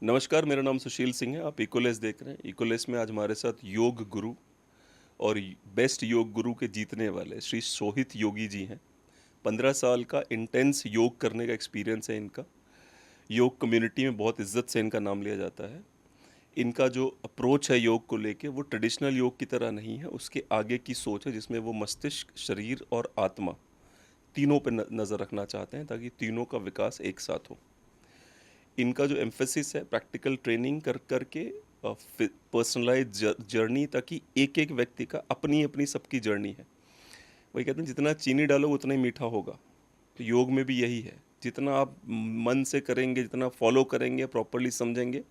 नमस्कार, मेरा नाम सुशील सिंह है। आप इकोलेस देख रहे हैं। इकोलेस में आज हमारे साथ योग गुरु और बेस्ट योग गुरु के जीतने वाले श्री सोहित योगी जी हैं। 15 साल का इंटेंस योग करने का एक्सपीरियंस है इनका। योग कम्युनिटी में बहुत इज्जत से इनका नाम लिया जाता है। इनका जो अप्रोच है योग को लेके वो ट्रेडिशनल योग की तरह नहीं है, उसके आगे की सोच है जिसमें वो मस्तिष्क, शरीर और आत्मा तीनों पे नज़र रखना चाहते हैं ताकि तीनों का विकास एक साथ हो। इनका जो एम्फेसिस है प्रैक्टिकल ट्रेनिंग कर करके पर्सनलाइज जर्नी, ताकि एक एक व्यक्ति का अपनी अपनी सबकी जर्नी है। वही कहते हैं जितना चीनी डालोगे उतना ही मीठा होगा। तो योग में भी यही है, जितना आप मन से करेंगे, जितना फॉलो करेंगे, प्रॉपरली समझेंगे,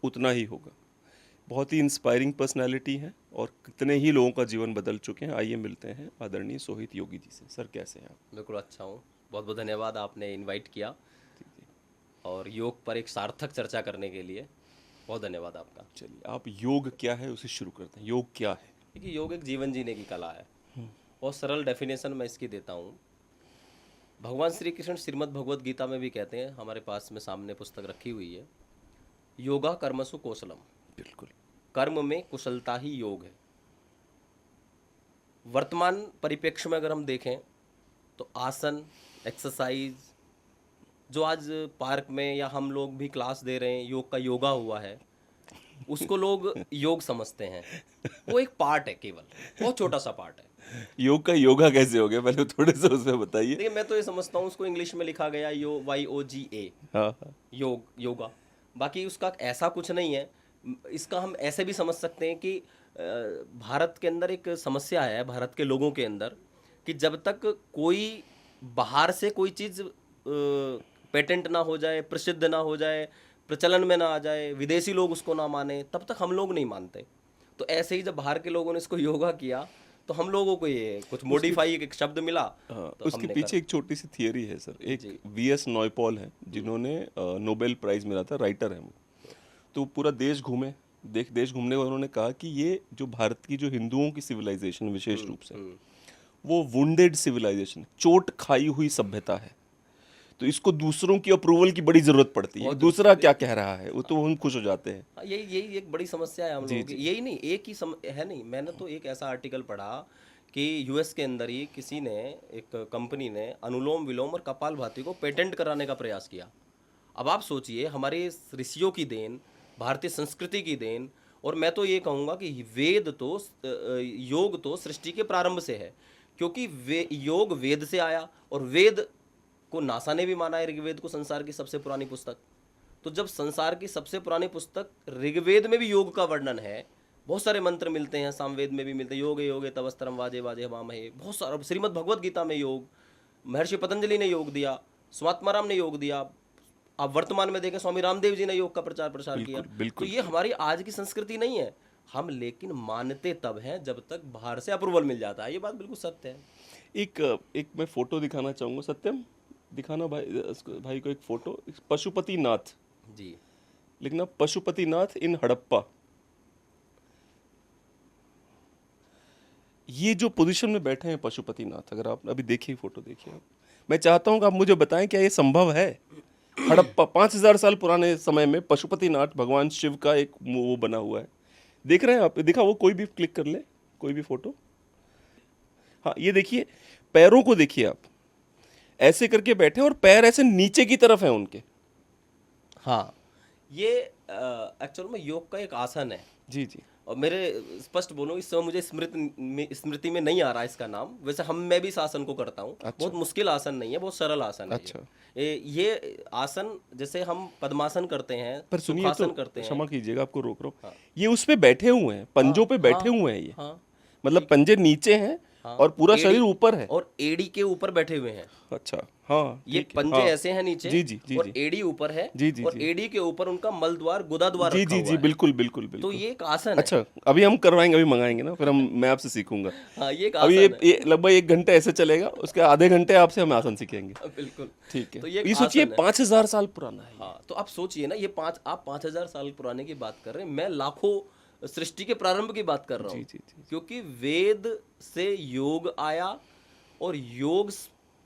उतना ही होगा। बहुत ही इंस्पायरिंग पर्सनैलिटी है और कितने ही लोगों का जीवन बदल चुके हैं। आइए मिलते हैं आदरणीय सोहित योगी जी से। सर कैसे हैं आप? बिल्कुल अच्छा हूँ। बहुत बहुत धन्यवाद आपने इनवाइट किया और योग पर एक सार्थक चर्चा करने के लिए बहुत धन्यवाद आपका। चलिए, आप योग क्या है उसे शुरू करते हैं। योग क्या है? देखिए, योग एक जीवन जीने की कला है। बहुत सरल डेफिनेशन मैं इसकी देता हूँ। भगवान श्री कृष्ण श्रीमद् भगवद गीता में भी कहते हैं, हमारे पास में सामने पुस्तक रखी हुई है, योगा कर्मसु कौशलम। बिल्कुल। कर्म में कुशलता ही योग है। वर्तमान परिप्रेक्ष्य में अगर हम देखें तो आसन, एक्सरसाइज, जो आज पार्क में या हम लोग भी क्लास दे रहे हैं, योग का योगा हुआ है, उसको लोग योग समझते हैं। वो एक पार्ट है, केवल बहुत छोटा सा पार्ट है। योग का योगा कैसे हो गया, पहले थोड़े से उसमें बताइए। देखिए, मैं तो ये समझता हूँ, उसको इंग्लिश में लिखा गया YOGA, हाँ। योगा। बाकी उसका ऐसा कुछ नहीं है। इसका हम ऐसे भी समझ सकते हैं कि भारत के अंदर एक समस्या है, भारत के लोगों के अंदर, कि जब तक कोई बाहर से कोई चीज़ पेटेंट ना हो जाए, प्रसिद्ध ना हो जाए, प्रचलन में ना आ जाए, विदेशी लोग उसको ना माने, तब तक हम लोग नहीं मानते। तो ऐसे ही जब बाहर के लोगों ने इसको योगा किया तो हम लोगों को ये कुछ मॉडिफाई एक शब्द मिला। तो उसके पीछे एक छोटी सी थियरी है सर। एक VS नॉयपॉल है जिन्होंने नोबेल प्राइज मिला था, राइटर है वो। तो पूरा देश घूमे, देश घूमने के बाद उन्होंने कहा कि ये जो भारत की जो हिंदुओं की सिविलाइजेशन विशेष रूप से, वो वुंडेड सिविलाइजेशन, चोट खाई हुई सभ्यता है। तो इसको दूसरों की अप्रूवल की बड़ी जरूरत पड़ती है। दूसरा क्या कह रहा है वो तो हम खुश हो जाते हैं। यही एक बड़ी समस्या है हम लोगों की। यही नहीं, एक ही है नहीं। मैंने तो एक ऐसा आर्टिकल पढ़ा कि US के अंदर ही किसी ने, एक कंपनी ने अनुलोम विलोम और कपालभाति को पेटेंट कराने का प्रयास किया। अब आप सोचिए, हमारे ऋषियों की देन, भारतीय संस्कृति की देन, और मैं तो ये कहूँगा कि योग तो सृष्टि के प्रारंभ से है, क्योंकि योग वेद से आया, और वेद को नासा ने भी माना है ऋग्वेद को संसार की सबसे पुरानी पुस्तक। तो जब संसार की सबसे पुरानी पुस्तक ऋग्वेद में भी योग का वर्णन है, बहुत सारे मंत्र मिलते हैं, सामवेद में भी मिलते हैं, योगे योगे तवस्त्रम वाजे वाजे हवामहे, बहुत सारा। श्रीमद् भगवद गीता में योग, महर्षि पतंजलि ने योग दिया, स्वात्माराम ने योग दिया। आप वर्तमान में देखें, स्वामी रामदेव जी ने योग का प्रचार प्रसार किया। तो ये हमारी आज की संस्कृति नहीं है हम, लेकिन मानते तब हैं जब तक बाहर से अप्रूवल मिल जाता है। ये बात बिल्कुल सत्य है। एक मैं फोटो दिखाना चाहूँगा। सत्यम, दिखाना भाई को एक फोटो। पशुपति नाथ जी, लिखना, पशुपति नाथ इन हड़प्पा। ये जो पोजीशन में बैठे हैं पशुपति नाथ, अगर आप अभी देखिए फोटो, देखिए आप, मैं चाहता हूं कि आप मुझे बताएं क्या ये संभव है? हड़प्पा 5000 साल पुराने समय में पशुपति नाथ भगवान शिव का एक वो बना हुआ है। देख रहे हैं आप? दिखा, वो कोई भी क्लिक कर ले, कोई भी फोटो। हाँ, ये देखिए, पैरों को देखिए आप, ऐसे करके बैठे हैं और पैर ऐसे नीचे की तरफ हैं उनके। हाँ, ये एक्चुअल में योग का एक आसन है। जी जी। और मेरे स्पष्ट बोलूँ, इस समय मुझे स्मृति में नहीं आ रहा इसका नाम। वैसे मैं भी इस आसन को करता हूँ। अच्छा। बहुत मुश्किल आसन नहीं है, बहुत सरल आसन है। अच्छा। ये आसन जैसे हम पद्मासन करते हैं, पर सुनिए तो, करते हैं। क्षमा कीजिएगा, आपको रोक रहा हूँ। ये उस पे बैठे हुए हैं, पंजों पे बैठे हुए हैं ये। मतलब पंजे नीचे हैं और पूरा शरीर ऊपर है, और एड़ी के ऊपर बैठे हुए हैं। अच्छा, हाँ, ये पंजे ऐसे हैं नीचे। जी जी जी, और एड़ी ऊपर है। जी जी, और एड़ी के ऊपर उनका मल द्वार, गुदा द्वार जी रखा जी हुआ जी, है। बिल्कुल बिल्कुल बिल्कुल। तो ये एक आसन है। अच्छा, अभी हम करवाएंगे, अभी मंगाएंगे ना, फिर मैं आपसे सीखूंगा। हाँ, ये एक अभी आसन है। ये लगभग 1 घंटे ऐसे चलेगा, उसके आधे घंटे आपसे हम आसन सीखेंगे। बिल्कुल, ठीक है। तो ये सोचिए 5000 साल पुराना है। हाँ, तो आप सोचिए ना, ये आप 5000 साल पुराने की बात कर रहे हैं, मैं लाखों सृष्टि के प्रारंभ की बात कर रहा हूँ। क्योंकि वेद से योग आया, और योग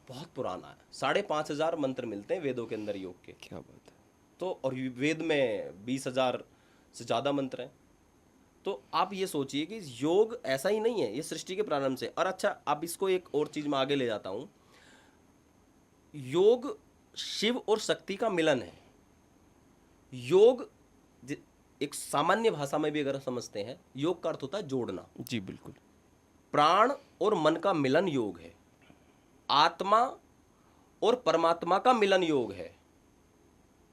बहुत पुराना है, 5,500 मंत्र मिलते हैं वेदों के अंदर योग के। क्या बात है। तो और वेद में 20,000 से ज़्यादा मंत्र हैं। तो आप ये सोचिए कि योग ऐसा ही नहीं है, ये सृष्टि के प्रारंभ से। और अच्छा, अब इसको एक और चीज़ में आगे ले जाता हूँ। योग शिव और शक्ति का मिलन है। योग एक सामान्य भाषा में भी अगर समझते हैं, योग का अर्थ होता है जोड़ना। जी बिल्कुल। प्राण और मन का मिलन योग है। आत्मा और परमात्मा का मिलन योग है।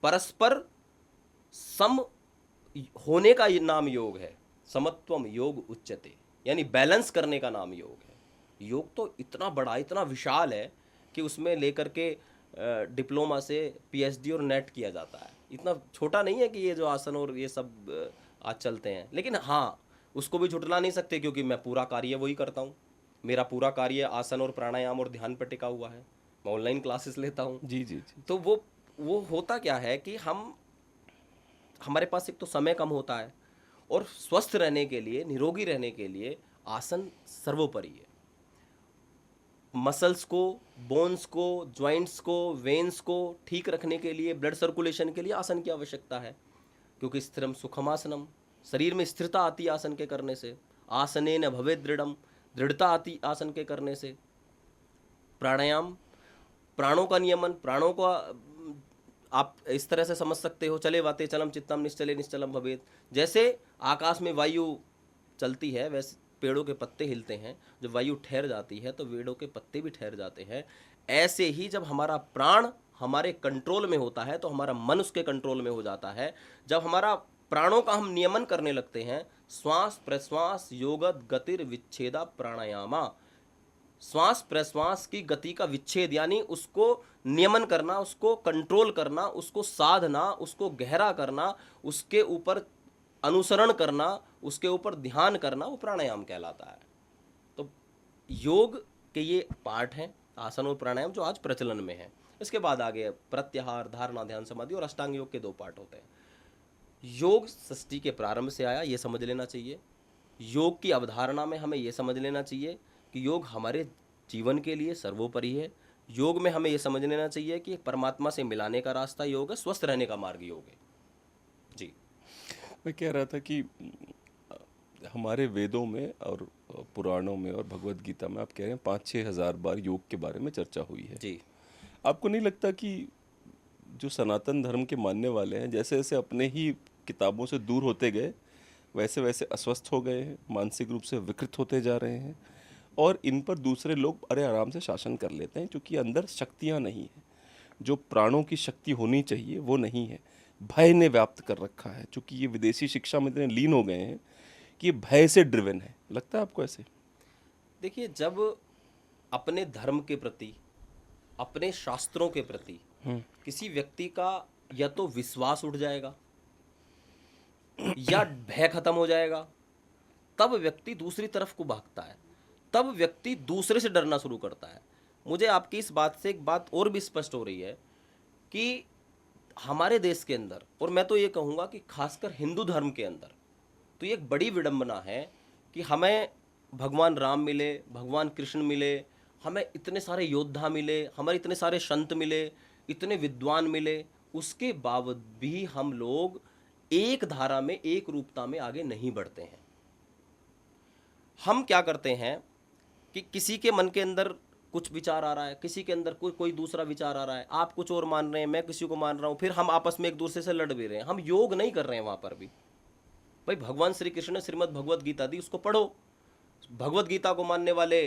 परस्पर सम होने का ये नाम योग है। समत्वम योग उच्यते, यानी बैलेंस करने का नाम योग है। योग तो इतना बड़ा, इतना विशाल है कि उसमें लेकर के डिप्लोमा से पीएचडी और नेट किया जाता है। इतना छोटा नहीं है कि ये जो आसन और ये सब आज चलते हैं। लेकिन हाँ, उसको भी झुटला नहीं सकते, क्योंकि मैं पूरा कार्य वही करता हूँ। मेरा पूरा कार्य आसन और प्राणायाम और ध्यान पर टिका हुआ है। मैं ऑनलाइन क्लासेस लेता हूँ। जी जी जी। तो वो होता क्या है कि हमारे पास एक तो समय कम होता है, और स्वस्थ रहने के लिए, निरोगी रहने के लिए आसन सर्वोपरि है। मसल्स को, बोन्स को, जॉइंट्स को, वेन्स को ठीक रखने के लिए, ब्लड सर्कुलेशन के लिए आसन की आवश्यकता है। क्योंकि स्थिरम सुखम आसनम, शरीर में स्थिरता आती है आसन के करने से। आसनेन भवेत् दृढ़म, दृढ़ता आती आसन के करने से। प्राणायाम, प्राणों का नियमन, प्राणों को आप इस तरह से समझ सकते हो, चले वाते चलम चित्तम निश्चले निश्चलम भवेत्। जैसे आकाश में वायु चलती है, वैसे पेड़ों के पत्ते हिलते हैं। जब वायु ठहर जाती है तो पेड़ों के पत्ते भी ठहर जाते हैं। ऐसे ही जब हमारा प्राण हमारे कंट्रोल में होता है तो हमारा मन उसके कंट्रोल में हो जाता है। जब हमारा प्राणों का हम नियमन करने लगते हैं, श्वास प्रश्वास योगद गतिर विच्छेदा प्राणायामा, श्वास प्रश्वास की गति का विच्छेद, यानी उसको नियमन करना, उसको कंट्रोल करना, उसको साधना, उसको गहरा करना, उसके ऊपर अनुसरण करना, उसके ऊपर ध्यान करना, वो प्राणायाम कहलाता है। तो योग के ये पार्ट हैं, आसन और प्राणायाम, जो आज प्रचलन में है। इसके बाद आगे प्रत्याहार, धारणा, ध्यान, समाधि और अष्टांग योग के 2 पार्ट होते हैं। योग सृष्टि के प्रारंभ से आया, ये समझ लेना चाहिए। योग की अवधारणा में हमें ये समझ लेना चाहिए कि योग हमारे जीवन के लिए सर्वोपरि है। योग में हमें ये समझ लेना चाहिए कि परमात्मा से मिलाने का रास्ता योग है, स्वस्थ रहने का मार्ग योग है। जी, मैं कह रहा था कि हमारे वेदों में और पुराणों में और भगवत गीता में आप कह रहे हैं 5-6 हज़ार बार योग के बारे में चर्चा हुई है। जी। आपको नहीं लगता कि जो सनातन धर्म के मानने वाले हैं, जैसे जैसे अपने ही किताबों से दूर होते गए, वैसे वैसे अस्वस्थ हो गए हैं, मानसिक रूप से विकृत होते जा रहे हैं, और इन पर दूसरे लोग बड़े आराम से शासन कर लेते हैं, क्योंकि अंदर शक्तियाँ नहीं हैं। जो प्राणों की शक्ति होनी चाहिए वो नहीं है। भय ने व्याप्त कर रखा है, क्योंकि ये विदेशी शिक्षा में इतने लीन हो गए हैं कि ये भय से ड्रिवन है। लगता है आपको ऐसे? देखिए, जब अपने धर्म के प्रति, अपने शास्त्रों के प्रति किसी व्यक्ति का या तो विश्वास उठ जाएगा या भय खत्म हो जाएगा, तब व्यक्ति दूसरी तरफ को भागता है, तब व्यक्ति दूसरे से डरना शुरू करता है। मुझे आपकी इस बात से एक बात और भी स्पष्ट हो रही है कि हमारे देश के अंदर, और मैं तो ये कहूँगा कि खासकर हिंदू धर्म के अंदर, तो ये एक बड़ी विडंबना है कि हमें भगवान राम मिले, भगवान कृष्ण मिले, हमें इतने सारे योद्धा मिले, हमारे इतने सारे संत मिले, इतने विद्वान मिले, उसके बावजूद भी हम लोग एक धारा में, एक रूपता में आगे नहीं बढ़ते हैं। हम क्या करते हैं कि किसी के मन के अंदर कुछ विचार आ रहा है, किसी के अंदर कोई दूसरा विचार आ रहा है, आप कुछ और मान रहे हैं, मैं किसी को मान रहा हूँ, फिर हम आपस में एक दूसरे से लड़ भी रहे हैं। हम योग नहीं कर रहे हैं वहाँ पर भी। भाई, भगवान श्री कृष्ण ने श्रीमद् भगवत गीता दी, उसको पढ़ो। भगवत गीता को मानने वाले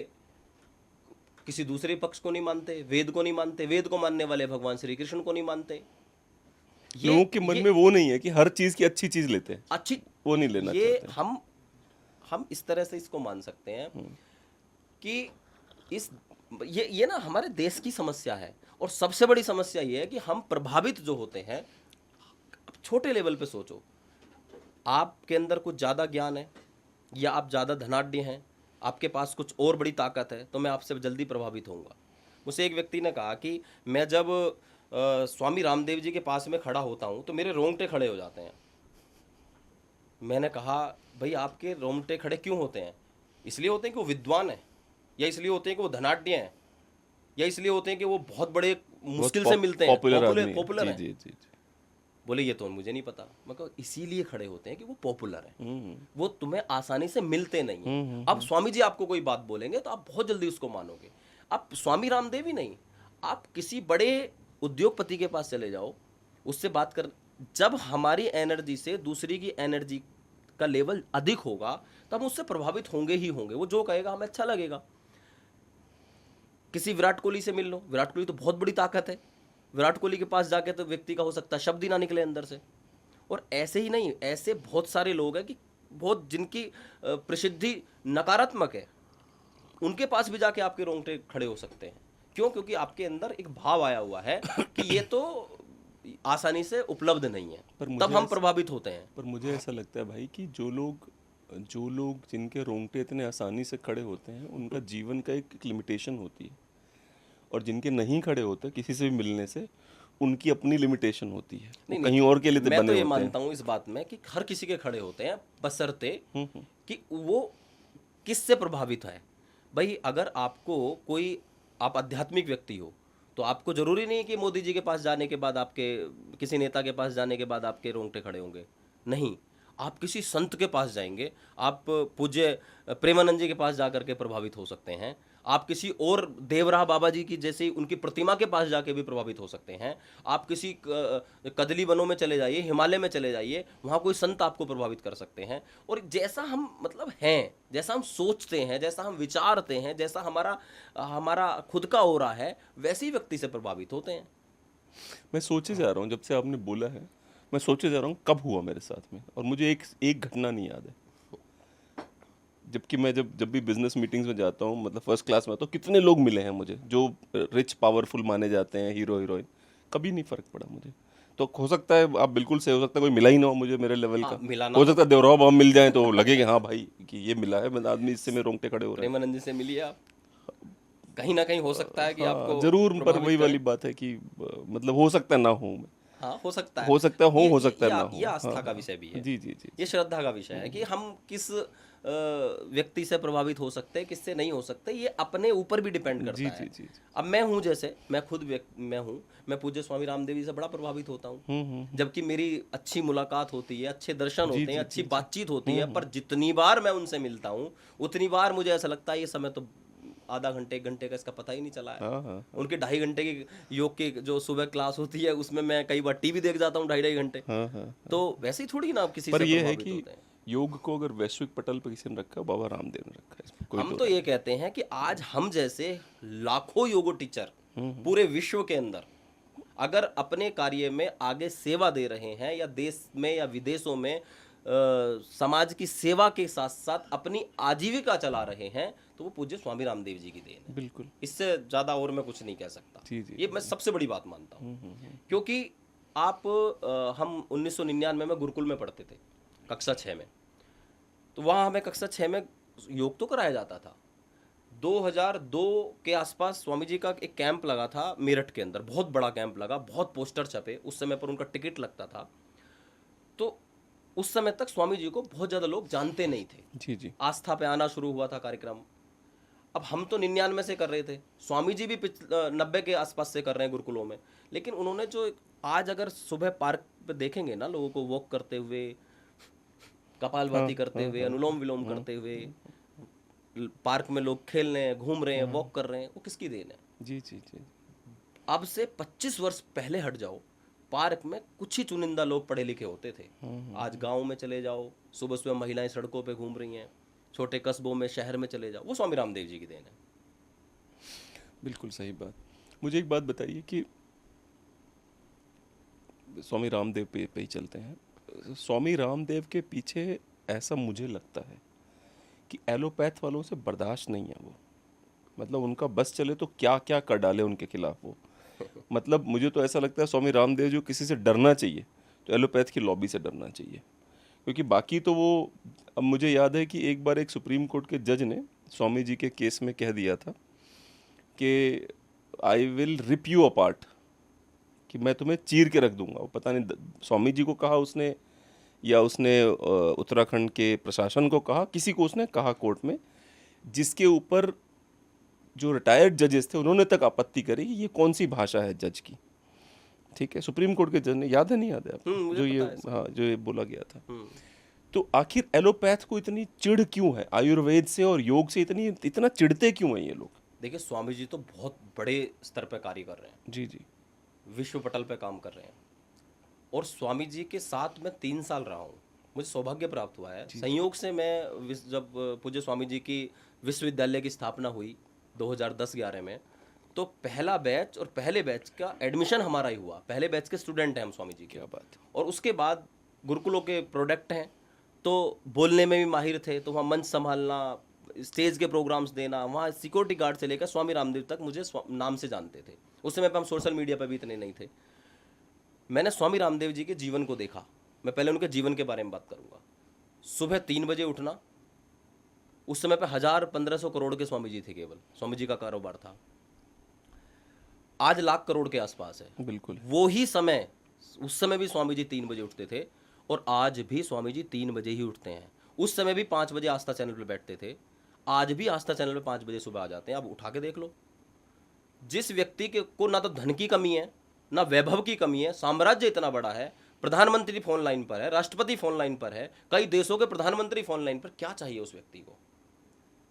किसी दूसरे पक्ष को नहीं मानते, वेद को नहीं मानते, वेद को मानने वाले भगवान श्री कृष्ण को नहीं मानते। लोगों के मन में वो नहीं है कि हर चीज की अच्छी चीज लेते हैं, अच्छी वो नहीं लेना ये चाहते। हम इस तरह से इसको मान सकते हैं कि ये ना हमारे देश की समस्या है। और सबसे बड़ी समस्या ये है कि हम प्रभावित जो होते हैं, अब छोटे लेवल पे सोचो, आपके अंदर कुछ ज़्यादा ज्ञान है या आप ज़्यादा धनाढ्य हैं, आपके पास कुछ और बड़ी ताकत है, तो मैं आपसे जल्दी प्रभावित होऊंगा। मुझसे एक व्यक्ति ने कहा कि मैं जब स्वामी रामदेव जी के पास में खड़ा होता हूँ तो मेरे रोंगटे खड़े हो जाते हैं। मैंने कहा, भाई आपके रोंगटे खड़े क्यों होते हैं? इसलिए होते हैं कि वो विद्वान है, या इसलिए होते हैं कि वो धनाढ्य हैं? या इसलिए होते हैं कि वो बहुत बड़े बहुत मुश्किल से मिलते हैं, पॉपुलर पॉपुलर आदमी है। पॉपुलर जी है? जी जी जी। बोले ये तो मुझे नहीं पता। मैं कहा इसीलिए खड़े होते हैं कि वो पॉपुलर है, हम्म वो तुम्हें आसानी से मिलते नहीं है। अब हम्म। स्वामी जी आपको कोई बात बोलेंगे तो आप बहुत जल्दी उसको मानोगे। आप स्वामी रामदेव ही नहीं, आप किसी बड़े उद्योगपति के पास चले जाओ, उससे बात कर, जब हमारी एनर्जी से दूसरी की एनर्जी का लेवल अधिक होगा तो हम उससे प्रभावित होंगे ही होंगे। वो जो कहेगा हमें अच्छा लगेगा। किसी विराट कोहली से मिल लो, विराट कोहली तो बहुत बड़ी ताकत है, विराट कोहली के पास जाके तो व्यक्ति का हो सकता है शब्द ही ना निकले अंदर से। और ऐसे ही नहीं, ऐसे बहुत सारे लोग हैं कि बहुत जिनकी प्रसिद्धि नकारात्मक है, उनके पास भी जाके आपके रोंगटे खड़े हो सकते हैं। क्यों? क्योंकि आपके अंदर एक भाव आया हुआ है कि ये तो आसानी से उपलब्ध नहीं है, पर तब मुझे हम ऐसा प्रभावित होते हैं। पर मुझे ऐसा लगता है भाई कि जो लोग जिनके रोंगटे इतने आसानी से खड़े होते हैं, उनका जीवन का एक लिमिटेशन होती है, और जिनके नहीं खड़े होते किसी से भी मिलने से, उनकी अपनी लिमिटेशन होती है, वो नहीं कहीं नहीं, और के लिए तो मैं बने तो ये होते हैं। मानता हूँ इस बात में कि हर किसी के खड़े होते हैं, बशर्ते कि वो किससे प्रभावित है। भाई अगर आपको कोई, आप आध्यात्मिक व्यक्ति हो, तो आपको जरूरी नहीं है कि मोदी जी के पास जाने के बाद आपके, किसी नेता के पास जाने के बाद आपके रोंगटे खड़े होंगे। नहीं, आप किसी संत के पास जाएंगे, आप पूज्य प्रेमानंद जी के पास जाकर के प्रभावित हो सकते हैं, आप किसी और देवराह बाबा जी की जैसी उनकी प्रतिमा के पास जाके भी प्रभावित हो सकते हैं, आप किसी कदली वनों में चले जाइए, हिमालय में चले जाइए, वहाँ कोई संत आपको प्रभावित कर सकते हैं। और जैसा हम मतलब हैं, जैसा हम सोचते हैं, जैसा हम विचारते हैं, जैसा हमारा हमारा खुद का हो रहा है, वैसे ही व्यक्ति से प्रभावित होते हैं। मैं सोचे जा रहा हूँ, जब से आपने बोला है, मैं सोचे जा रहा हूँ कब हुआ मेरे साथ में, और मुझे एक घटना नहीं याद है। जबकि मैं जब जब भी बिजनेस मीटिंग्स में जाता हूँ, मतलब फर्स्ट क्लास में आता हूँ, कितने लोग मिले हैं मुझे जो रिच पावरफुल माने जाते हैं, हीरो हीरोइन, कभी नहीं फर्क पड़ा मुझे। तो हो सकता है आप बिल्कुल से, हो सकता है कोई मिला ही ना हो मुझे मेरे लेवल हाँ, का, मिला ना हो हो। सकता है देवराव बाबा मिल जाए तो लगे कि हाँ भाई कि ये मिला है, मतलब आदमी इससे मेरे रोंगटे खड़े हो रहे हैं। प्रेमानंद जी से मिलिए आप, कहीं ना कहीं हो सकता है कि हाँ आपको जरूर, पर प्रभावित वही वाली करें। बात है कि मतलब हो सकता है ना हो मैं, हाँ, हो सकता है। हो सकता है हो, हो सकता है ना ये हो। आस्था हाँ का हाँ। विषय भी है, जी जी जी ये जी श्रद्धा का विषय है कि हम किस व्यक्ति से प्रभावित हो सकते हैं, किससे नहीं हो सकते, ये अपने ऊपर भी डिपेंड जी करता है। जी जी। अब मैं हूँ, जैसे मैं खुद मैं हूँ, मैं पूज्य स्वामी रामदेव जी से बड़ा प्रभावित होता हूँ। जबकि मेरी अच्छी मुलाकात होती है, अच्छे दर्शन जी होते हैं, जी अच्छी जी जी। बातचीत होती है, पर जितनी बार मैं उनसे मिलता हूँ उतनी बार मुझे ऐसा लगता है ये समय तो आधा घंटे, 1 घंटे का इसका पता ही नहीं चला है। हाँ हाँ उनके 2.5 घंटे की योग की जो सुबह क्लास होती है, उसमें मैं कई बार टीवी देख जाता हूँ 2.5 घंटे। हाँ हाँ। तो वैसे ही थोड़ी ना आप किसी पर से ये है प्रभावित कि होते हैं। योग को अगर वैश्विक पटल पर किसी ने रखा है, बाबा रामदेव ने रखा है, इसमें कोई हम दो तो राय ये कहते हैं कि आज हम जैसे लाखों योगो टीचर पूरे विश्व के अंदर अगर अपने कार्य में आगे सेवा दे रहे हैं, या देश में या विदेशों में समाज की सेवा के साथ साथ अपनी आजीविका चला रहे हैं, तो वो पूज्य स्वामी रामदेव जी की देन नहीं। है। बिल्कुल। इससे ज़्यादा और मैं कुछ नहीं कह सकता। जी जी ये मैं सबसे बड़ी बात मानता हूँ। क्योंकि आप हम 1999 में गुरुकुल में पढ़ते थे, कक्षा 6 में, तो वहाँ हमें कक्षा 6 में योग तो कराया जाता था। 2002 के आसपास स्वामी जी का एक कैंप लगा था मेरठ के अंदर, बहुत बड़ा कैंप लगा, बहुत पोस्टर छपे, उस समय पर उनका टिकट लगता था। तो उस समय तक स्वामी जी को बहुत ज़्यादा लोग जानते नहीं थे, जी जी। आस्था पे आना शुरू हुआ था कार्यक्रम। अब हम तो 99 से कर रहे थे, स्वामी जी भी 90 के आसपास से कर रहे हैं गुरुकुलों में। लेकिन उन्होंने जो आज अगर सुबह पार्क पे देखेंगे ना लोगों को वॉक करते हुए, कपालभाति करते हुए, अनुलोम विलोम करते हुए, पार्क में लोग खेल रहे हैं, घूम रहे हैं, वॉक कर रहे हैं, वो किसकी देन है? जी जी जी। अब से 25 वर्ष पहले हट जाओ, पार्क में कुछ ही चुनिंदा लोग पढ़े लिखे होते थे। आज गांव में चले जाओ, सुबह सुबह महिलाएं सड़कों पे घूम रही हैं, छोटे कस्बों में, शहर में चले जाओ, वो स्वामी रामदेव जी की देन है। बिल्कुल सही बात। मुझे एक बात बताइए कि स्वामी रामदेव पे ही चलते हैं। स्वामी रामदेव के पीछे ऐसा मुझे लगता है कि एलोपैथ वालों से बर्दाश्त नहीं है वो, मतलब उनका बस चले तो क्या क्या कर डाले उनके खिलाफ वो। मतलब मुझे तो ऐसा लगता है स्वामी रामदेव जो किसी से डरना चाहिए तो एलोपैथ की लॉबी से डरना चाहिए, क्योंकि बाकी तो वो, अब मुझे याद है कि एक बार एक सुप्रीम कोर्ट के जज ने स्वामी जी के केस में कह दिया था कि I will rip you apart, कि मैं तुम्हें चीर के रख दूंगा। वो पता नहीं स्वामी जी को कहा उसने, या उसने उत्तराखंड के प्रशासन को कहा, किसी को उसने कहा कोर्ट में, जिसके ऊपर जो रिटायर्ड जजेस थे उन्होंने तक आपत्ति करी कि ये कौन सी भाषा है जज की। ठीक है, सुप्रीम कोर्ट के जज ने, याद है नहीं याद है आपको, मुझे जो ये, पता है। हाँ, जो ये बोला गया था। हम्म। तो आखिर एलोपैथ को इतनी चिढ़ क्यों है, आयुर्वेद से और योग से इतना चिढ़ते क्यों हैं ये लोग? देखिए, स्वामी जी तो बहुत बड़े स्तर पर कार्य कर रहे हैं, जी जी। विश्व पटल पे काम कर रहे हैं, और स्वामी जी के साथ मैं 3 साल रहा हूँ। मुझे सौभाग्य प्राप्त हुआ है, संयोग से मैं जब पूज्य स्वामी जी की विश्वविद्यालय की स्थापना हुई 2010-11 में, तो पहला बैच और पहले बैच का एडमिशन हमारा ही हुआ, पहले बैच के स्टूडेंट हैं हम स्वामी जी के। क्या बात है। और उसके बाद गुरुकुलों के प्रोडक्ट हैं, तो बोलने में भी माहिर थे, तो वहाँ मंच संभालना, स्टेज के प्रोग्राम्स देना, वहाँ सिक्योरिटी गार्ड से लेकर स्वामी रामदेव तक मुझे नाम से जानते थे। उस समय पर हम सोशल मीडिया पर भी इतने नहीं थे। मैंने स्वामी रामदेव जी के जीवन को देखा। मैं पहले उनके जीवन के बारे में बात करूंगा। सुबह 3 बजे उठना, उस समय पे 1000-1500 करोड़ के स्वामी जी थे, केवल स्वामी जी का कारोबार था। आज लाख करोड़ के आसपास है। बिल्कुल। वो ही समय, उस समय भी स्वामी जी 3 बजे उठते थे, और आज भी स्वामी जी 3 बजे ही उठते हैं। उस समय भी 5 बजे आस्था चैनल पर बैठते थे, आज भी आस्था चैनल पर 5 बजे सुबह आ जाते हैं। आप उठा के देख लो। जिस व्यक्ति के को ना तो धन की कमी है, ना वैभव की कमी है, साम्राज्य इतना बड़ा है, प्रधानमंत्री फोन लाइन पर है, राष्ट्रपति फोन लाइन पर है, कई देशों के प्रधानमंत्री फोन लाइन पर, क्या चाहिए उस व्यक्ति को?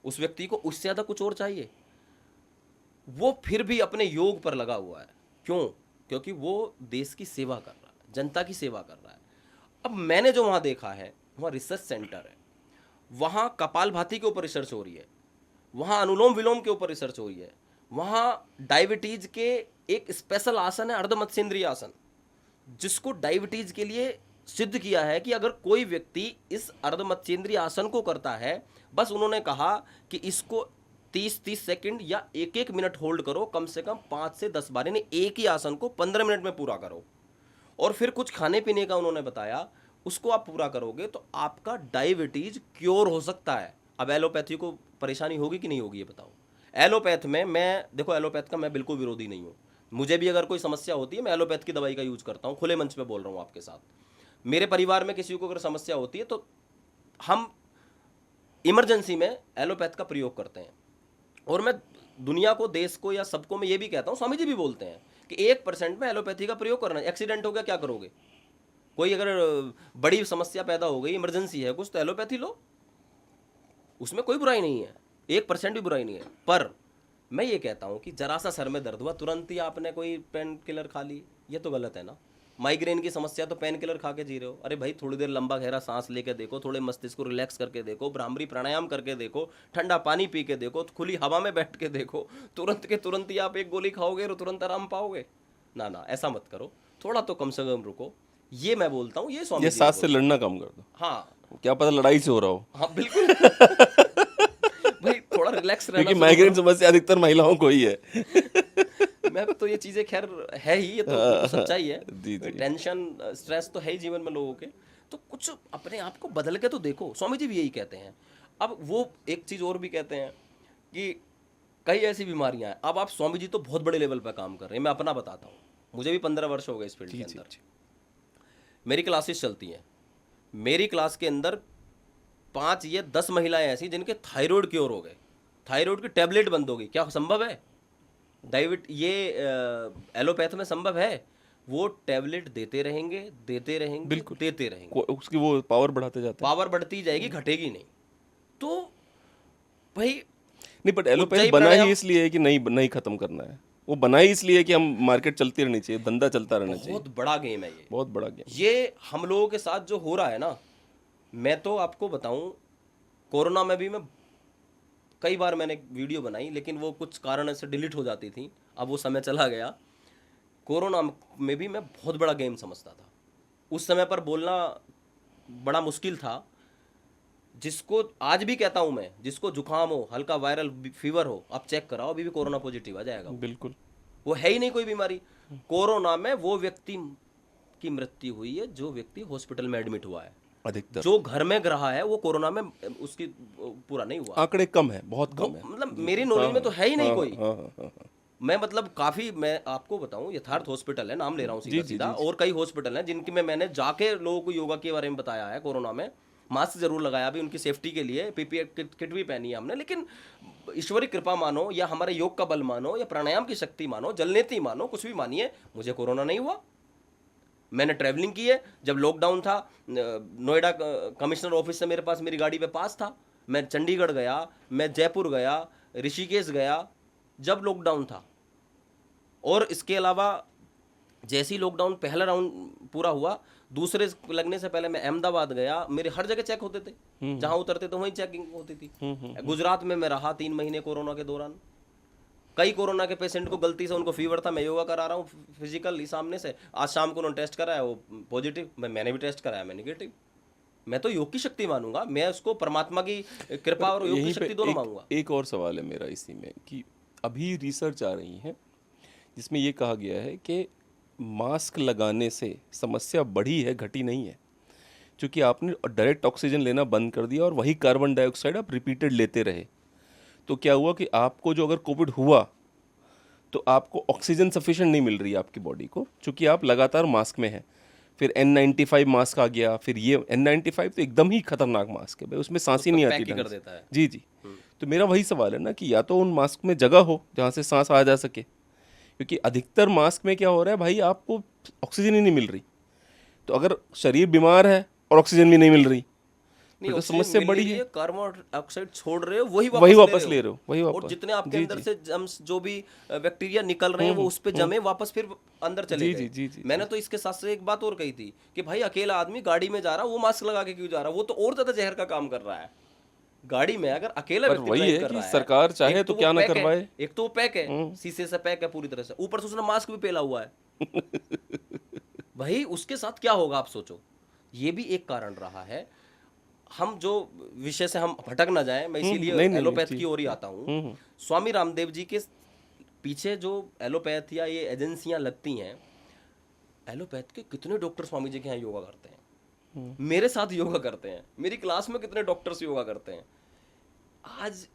उस व्यक्ति को उससे ज़्यादा कुछ और चाहिए? वो फिर भी अपने योग पर लगा हुआ है। क्यों? क्योंकि वो देश की सेवा कर रहा है, जनता की सेवा कर रहा है। अब मैंने जो वहाँ देखा है, वहाँ रिसर्च सेंटर है, वहाँ कपालभाति के ऊपर रिसर्च हो रही है, वहाँ अनुलोम विलोम के ऊपर रिसर्च हो रही है, वहाँ डायबिटीज के एक स्पेशल आसन है, अर्धमत्स्येंद्रिय आसन, जिसको डायबिटीज के लिए सिद्ध किया है कि अगर कोई व्यक्ति इस अर्धमत्स्येंद्रिय आसन को करता है, बस उन्होंने कहा कि इसको 30-30 सेकंड या 1-1 मिनट होल्ड करो, कम से कम 5 से 10 बार, यानी एक ही आसन को 15 मिनट में पूरा करो, और फिर कुछ खाने पीने का उन्होंने बताया, उसको आप पूरा करोगे तो आपका डायबिटीज क्योर हो सकता है। अब एलोपैथी को परेशानी होगी कि नहीं होगी, ये बताओ। एलोपैथ में मैं, देखो, एलोपैथ का मैं बिल्कुल विरोधी नहीं हूँ। मुझे भी अगर कोई समस्या होती है, मैं एलोपैथ की दवाई का यूज करता हूँ, खुले मंच पे बोल रहा हूँ आपके साथ। मेरे परिवार में किसी को अगर समस्या होती है तो हम इमरजेंसी में एलोपैथ का प्रयोग करते हैं। और मैं दुनिया को, देश को, या सबको मैं ये भी कहता हूँ, स्वामी जी भी बोलते हैं कि 1% में एलोपैथी का प्रयोग करना है। एक्सीडेंट हो गया, क्या करोगे? कोई अगर बड़ी समस्या पैदा हो गई, इमरजेंसी है कुछ, तो एलोपैथी लो, उसमें कोई बुराई नहीं है, 1% भी बुराई नहीं है। पर मैं ये कहता हूँ कि जरा सा सर में दर्द हुआ, तुरंत ही आपने कोई पेन किलर खा ली, ये तो गलत है ना। माइग्रेन की समस्या तो पेन किलर खा के जी रहे हो। अरे भाई, थोड़ी देर लंबा गहरा सांस लेके देखो, थोड़े मस्तिष्क को रिलैक्स करके देखो, भ्रामरी प्राणायाम करके देखो, ठंडा पानी पी के देखो, खुली हवा में बैठ के देखो, तुरंत के तुरंत ही आप एक गोली खाओगे और तुरंत आराम पाओगे? ना ना, ऐसा मत करो, थोड़ा तो कम से कम रुको। ये मैं बोलता हूँ, ये स्वामी ये जी सांस से लड़ना कम कर दो। हाँ क्या पता लड़ाई से हो रहा हो। हाँ, बिल्कुल। भाई, थोड़ा रिलैक्स रहना। क्योंकि माइग्रेन समस्या अधिकतर महिलाओं को ही है। मैं तो ये चीज़ें खैर है ही, ये तो बिल्कुल सच्चाई है। जी जी। टेंशन, स्ट्रेस तो है ही जीवन में लोगों के, तो कुछ अपने आप को बदल के तो देखो। स्वामी जी भी यही कहते हैं। अब वो एक चीज़ और भी कहते हैं कि कई ऐसी बीमारियां हैं। अब आप, स्वामी जी तो बहुत बड़े लेवल पर काम कर रहे हैं, मैं अपना बताता हूँ। मुझे भी 15 वर्ष हो गए इस फील्ड के अंदर। मेरी क्लासेस चलती हैं, मेरी क्लास के अंदर 5 या 10 महिलाएं ऐसी जिनके थायराइड क्योर हो गए, थायराइड की टेबलेट बंद हो गई। क्या संभव है? ये एलोपैथ में संभव है? वो टेबलेट देते रहेंगे, देते रहेंगे, बिल्कुल देते रहेंगे, उसकी वो पावर बढ़ाते जाते हैं। पावर बढ़ती जाएगी, घटेगी नहीं। तो भाई, नहीं, बट एलोपैथ बना ही इसलिए है कि नहीं खत्म करना है। वो बना ही इसलिए है कि हम मार्केट चलती रहनी चाहिए, धंधा चलता रहना चाहिए। बहुत बड़ा गेम है ये, बहुत बड़ा गेम। ये हम लोगों के साथ जो हो रहा है ना, मैं तो आपको बताऊं, कोरोना में भी मैं कई बार मैंने वीडियो बनाई, लेकिन वो कुछ कारण से डिलीट हो जाती थी, अब वो समय चला गया। कोरोना में भी मैं बहुत बड़ा गेम समझता था। उस समय पर बोलना बड़ा मुश्किल था। जिसको आज भी कहता हूं मैं, जिसको जुकाम हो, हल्का वायरल फीवर हो, आप चेक कराओ, अभी भी कोरोना पॉजिटिव आ जाएगा। बिल्कुल, वो है ही नहीं कोई बीमारी। कोरोना में वो व्यक्ति की मृत्यु हुई है जो व्यक्ति हॉस्पिटल में एडमिट हुआ है। अधिकतर जो घर में रहा है वो कोरोना में उसकी पूरा नहीं हुआ। आंकड़े कम है, बहुत कम है। मतलब मेरी नॉलेज में तो है ही नहीं कोई। हाँ। मैं मतलब काफी, मैं आपको बताऊं, यथार्थ हॉस्पिटल है, नाम ले रहा हूँ सीधा सीधा, और कई हॉस्पिटल हैं जिनकी मैंने जाके लोगों को योगा के बारे में बताया है कोरोना में। मास्क जरूर लगाया अभी उनकी सेफ्टी के लिए, पीपीई किट भी पहनी है हमने, लेकिन ईश्वरी कृपा मानो या हमारे योग का बल मानो या प्राणायाम की शक्ति मानो, जलनेती मानो, कुछ भी मानिए, मुझे कोरोना नहीं हुआ। मैंने ट्रैवलिंग की है, जब लॉकडाउन था नोएडा कमिश्नर ऑफिस से मेरे पास मेरी गाड़ी पे पास था, मैं चंडीगढ़ गया, मैं जयपुर गया, ऋषिकेश गया जब लॉकडाउन था। और इसके अलावा जैसे ही लॉकडाउन पहला राउंड पूरा हुआ, दूसरे लगने से पहले मैं अहमदाबाद गया, मेरे हर जगह चेक होते थे, जहां उतरते थे वहीं चेकिंग होती थी। गुजरात में मैं रहा 3 महीने कोरोना के दौरान। कई कोरोना के पेशेंट को गलती से उनको फीवर था, मैं योगा करा रहा हूँ फिजिकल सामने से, आज शाम को उन्होंने टेस्ट कराया वो पॉजिटिव, मैंने भी टेस्ट कराया मैं नेगेटिव। मैं तो योग की शक्ति मानूंगा, मैं उसको परमात्मा की कृपा और योग की यहीं पे शक्ति दोनों मांगूंगा। एक और सवाल है मेरा इसी में कि अभी रिसर्च आ रही है जिसमें ये कहा गया है कि मास्क लगाने से समस्या बढ़ी है, घटी नहीं है, क्योंकि आपने डायरेक्ट ऑक्सीजन लेना बंद कर दिया और वही कार्बन डाइऑक्साइड आप रिपीटेड लेते रहे। तो क्या हुआ कि आपको जो अगर कोविड हुआ तो आपको ऑक्सीजन सफिशिएंट नहीं मिल रही है आपकी बॉडी को, क्योंकि आप लगातार मास्क में हैं। फिर N95 मास्क आ गया, फिर ये N95 तो एकदम ही खतरनाक मास्क है भाई, उसमें सांस ही नहीं आती पैक ही ढंग कर से। देता है। जी जी। तो मेरा वही सवाल है ना कि या तो उन मास्क में जगह हो जहाँ से सांस आ जा सके, क्योंकि अधिकतर मास्क में क्या हो रहा है भाई, आपको ऑक्सीजन ही नहीं मिल रही। तो अगर शरीर बीमार है और ऑक्सीजन भी नहीं मिल रही नहीं, तो ऑक्सीजन समस्या मिल बड़ी रही है। कार्बन डाइऑक्साइड छोड़ रहे हो, वही वही वापस ले ले रहे हो, वही और वापस। जितने आपके जी, अंदर जी। से जम्स जो भी बैक्टीरिया निकल रहे हैं वो उस पे जमे वापस फिर अंदर चले जी, गए। जी, जी, जी, मैंने तो इसके साथ से एक बात और कही थी कि भाई अकेला आदमी गाड़ी में जा रहा है, वो मास्क लगा के क्यों जा रहा है, वो तो और ज्यादा जहर का काम कर रहा है। गाड़ी में अगर अकेला पर व्यक्ति वही ड्राइव है कर कि रहा है, सरकार चाहे एक तो वो क्या ना पैक है, करवाए। एक तो वो पैक है, शीशे से पैक है पूरी तरह से, ऊपर से उसने मास्क भी पहना हुआ है। भाई उसके साथ क्या होगा आप सोचो। ये भी एक कारण रहा है। हम जो विषय से हम भटक ना जाएं, मैं इसीलिए नहीं, नहीं, एलोपैथ जी। की ओर ही आता हूँ। स्वामी रामदेव जी के पीछे जो एलोपैथ या ये एजेंसियां लगती हैं, एलोपैथ के कितने डॉक्टर स्वामी जी के यहाँ योगा करते हैं, मेरे साथ योगा करते हैं, मेरी क्लास में कितने डॉक्टर्स योगा करते हैं। आज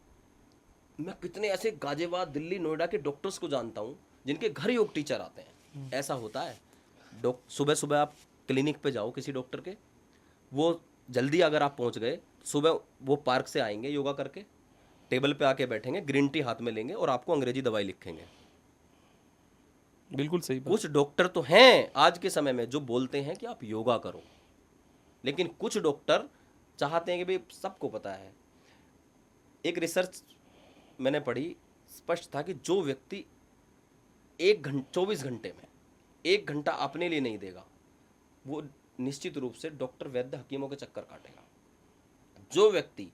मैं कितने ऐसे गाजियाबाद, दिल्ली, नोएडा के डॉक्टर्स को जानता हूँ जिनके घर योग टीचर आते हैं। ऐसा होता है। सुबह सुबह आप क्लिनिक पे जाओ किसी डॉक्टर के, वो जल्दी अगर आप पहुंच गए, सुबह वो पार्क से आएंगे योगा करके, टेबल पे आके बैठेंगे, ग्रीन टी हाथ में लेंगे और आपको अंग्रेजी दवाई लिखेंगे। बिल्कुल सही बात। कुछ डॉक्टर तो हैं आज के समय में जो बोलते हैं कि आप योगा करो, लेकिन कुछ डॉक्टर चाहते हैं कि भाई सबको पता है। एक रिसर्च मैंने पढ़ी, स्पष्ट था कि जो व्यक्ति 24 घंटे में 1 घंटा अपने लिए नहीं देगा, वो निश्चित रूप से डॉक्टर, वैद्य, हकीमों के चक्कर काटेगा। जो व्यक्ति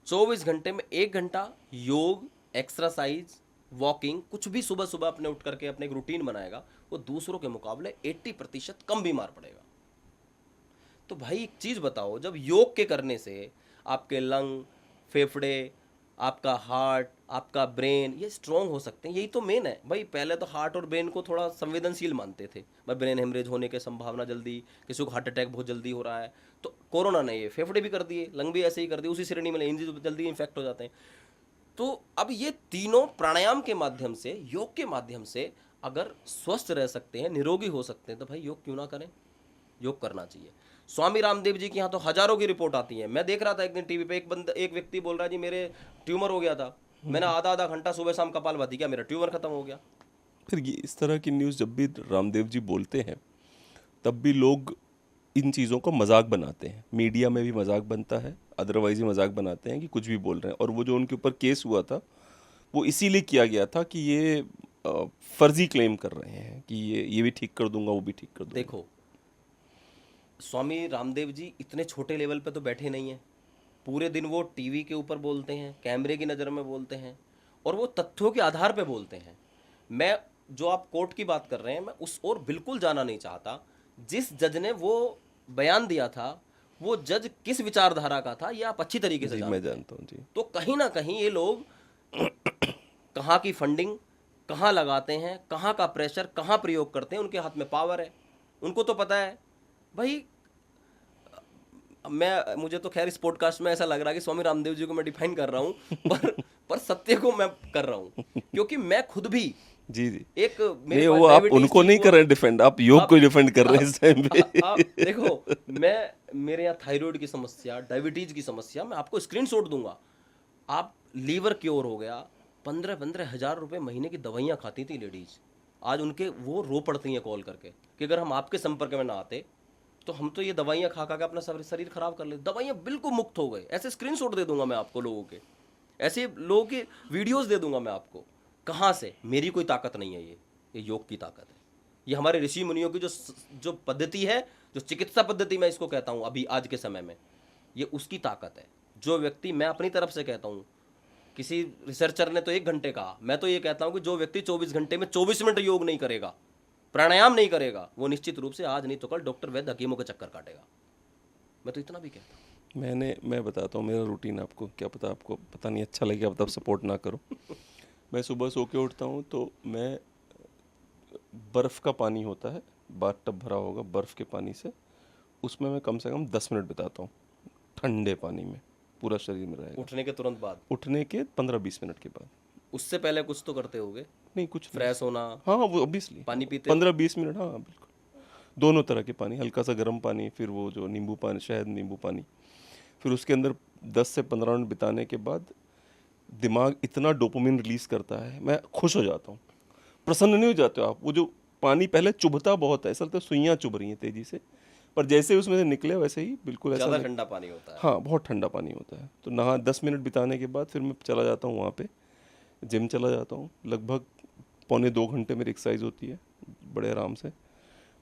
24 घंटे में 1 घंटा योग, एक्सरसाइज, वॉकिंग, कुछ भी सुबह सुबह अपने उठ करके अपने एक रूटीन बनाएगा, वो दूसरों के मुकाबले 80% कम बीमार पड़ेगा। तो भाई एक चीज बताओ, जब योग के करने से आपके लंग, फेफड़े, आपका हार्ट, आपका ब्रेन, ये स्ट्रॉन्ग हो सकते हैं। यही तो मेन है भाई। पहले तो हार्ट और ब्रेन को थोड़ा संवेदनशील मानते थे, भाई ब्रेन हेमरेज होने की संभावना जल्दी, किसी को हार्ट अटैक बहुत जल्दी हो रहा है, तो कोरोना ने ये फेफड़े भी कर दिए, लंग भी ऐसे ही कर दिए, उसी श्रेणी में इंजन जल्दी इन्फेक्ट हो जाते हैं। तो अब ये तीनों प्राणायाम के माध्यम से, योग के माध्यम से अगर स्वस्थ रह सकते हैं, निरोगी हो सकते हैं, तो भाई योग क्यों ना करें। योग करना चाहिए। स्वामी रामदेव जी के यहाँ तो हजारों की रिपोर्ट आती है। मैं देख रहा था एक दिन टीवी पे, एक व्यक्ति बोल रहा है जी मेरे ट्यूमर हो गया था, मैंने आधा घंटा सुबह शाम कपालभाति किया, मेरा ट्यूमर खत्म हो गया। फिर ये इस तरह की न्यूज़ जब भी रामदेव जी बोलते हैं तब भी लोग इन चीज़ों को मजाक बनाते हैं। मीडिया में भी मजाक बनता है, अदरवाइज ही मजाक बनाते हैं कि कुछ भी बोल रहे हैं। और वो जो उनके ऊपर केस हुआ था वो इसीलिए किया गया था कि ये फर्जी क्लेम कर रहे हैं कि ये भी ठीक कर दूंगा, वो भी ठीक कर दूंगा। देखो स्वामी रामदेव जी इतने छोटे लेवल पे तो बैठे नहीं हैं। पूरे दिन वो टीवी के ऊपर बोलते हैं, कैमरे की नज़र में बोलते हैं, और वो तथ्यों के आधार पे बोलते हैं। मैं जो आप कोर्ट की बात कर रहे हैं, मैं उस ओर बिल्कुल जाना नहीं चाहता। जिस जज ने वो बयान दिया था, वो जज किस विचारधारा का था, ये आप अच्छी तरीके से जी, जानते मैं हैं। जानता हूँ जी। तो कहीं ना कहीं ये लोग कहाँ की फंडिंग कहाँ लगाते हैं, कहाँ का प्रेशर कहाँ प्रयोग करते हैं, उनके हाथ में पावर है, उनको तो पता है भाई। मुझे तो खैर इस पॉडकास्ट में ऐसा लग रहा है कि स्वामी रामदेव जी को मैं डिफाइन कर रहा हूँ, पर सत्य को मैं कर रहा हूँ, क्योंकि मैं खुद भी जी जी एक नहीं, वो आप उनको नहीं कर रहे डिफेंड, आप योग को डिफेंड कर रहे हैं इस टाइम पे। आप देखो, मेरे यहाँ थायराइड की समस्या, डायबिटीज की समस्या, मैं आपको स्क्रीनशॉट दूंगा। आप लीवर क्योर हो गया, 15-15 हज़ार रुपये महीने की दवाइयाँ खाती थी लेडीज, आज उनके वो रो पड़ती हैं कॉल करके कि अगर हम आपके संपर्क में ना आते तो हम तो ये दवाइयाँ खा खा के अपना शरीर खराब कर ले। दवाइयाँ बिल्कुल मुक्त हो गए। ऐसे स्क्रीनशॉट दे दूंगा मैं आपको लोगों के, ऐसे लोगों के वीडियोस दे दूंगा मैं आपको। कहाँ से? मेरी कोई ताकत नहीं है, ये योग की ताकत है। ये हमारे ऋषि मुनियों की जो पद्धति है, जो चिकित्सा पद्धति मैं इसको कहता हूँ अभी आज के समय में, ये उसकी ताकत है। जो व्यक्ति, मैं अपनी तरफ से कहता हूँ, किसी रिसर्चर ने तो 1 घंटे कहा, मैं तो ये कहता हूँ कि जो व्यक्ति 24 घंटे में 24 मिनट योग नहीं करेगा, प्राणायाम नहीं करेगा, वो निश्चित रूप से आज नहीं तो कल डॉक्टर वैद्य हकीमों के चक्कर काटेगा। मैं तो इतना भी कहता हूँ। मैं बताता हूँ मेरा रूटीन आपको, क्या पता आपको पता नहीं अच्छा लगे, आप तब सपोर्ट ना करो। मैं सुबह सो के उठता हूँ तो मैं बर्फ़ का पानी होता है, बाथ टब भरा होगा बर्फ़ के पानी से, उसमें मैं कम से कम 10 मिनट बिताता हूँ, ठंडे पानी में, पूरा शरीर में रहेगा। उठने के तुरंत बाद? उठने के 15-20 मिनट के बाद। उससे पहले कुछ तो करते होगे? नहीं, कुछ नहीं। फ्रेश होना? हाँ वो ऑब्वियसली पानी पीते हो? 15-20 मिनट, हाँ बिल्कुल। दोनों तरह के पानी, हल्का सा गर्म पानी, फिर वो जो नींबू पानी, शहद नींबू पानी, फिर उसके अंदर 10 से 15 मिनट बिताने के बाद दिमाग इतना डोपामिन रिलीज करता है, मैं खुश हो जाता हूँ। प्रसन्न नहीं हो जाते हो आप? वो जो पानी पहले चुभता बहुत है, ऐसा लगता है सुइयाँ चुभ रही हैं तेजी से, पर जैसे उसमें से निकले वैसे ही बिल्कुल ऐसा ज़्यादा ठंडा पानी होता है? हाँ बहुत ठंडा पानी होता है। तो नहा 10 मिनट बिताने के बाद फिर मैं चला जाता हूँ वहाँ पे, जिम चला जाता हूँ। लगभग 1.25-2 घंटे मेरी एक्सरसाइज होती है बड़े आराम से।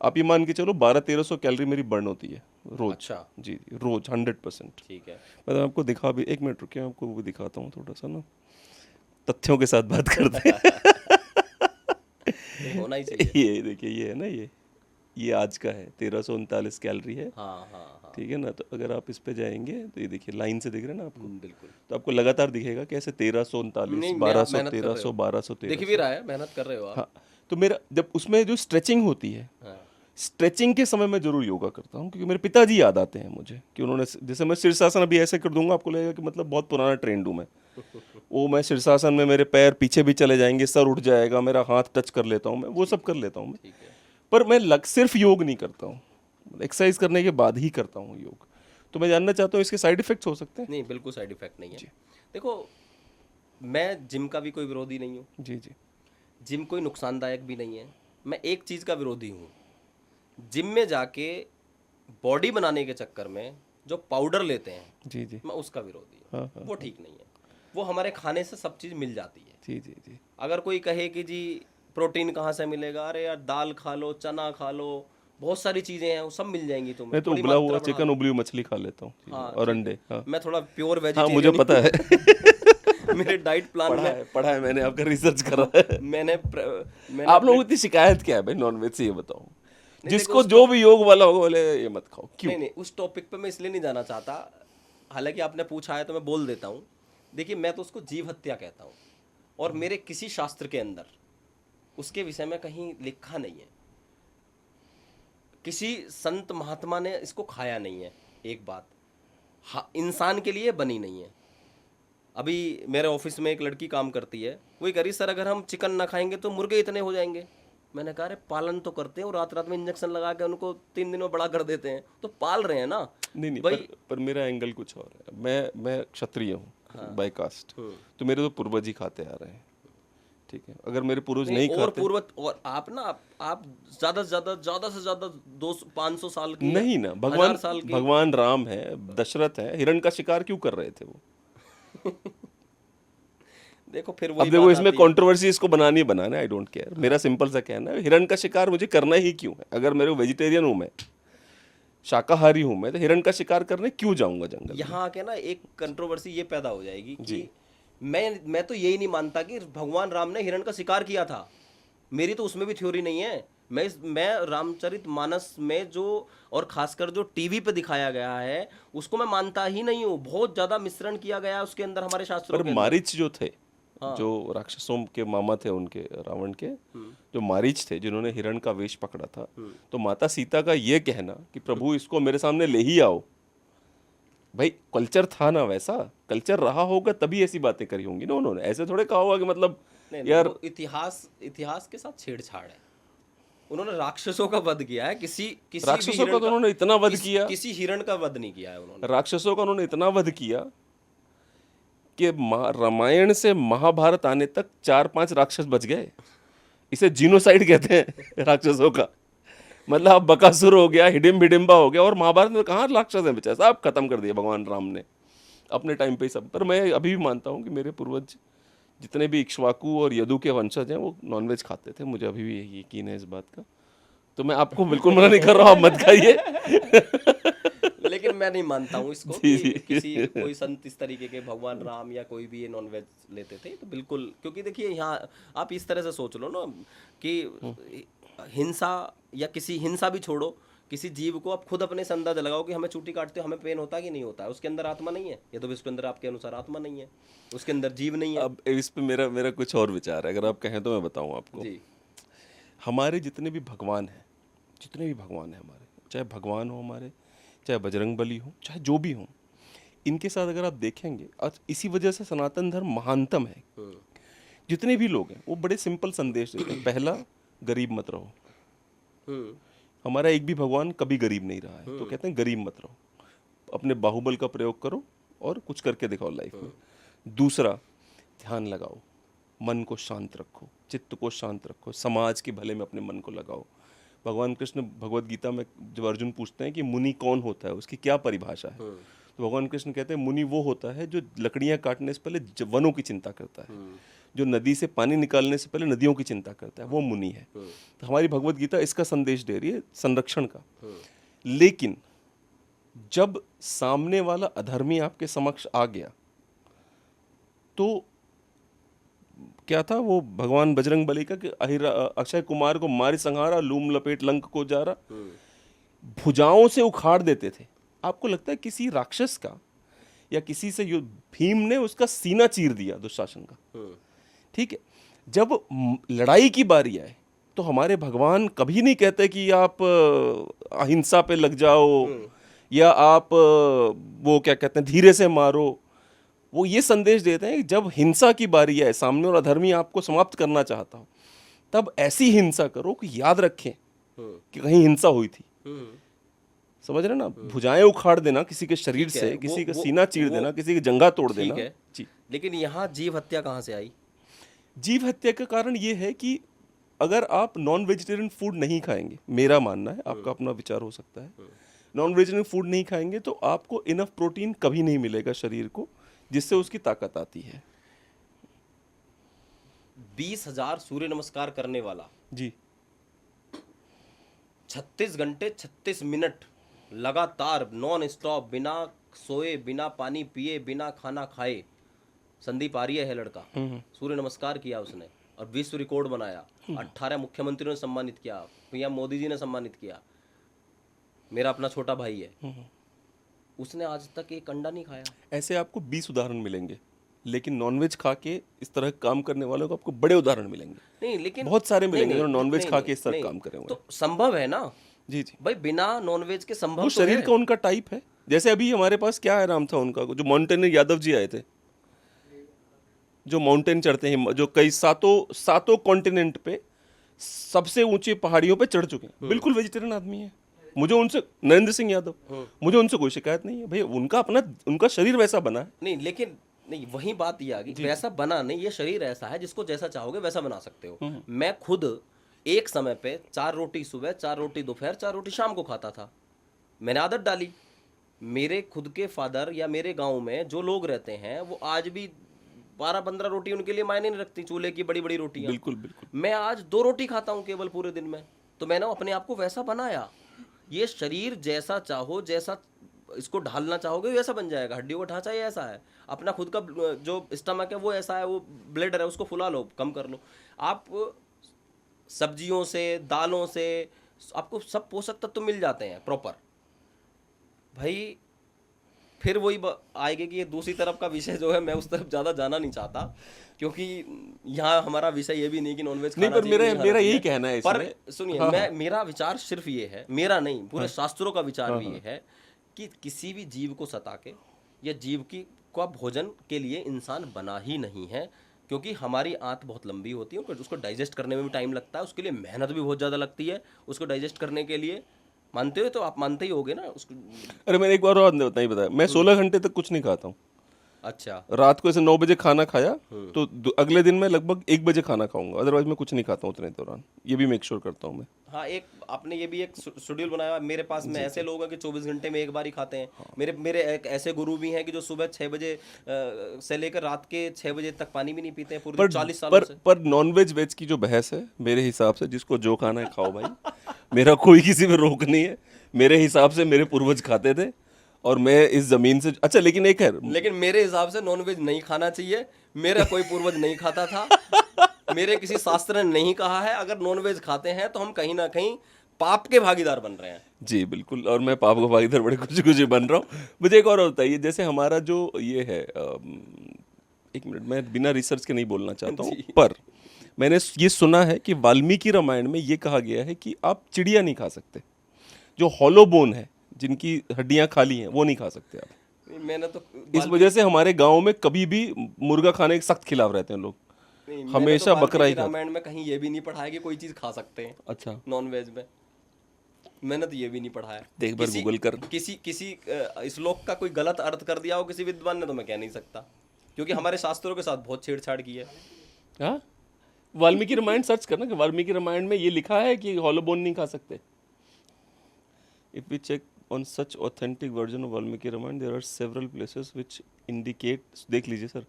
आप ये मान के चलो 1200-1300 कैलोरी मेरी बर्न होती है रोज। अच्छा। जी रोज 100%। ठीक है। मैं तो आपको दिखा भी, 1 मिनट रुकिए, आपको वो दिखाता हूँ थोड़ा सा ना, तथ्यों के साथ बात करते हैं। ये होना ही चाहिए। ये देखिए, ये है ना, ये आज का है, 1339 कैलोरी है। हाँ हाँ हाँ। ठीक है ना? तो अगर आप इस पे जाएंगे तो ये देखिए लाइन से दिख रहा है ना आपको, बिल्कुल। तो आपको लगातार दिखेगा कि ऐसे 1339, नहीं, आप 1200, मेहनत कर रहे 1300, हो। 1200, दिख 1300। भी रहा है, मेहनत कर रहे हो आप। हाँ, तो मेरा जब उसमें जो स्ट्रेचिंग होती है, हाँ। स्ट्रेचिंग के समय मैं जरूर योगा करता हूँ, क्योंकि मेरे पिताजी याद आते हैं मुझे कि उन्होंने, जैसे मैं शीर्षासन अभी ऐसे कर दूंगा आपको लगेगा कि मतलब बहुत पुराना ट्रेंड हूँ मैं। वो मैं शीर्षासन में मेरे पैर पीछे भी चले जाएंगे, सर उठ जाएगा, मेरा हाथ टच कर लेता हूँ मैं, वो सब कर लेता हूँ मैं। ठीक है। पर मैं सिर्फ योग नहीं करता हूँ, एक्सरसाइज करने के बाद ही करता हूँ योग। तो मैं जानना चाहता हूँ इसके साइड इफेक्ट्स हो सकते हैं? नहीं, बिल्कुल साइड इफेक्ट नहीं है। देखो, मैं जिम का भी कोई विरोधी नहीं हूँ, जी जी जिम कोई नुकसानदायक भी नहीं है। मैं एक चीज़ का विरोधी हूँ, जिम में जाके बॉडी बनाने के चक्कर में जो पाउडर लेते हैं, जी जी मैं उसका विरोधी हूँ। हाँ हाँ वो ठीक नहीं है। वो हमारे खाने से सब चीज़ मिल जाती है। जी जी जी। अगर कोई कहे कि जी प्रोटीन कहाँ से मिलेगा, अरे यार दाल खा लो, चना खा लो, बहुत सारी चीज़ें हैं, वो सब मिल जाएंगी तुम्हें, मैं तो थोड़ी उबला हुआ मात्रा बढ़ा चिकन, लो। उबली हुई मछली खा लेता हूँ। जी, हाँ, और ठीक अंडे। है। हाँ मैं थोड़ा प्योर हाँ, मुझे वेजिटेरियन पता है। मेरे डाइट प्लान में पढ़ा है मैंने, आपका रिसर्च करा है। मैंने आप लोगों की शिकायत क्या है भाई नॉनवेज से, ये बताओ। देखो, जिसको उस जो भी योग वाला होगा बोले ये मत खाओ, क्यों? नहीं नहीं, उस टॉपिक पे मैं इसलिए नहीं जाना चाहता, हालांकि आपने पूछा है तो मैं बोल देता हूँ। देखिए, मैं तो उसको जीव हत्या कहता हूँ, और मेरे किसी शास्त्र के अंदर उसके विषय में कहीं लिखा नहीं है, किसी संत महात्मा ने इसको खाया नहीं है। एक बात, हाँ, इंसान के लिए बनी नहीं है। अभी मेरे ऑफिस में एक लड़की काम करती है, वही कह रही, सर अगर हम चिकन ना खाएंगे तो मुर्गे इतने हो जाएंगे। मैंने कहा, अरे पालन तो करते हैं, और रात रात में इंजेक्शन लगा के उनको 3 दिन में बड़ा कर देते हैं, तो पाल रहे हैं ना नहीं भाई। पर मेरा एंगल कुछ और है। मैं क्षत्रिय हूँ बाय कास्ट, हम्म। तो मेरे तो पूर्वज ही खाते आ रहे हैं। ठीक है, अगर मेरे पूर्वज नहीं, नहीं और खाते, पूर्वज, और आप ना, आप ज्यादा से ज्यादा 200-500 साल की, नहीं ना, 1000 साल की। भगवान राम है, दशरथ है, हिरण का शिकार क्यों कर रहे थे वो? देखो फिर अब वही देखो बात इसमें आती है। कंट्रोवर्सी इसको बनानी है, बनाना आई डोंट केयर। मेरा सिंपल सा कहना है, हिरण का शिकार मुझे करना ही क्यों है? अगर मेरे वेजिटेरियन हूं मैं, शाकाहारी हूं मैं, तो हिरण का शिकार करने क्यों जाऊंगा जंगल में? यहाँ आके ना एक कंट्रोवर्सी ये पैदा हो जाएगी कि जी। मैं तो यही नहीं मानता कि भगवान राम ने हिरण का शिकार किया था। मेरी तो उसमें भी थ्योरी नहीं है। मैं रामचरित मानस में जो, और खासकर जो टीवी पे दिखाया गया है, उसको मैं मानता ही नहीं हूँ। बहुत ज्यादा मिश्रण किया गया है उसके अंदर, हमारे शास्त्रों पर के अंदर। मारीच जो थे, हाँ। जो राक्षसों के मामा थे उनके, रावण के जो मारीच थे, जिन्होंने हिरण का वेश पकड़ा था, तो माता सीता का ये कहना कि प्रभु इसको मेरे सामने ले ही आओ, भाई कल्चर था ना वैसा, कल्चर रहा होगा तभी ऐसी बातें करी होंगी ना उन्होंने। ऐसे थोड़े कहा होगा कि मतलब नहीं, यार, वो इतिहास के साथ छेड़छाड़ है। उन्होंने राक्षसों का वध किया है, किसी किसी भी राक्षसों हिरण का तो उन्होंने इतना वध किया, किसी हिरण का वध नहीं किया है उन्होंने। राक्षसों का उन्होंने इतना वध किया कि रामायण से महाभारत आने तक 4-5 राक्षस बच गए। इसे जीनोसाइड कहते हैं राक्षसों का। मतलब अब बकासुर हो गया, हिडिम्बा हो गया, और महाभारत में कहाँ राक्षस हैं बेचारे, सब खत्म कर दिया भगवान राम ने अपने टाइम पे ही सब। पर मैं अभी भी मानता हूँ कि मेरे पूर्वज जितने भी इक्ष्वाकु और यदु के वंशज हैं वो नॉनवेज खाते थे, मुझे अभी भी यकीन है इस बात का। तो मैं आपको बिल्कुल मना नहीं कर रहा हूँ, आप मत खाइए। लेकिन मैं नहीं मानता हूँ इसको जी, कि जी। किसी कोई संत इस तरीके के, भगवान राम या कोई भी ये नॉनवेज लेते थे, तो बिल्कुल। क्योंकि देखिए यहाँ आप इस तरह से सोच लो ना कि हिंसा, या किसी हिंसा भी छोड़ो, किसी जीव को आप खुद अपने से अंदाजा लगाओ कि हमें चूटी काटते हो हमें पेन होता है कि नहीं होता है, उसके अंदर आत्मा नहीं है? ये तो उसके अंदर आपके अनुसार आत्मा नहीं है, उसके अंदर जीव नहीं है। अब इस पे मेरा मेरा कुछ और विचार है, अगर आप कहें तो मैं बताऊं आपको। जी। हमारे जितने भी भगवान हैं, जितने भी भगवान हैं हमारे, चाहे भगवान हो हमारे, चाहे बजरंग बली हो, चाहे जो भी हो, इनके साथ अगर आप देखेंगे, और इसी वजह से सनातन धर्म महानतम है। जितने भी लोग हैं वो बड़े सिंपल संदेश देते हैं। पहला, गरीब मत रहो। हमारा एक भी भगवान कभी गरीब नहीं रहा है, तो कहते हैं गरीब मत रहो, अपने बाहुबल का प्रयोग करो और कुछ करके दिखाओ लाइफ में। दूसरा, ध्यान लगाओ, मन को शांत रखो, चित्त को शांत रखो, समाज के भले में अपने मन को लगाओ। भगवान कृष्ण भगवत गीता में जब अर्जुन पूछते हैं कि मुनि कौन होता है, उसकी क्या परिभाषा है, तो भगवान कृष्ण कहते हैं मुनि वो होता है जो लकड़ियां काटने से पहले वनों की चिंता करता है, जो नदी से पानी निकालने से पहले नदियों की चिंता करता है, वो मुनि है। तो हमारी भगवत गीता इसका संदेश दे रही है, संरक्षण का। लेकिन जब सामने वाला अधर्मी आपके समक्ष आ गया, तो क्या था वो भगवान बजरंग बली का कि अक्षय कुमार को मारी संहारा, लूम लपेट लंक को जारा, भुजाओं से उखाड़ देते थे। आपको लगता है किसी राक्षस का या किसी से भीम ने उसका सीना चीर दिया दुशासन का, ठीक है। जब लड़ाई की बारी आए तो हमारे भगवान कभी नहीं कहते कि आप अहिंसा पे लग जाओ, या आप वो क्या कहते हैं धीरे से मारो। वो ये संदेश देते हैं कि जब हिंसा की बारी आए सामने और अधर्मी आपको समाप्त करना चाहता हो, तब ऐसी हिंसा करो कि याद रखें कि कहीं हिंसा हुई थी। समझ रहे ना, भुजाएं उखाड़ देना किसी के शरीर से, किसी का सीना चीर देना, किसी की जंघा तोड़ देना। जी। लेकिन यहाँ जीव हत्या कहाँ से आई? जीव हत्या का कारण ये है कि अगर आप नॉन वेजिटेरियन फूड नहीं खाएंगे, मेरा मानना है, आपका अपना विचार हो सकता है, नॉन वेजिटेरियन फूड नहीं खाएंगे तो आपको इनफ प्रोटीन कभी नहीं मिलेगा शरीर को, जिससे उसकी ताकत आती है। 20,000 सूर्य नमस्कार करने वाला जी 36 घंटे 36 मिनट लगातार नॉन स्टॉप, बिना सोए, बिना पानी पिए, बिना खाना खाए, संदीप आर्य है लड़का, सूर्य नमस्कार किया उसने और विश्व रिकॉर्ड बनाया। 18 मुख्यमंत्रियों ने सम्मानित किया, पीएम मोदी जी ने सम्मानित किया। मेरा अपना छोटा भाई है, उसने आज तक एक अंडा नहीं खाया। ऐसे आपको 20 उदाहरण मिलेंगे, लेकिन नॉनवेज खा के इस तरह काम करने वालों को आपको बड़े उदाहरण मिलेंगे। नहीं, लेकिन बहुत सारे मिलेंगे जो नहीं, नॉनवेज खा के इस तरह नहीं, काम करे हुए। तो संभव है ना जी जी, भाई, बिना नॉनवेज के संभव वो तो शरीर है। का उनका टाइप है। जैसे अभी हमारे पास क्या है नाम था उनका, जो माउंटेनियर यादव जी आए थे, जो माउंटेन चढ़ते हैं, जो कई सातों कॉन्टिनेंट पे सबसे ऊंची पहाड़ियों पे चढ़ चुके हैं, बिल्कुल वेजिटेरियन आदमी है। मुझे उनसे, नरेंद्र सिंह यादव, मुझे उनसे कोई शिकायत नहीं है भाई, उनका शरीर वैसा बना है। नहीं, लेकिन नहीं, वही बात ये आ गई, वैसा बना नहीं, ये शरीर ऐसा है जिसको जैसा चाहोगे वैसा बना सकते हो। मैं खुद एक समय पे 4 रोटी सुबह, 4 रोटी दोपहर, 4 रोटी शाम को खाता था। मैंने आदत डाली। मेरे खुद के फादर या मेरे गांव में जो लोग रहते हैं वो आज भी 12-15 रोटी उनके लिए मायने नहीं रखती, चूल्हे की बड़ी बड़ी रोटियां। बिल्कुल बिल्कुल। मैं आज 2 रोटी खाता हूं केवल पूरे दिन में। तो मैंने अपने आप को वैसा बनाया। ये शरीर जैसा चाहो, जैसा इसको ढालना चाहोगे वैसा बन जाएगा। हड्डियों का ढांचा ही ऐसा है, अपना खुद का जो स्टमक है वो ऐसा है, वो ब्लेडर है, उसको फुला लो, कम कर लो। आप सब्जियों से, दालों से आपको सब पोषक तत्व तो मिल जाते हैं प्रॉपर। भाई फिर वही आएगी कि ये दूसरी तरफ का विषय जो है, मैं उस तरफ ज़्यादा जाना नहीं चाहता, क्योंकि यहाँ हमारा विषय ये भी नहीं कि नॉनवेज खाना नहीं, पर मेरा यही कहना है इसमें। पर सुनिए, मेरा विचार सिर्फ ये है, मेरा नहीं, पूरे शास्त्रों का विचार भी ये है कि किसी भी जीव को सता के या जीव का भोजन के लिए इंसान बना ही नहीं है। क्योंकि हमारी आंत बहुत लंबी होती है, उसको डाइजेस्ट करने में भी टाइम लगता है, उसके लिए मेहनत भी बहुत ज़्यादा लगती है उसको डाइजेस्ट करने के लिए। मानते हो? तो आप मानते ही होगे ना उसको। अरे मैंने एक बार और नहीं बताया, मैं 16 घंटे तक कुछ नहीं खाता हूँ। अच्छा। रात को ऐसे 9 बजे खाना खाया तो अगले दिन मैं लगभग 1 बजे खाना खाऊंगा, अदरवाइज मैं कुछ नहीं खाता हूँ उतने दौरान। ये भी मेक श्योर करता हूँ मैं। हाँ, एक आपने ये भी एक शेड्यूल बनाया। मेरे पास में ऐसे लोग हैं कि 24 घंटे में एक बार ही खाते हैं। मेरे मेरे एक ऐसे गुरु भी हैं कि जो सुबह 6 बजे से लेकर रात के 6 बजे तक पानी भी नहीं पीते हैं, पूरे पर 40 सालों से। पर नॉन वेज वेज की जो बहस है, मेरे हिसाब से जिसको जो खाना है खाओ भाई। मेरा कोई किसी पे रोक नहीं है। मेरे हिसाब से मेरे पूर्वज खाते थे और मैं इस जमीन से, अच्छा लेकिन एक है, लेकिन मेरे हिसाब से नॉनवेज नहीं खाना चाहिए। मेरा कोई पूर्वज नहीं खाता था। मेरे किसी शास्त्र ने नहीं कहा है अगर नॉनवेज खाते हैं तो हम कहीं ना कहीं पाप के भागीदार बन रहे हैं। जी बिल्कुल, और मैं पाप का भागीदार बड़े खुशी खुशी बन रहा हूँ। मुझे एक और बताइए, जैसे हमारा जो ये है, एक मिनट, मैं बिना रिसर्च के नहीं बोलना चाहता हूँ, पर मैंने ये सुना है कि वाल्मीकि रामायण में ये कहा गया है कि आप चिड़िया नहीं खा सकते, जो हॉलो बोन है, जिनकी हड्डियां खाली हैं, वो नहीं खा सकते आप। मैंने तो इस वजह से हमारे गांव में कभी भी मुर्गा खाने के सख्त खिलाफ रहते हैं लोग, हमेशा बकरा ही खाते। रामायण में कहीं ये भी नहीं पढ़ा है कि कोई चीज खा सकते हैं अच्छा, नॉन वेज में। मैंने तो ये भी नहीं पढ़ा है। देख बार गूगल कर। किसी श्लोक का कोई गलत अर्थ कर दिया हो किसी विद्वान ने तो मैं कह नहीं सकता, क्योंकि हमारे शास्त्रों के साथ बहुत छेड़छाड़ की है। हाँ, वाल्मीकि रामायण सर्च करना कि वाल्मीकि रामायण में ये लिखा है कि हॉलो बोन नहीं खा सकते। If we check on such authentic version of Valmiki Ramayana, there are several places which indicate, देख लीजिए sir,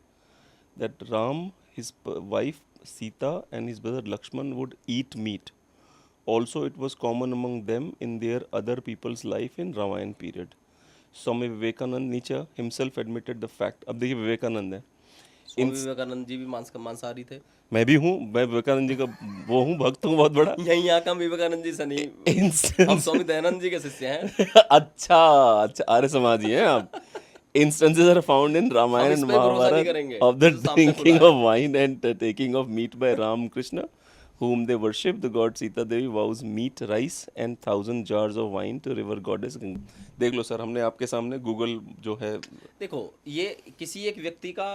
that Ram, his wife Sita and his brother Lakshman would eat meat. Also, it was common among them in their other people's life in Ramayana period. Swami Vivekanand Nietzsche himself admitted the fact. अब देखिए विवेकानंद है, स्वामी विवेकानंद जी भी मांसाहारी थे। मैं भी हूँ, मैं विवेकानंद जी का वो हूँ, भक्त हूँ बहुत बड़ा। यही यहाँ का हम विवेकानंद जी से नहीं, हम स्वामी दयानंद जी के शिष्य हैं। अच्छा अच्छा, आर्य समाजी हैं आप। Instances are found in Ramayana and Mahabharata of the drinking of wine and taking of meat by Ram Krishna, whom they worship. The god Sita Devi vows meat, rice and 1,000 jars of wine to river goddess Ganga. देख लो sir, हमने आपके सामने Google जो है, देखो ये किसी एक व्यक्ति का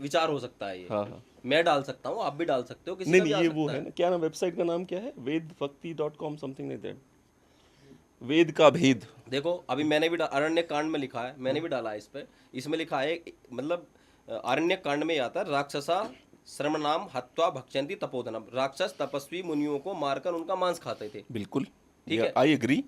विचार हो सकता है। ये हाँ हाँ, मैं डाल सकता हूँ, आप भी डाल सकते हो, किसी नहीं का भी नहीं, आ ये सकता वो है ना, क्या नाम, वेबसाइट का नाम क्या है, vedbhakti.com समथिंग लाइक दैट, वेद का भेद। देखो अभी मैंने भी अरण्य कांड में लिखा है, मैंने भी डाला है इस पे। इसमें लिखा है, मतलब अरण्य कांड में आता है, राक्षसा श्रमणाम हत्वा भक्षन्ति तपोधनम। राक्षस तपस्वी मुनियों को मारकर उनका मांस खाते थे। बिल्कुल, ठीक है, आई एग्री।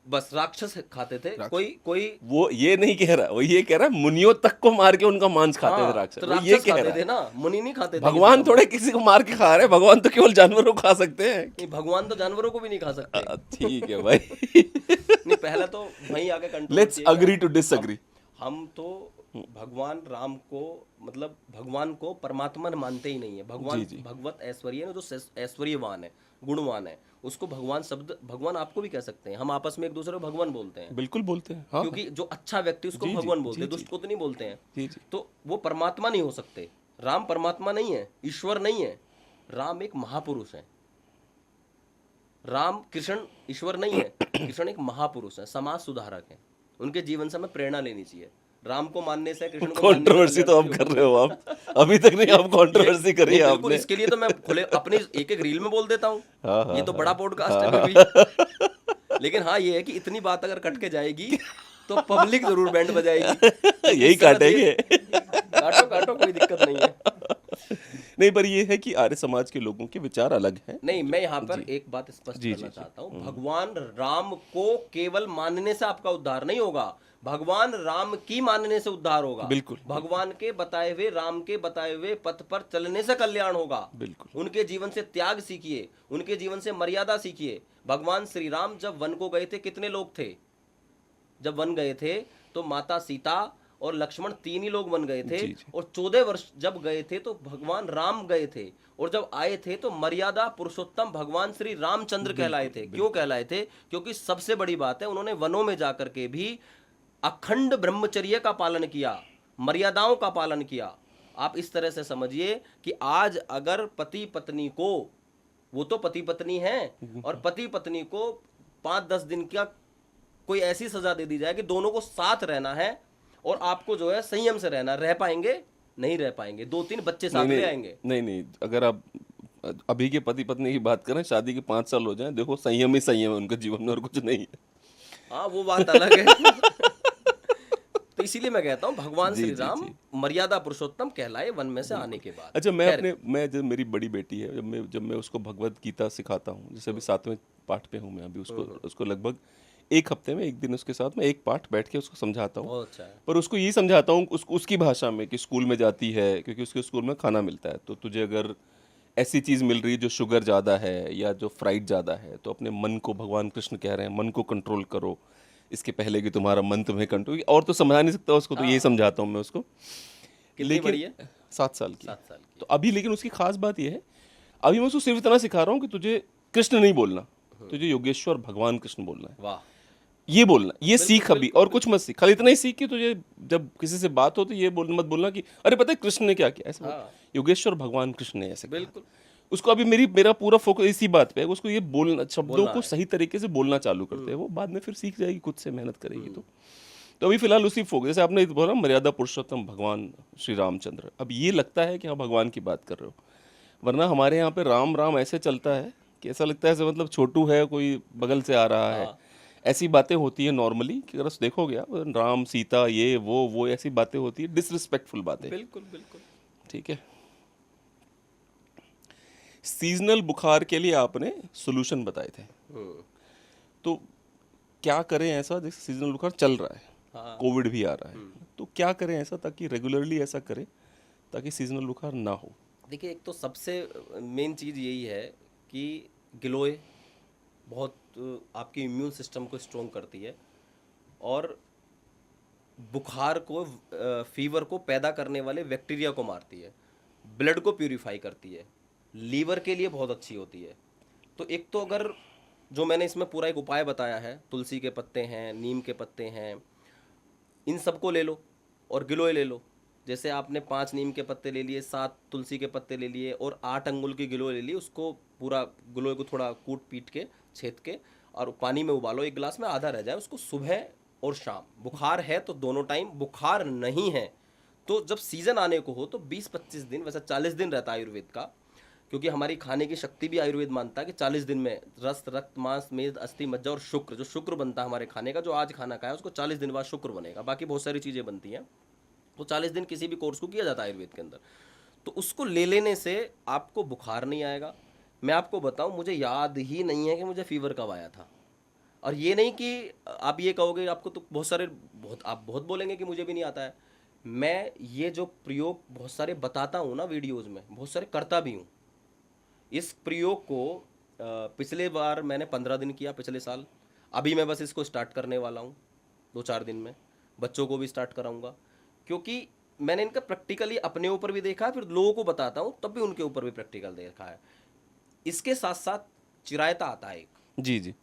बस राक्षस खाते थे। कोई वो ये नहीं कह रहा, वो ये कह रहा है मुनियों तक को मार के उनका मांस खाते थे राक्षस। तो वो राक्षस ये कह खाते रहा थे है ना, मुनि नहीं खाते थे। भगवान थोड़े किसी को मार के खा रहे हैं, भगवान तो केवल जानवरों को खा सकते हैं। नहीं, भगवान तो जानवरों को भी नहीं खा सकते। ठीक है भाई। नहीं, पहला तो वहीं आके control. Let's agree to disagree. हम तो भगवान राम को, मतलब भगवान को परमात्मा मानते ही नहीं है। भगवान भगवत ऐश्वर्य है, जो ऐश्वर्यवान है, गुणवान है, उसको भगवान शब्द, भगवान आपको भी कह सकते हैं। हम आपस में एक दूसरे को भगवान बोलते हैं। बिल्कुल बोलते हैं, हाँ, क्योंकि जो अच्छा व्यक्ति उसको भगवान बोलते हैं, दुष्ट को तो नहीं बोलते हैं। जी जी। तो वो परमात्मा नहीं हो सकते। राम परमात्मा नहीं है, ईश्वर नहीं है। राम एक महापुरुष है। राम कृष्ण ईश्वर नहीं है, कृष्ण एक महापुरुष है, समाज सुधारक है। उनके जीवन से हमें प्रेरणा लेनी चाहिए। राम को मानने से, कृष्ण को कंट्रोवर्सी तो अब कर रहे हो आप, अभी तक नहीं आप कंट्रोवर्सी करी है आपने। इसके लिए तो मैं खुले अपनी एक एक रील में बोल देता हूँ। ये तो बड़ा पॉडकास्ट है भी। लेकिन हाँ, ये है कि इतनी बात अगर कट के जाएगी तो पब्लिक जरूर बैंड बजाएगी। यही काटेंगे। काटो काटो, कोई दिक्कत नहीं है। नहीं, पर ये है कि आर्य समाज के लोगों के विचार अलग हैं। नहीं, मैं यहाँ पर एक बात स्पष्ट करना चाहता हूँ। भगवान राम को केवल मानने से आपका उद्धार नहीं होगा, भगवान राम की मानने से उद्धार होगा। बिल्कुल, भगवान के बताए हुए, राम के बताए हुए पथ पर चलने से कल्याण होगा। बिल्कुल, उनके जीवन से त्याग सीखिए, उनके जीवन से मर्यादा सीखिए। भगवान श्री राम जब वन को गए थे, कितने लोग थे? जब वन गए थे तो माता सीता और लक्ष्मण 3 ही लोग बन गए थे। और 14 वर्ष जब गए थे तो भगवान राम गए थे, और जब आए थे तो मर्यादा पुरुषोत्तम भगवान श्री रामचंद्र कहलाए थे। क्यों कहलाए थे? क्योंकि सबसे बड़ी बात है, उन्होंने वनों में जाकर के भी अखंड ब्रह्मचर्य का पालन किया, मर्यादाओं का पालन किया। आप इस तरह से समझिए कि आज अगर पति पत्नी को, वो तो पति पत्नी हैं, और पति पत्नी को 5-10 दिन का कोई ऐसी सजा दे दी जाए कि दोनों को साथ रहना है और आपको जो है संयम से रहना, रह पाएंगे? नहीं रह पाएंगे, 2-3 बच्चे नहीं साथ ले नहीं आएंगे। नहीं नहीं, अगर आप अभी के पति पत्नी की बात करें, शादी के 5 साल हो जाएं, देखो संयम ही संयम है उनके जीवन में और कुछ नहीं है। हाँ, वो बात अलग है। तो इसीलिए मैं कहता हूँ भगवान जी श्री जी राम जी, मर्यादा पुरुषोत्तम कहलाए वन में से आने बिल्कुल। के बाद। अच्छा, मैं खैर, अपने मैं जब मेरी बड़ी बेटी है, जब मैं उसको भगवत गीता सिखाता हूँ, जैसे अभी 7वें पाठ पे हूँ मैं अभी, उसको उसको लगभग एक हफ्ते में एक दिन उसके साथ मैं एक पाठ बैठ के उसको समझाता हूँ। बहुत अच्छा है। पर उसको ये समझाता हूँ उसकी भाषा में कि स्कूल में जाती है, क्योंकि उसके स्कूल में खाना मिलता है, तो तुझे अगर ऐसी चीज़ मिल रही है जो शुगर ज़्यादा है या जो फ्राइड ज़्यादा है, तो अपने मन को, भगवान कृष्ण कह रहे हैं, मन को कंट्रोल करो, इसके पहले कि तुम्हारा मन तुम्हें कंट्रोल। और तो समझा नहीं सकता उसको, तो यही हाँ, समझाता हूँ मैं उसको। कितनी लेकिन बड़ी है? 7 साल की है। 7 साल की तो है। अभी लेकिन उसकी खास बात यह है, अभी मैं उसको सिर्फ इतना सिखा रहा हूँ कि तुझे कृष्ण नहीं बोलना, तुझे योगेश्वर भगवान कृष्ण बोलना है, वाह! ये बोलना, ये बिल्कुल, सीख अभी, बिल्कुल, और कुछ मत सीख। खाली इतना ही सीख कि तुझे जब किसी से बात हो तो ये मत बोलना कि अरे पता है कृष्ण ने क्या किया, ऐसे बोल, हाँ, योगेश्वर भगवान कृष्ण ने ऐसे कहा। बिल्कुल, उसको अभी मेरा पूरा फोकस इसी बात पे है, उसको ये बोलना, शब्दों बोलना को है। सही तरीके से बोलना चालू करते हैं, वो बाद में फिर सीख जाएगी, खुद से मेहनत करेगी। तो अभी फिलहाल उसी फोकस, जैसे आपने बोला मर्यादा पुरुषोत्तम भगवान श्री रामचंद्र, अब ये लगता है कि हाँ भगवान की बात कर रहे हो, वरना हमारे यहाँ पे राम राम ऐसे चलता है कि ऐसा लगता है जैसे मतलब छोटू है, कोई बगल से आ रहा है, हाँ, ऐसी बातें होती है नॉर्मली, कि अगर देखोगे आप, राम सीता ये वो ऐसी बातें होती है, डिसरिस्पेक्टफुल बातें। बिल्कुल, बिल्कुल। ठीक है। सीजनल बुखार के लिए आपने सोल्यूशन बताए थे, हुँ, तो क्या करें ऐसा, जैसे सीजनल बुखार चल रहा है, हाँ, कोविड भी आ रहा है, हुँ। तो क्या करें ऐसा ताकि रेगुलरली ऐसा करें ताकि सीजनल बुखार ना हो। देखिए, एक तो सबसे मेन चीज़ यही है कि गिलोय बहुत आपके इम्यून सिस्टम को स्ट्रॉन्ग करती है और बुखार को फीवर को पैदा करने वाले बैक्टीरिया को मारती है, ब्लड को प्यूरिफाई करती है, लीवर के लिए बहुत अच्छी होती है। तो एक तो अगर जो मैंने इसमें पूरा एक उपाय बताया है, तुलसी के पत्ते हैं, नीम के पत्ते हैं, इन सबको ले लो और गिलोय ले लो। जैसे आपने 5 नीम के पत्ते ले लिए, 7 तुलसी के पत्ते ले लिए और 8 अंगुल की गिलोय ले ली, उसको पूरा गिलोय को थोड़ा कूट पीट के छेद के और पानी में उबालो, एक गिलास में आधा रह जाए, उसको सुबह और शाम, बुखार है तो दोनों टाइम, बुखार नहीं है तो जब सीजन आने को हो तो 20-25 दिन, वैसे 40 दिन रहता है आयुर्वेद का, क्योंकि हमारी खाने की शक्ति भी आयुर्वेद मानता है कि 40 दिन में रक्त, रक्त, मांस, मेद, अस्थि, मज्जा और शुक्र, जो शुक्र बनता है हमारे खाने का, जो आज खाना खाया उसको 40 दिन बाद शुक्र बनेगा, बाकी बहुत सारी चीज़ें बनती हैं। तो 40 दिन किसी भी कोर्स को किया जाता है आयुर्वेद के अंदर। तो उसको ले लेने से आपको बुखार नहीं आएगा। मैं आपको बताऊं, मुझे याद ही नहीं है कि मुझे फीवर कब आया था। और ये नहीं कि आप ये कहोगे, आपको तो आप बहुत बोलेंगे कि मुझे भी नहीं आता है। मैं ये जो प्रयोग बहुत सारे बताता हूँ ना वीडियोज़ में, बहुत सारे करता भी हूँ। इस प्रयोग को पिछले बार मैंने 15 दिन किया, पिछले साल। अभी मैं बस इसको स्टार्ट करने वाला हूँ 2-4 दिन में। बच्चों को भी स्टार्ट कराऊंगा, क्योंकि मैंने इनका प्रैक्टिकली अपने ऊपर भी देखा है, फिर लोगों को बताता हूँ तब भी उनके ऊपर भी प्रैक्टिकल देखा है। इसके साथ साथ चिरायता आता है एक, जी जी।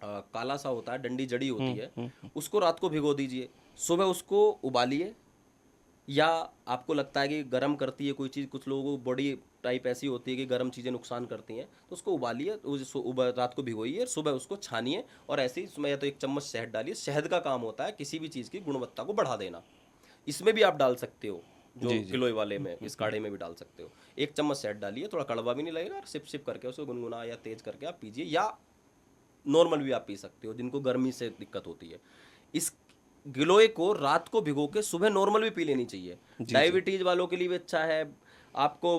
काला सा होता है, डंडी जड़ी होती है, हम्म। उसको रात को भिगो दीजिए, सुबह उसको उबालिए। या आपको लगता है कि गर्म करती है कोई चीज़, कुछ लोगों को बॉडी टाइप ऐसी होती है कि गर्म चीज़ें नुकसान करती हैं, तो उसको उबालिए, रात को भिगोइए, सुबह उसको छानिए और ऐसे ही उसमें या तो 1 चम्मच शहद डालिए। शहद का काम होता है किसी भी चीज़ की गुणवत्ता को बढ़ा देना। इसमें भी आप डाल सकते हो, जो जी जी। गिलोय वाले में, इस काढ़े में भी डाल सकते हो। 1 चम्मच शहद डालिए, थोड़ा कड़वा भी नहीं लगेगा, और सिप सिप करके उसको गुनगुना या तेज करके आप पीजिए, या नॉर्मल भी आप पी सकते हो जिनको गर्मी से दिक्कत होती है। इस गिलोय को रात को भिगो के सुबह नॉर्मल भी पी लेनी चाहिए। जी जी। डायबिटीज वालों के लिए भी अच्छा है, आपको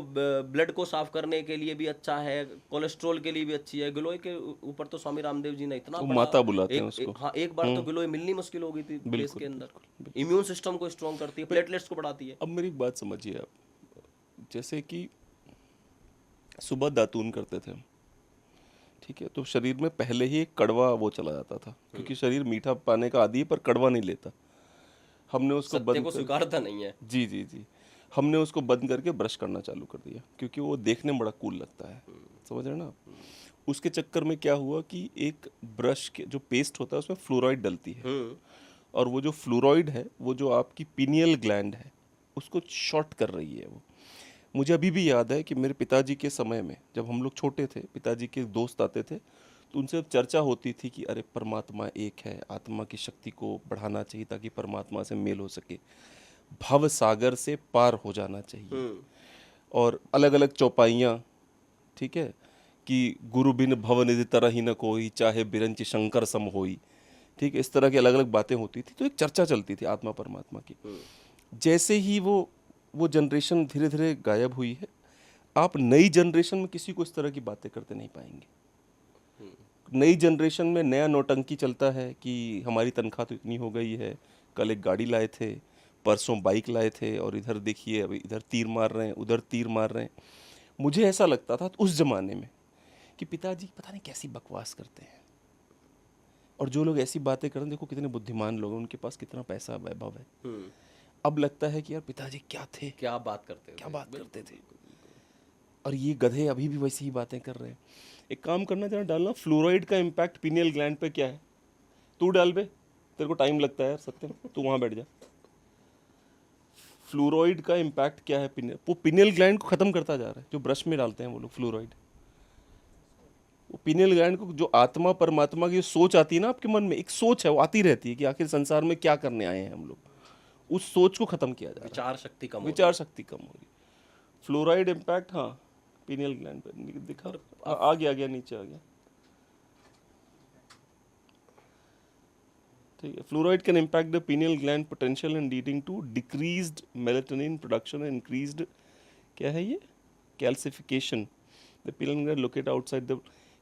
ब्लड को साफ करने के लिए भी अच्छा है, कोलेस्ट्रॉल के लिए भी अच्छी है। गिलोय के ऊपर तो स्वामी रामदेव जी ने इतना वो बड़ा माता बुलाते हैं उसको। हाँ, एक बार तो गिलोय मिलनी मुश्किल हो गई थी देश बिल्कुल के अंदर। बिल्कुल बिल्कुल। इम्यून सिस्टम को स्ट्रॉन्ग करती है, प्लेटलेट्स को बढ़ाती है। अब मेरी एक बात समझिए आप, जैसे कि सुबह दातून करते थे, ठीक है, तो शरीर में पहले ही एक कड़वा वो चला जाता था, क्योंकि शरीर मीठा पाने का आदी है पर कड़वा नहीं लेता। हमने उसको सत्य बंद को कर, स्वीकारता नहीं है। जी जी जी, हमने उसको बंद करके ब्रश करना चालू कर दिया, क्योंकि वो देखने में बड़ा कूल लगता है। समझ रहे हैं ना आप? उसके चक्कर में क्या हुआ कि एक ब्रश के जो पेस्ट होता है उसमें फ्लोराइड डलती है, हम्म। और वो जो फ्लोराइड है वो जो आपकी पीनियल ग्लैंड है उसको शॉर्ट कर रही है वो। मुझे अभी भी याद है कि मेरे पिताजी के समय में जब हम लोग छोटे थे, पिताजी के दोस्त आते थे, तो उनसे अब चर्चा होती थी कि अरे परमात्मा एक है, आत्मा की शक्ति को बढ़ाना चाहिए ताकि परमात्मा से मेल हो सके। भव सागर से पार हो जाना चाहिए। और अलग अलग चौपाइयाँ, ठीक है, कि गुरु बिन भव निधि तरह ही न कोई, चाहे बिरंच शंकर सम होई, ठीक है, इस तरह की अलग अलग बातें होती थी। तो एक चर्चा चलती थी आत्मा परमात्मा की। जैसे ही वो जनरेशन धीरे धीरे गायब हुई है, आप नई जनरेशन में किसी को इस तरह की बातें करते नहीं पाएंगे। नई जनरेशन में नया नौटंकी चलता है कि हमारी तनख्वाह तो इतनी हो गई है, कल एक गाड़ी लाए थे, परसों बाइक लाए थे, और इधर देखिए अभी इधर तीर मार रहे हैं, उधर तीर मार रहे हैं। मुझे ऐसा लगता था उस जमाने में कि पिताजी पता नहीं कैसी बकवास करते हैं, और जो लोग ऐसी बातें करते हैं, देखो कितने बुद्धिमान लोग हैं, उनके पास कितना पैसा वैभव है। अब लगता है कि यार पिताजी क्या थे, क्या बात करते क्या थे। बात करते थे, और ये गधे अभी भी वैसी ही बातें कर रहे हैं। एक काम करना, जरा डालना फ्लोराइड का इम्पैक्ट पीनियल ग्लैंड पे क्या है, तू डाल बे, तेरे को टाइम लगता है यार सत्यम, तू वहाँ बैठ जा। फ्लोराइड का इम्पैक्ट क्या है पिनियल, वो पिनियल ग्लैंड को खत्म करता जा रहा है, जो ब्रश में डालते हैं वो लोग फ्लोराइड। वो पिनियल ग्लैंड को, जो आत्मा परमात्मा की सोच आती है ना आपके मन में, एक सोच है वो आती रहती है कि आखिर संसार में क्या करने आए हैं हम लोग, उस सोच को खत्म किया जा रहा है। विचार शक्ति कम हो रही विचार शक्ति कम हो रही। फ्लोराइड इम्पैक्ट, हाँ पिनियल ग्लैंड पे दिखा, आ गया नीचे आ गया, ठीक है। Fluoride can impact the pineal gland potential and leading to decreased melatonin production and increased, क्या है ये, calcification. The pineal gland locate outside the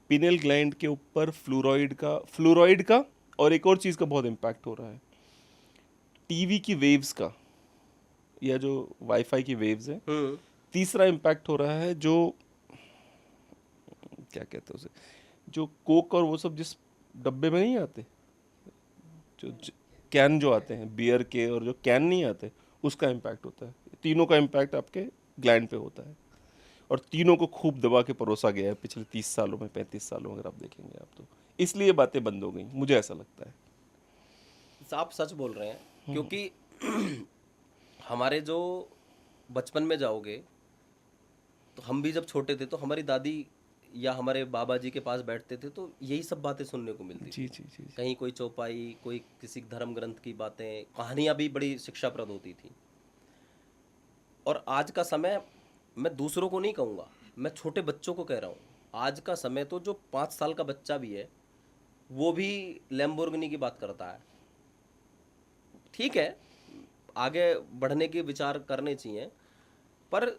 pineal gland के ऊपर फ्लोराइड का और एक और चीज़ का बहुत इम्पैक्ट हो रहा है, टीवी की वेव्स का, या जो वाईफाई की वेव्स है। तीसरा इम्पैक्ट हो रहा है जो, क्या कहते हैं उसे, जो कोक और वो सब जिस डब्बे में नहीं आते, जो कैन जो आते हैं बियर के, और जो कैन नहीं आते, उसका इम्पैक्ट होता है। तीनों का इम्पैक्ट आपके ग्लैंड पे होता है, और तीनों को खूब दबा के परोसा गया है पिछले 30 सालों में, 35 सालों में, अगर आप देखेंगे आप तो। इसलिए बातें बंद हो गई, मुझे ऐसा लगता है। आप सच बोल रहे हैं, क्योंकि हमारे जो बचपन में जाओगे, तो हम भी जब छोटे थे तो हमारी दादी या हमारे बाबा जी के पास बैठते थे तो यही सब बातें सुनने को मिलती थी। जी। कहीं कोई चौपाई, कोई किसी धर्म ग्रंथ की बातें, कहानियां भी बड़ी शिक्षाप्रद होती थी। और आज का समय, मैं दूसरों को नहीं कहूँगा, मैं छोटे बच्चों को कह रहा हूँ, आज का समय तो जो 5 साल का बच्चा भी है वो भी लैम्बोर्गिनी की बात करता है। ठीक है, आगे बढ़ने के विचार करने चाहिए, पर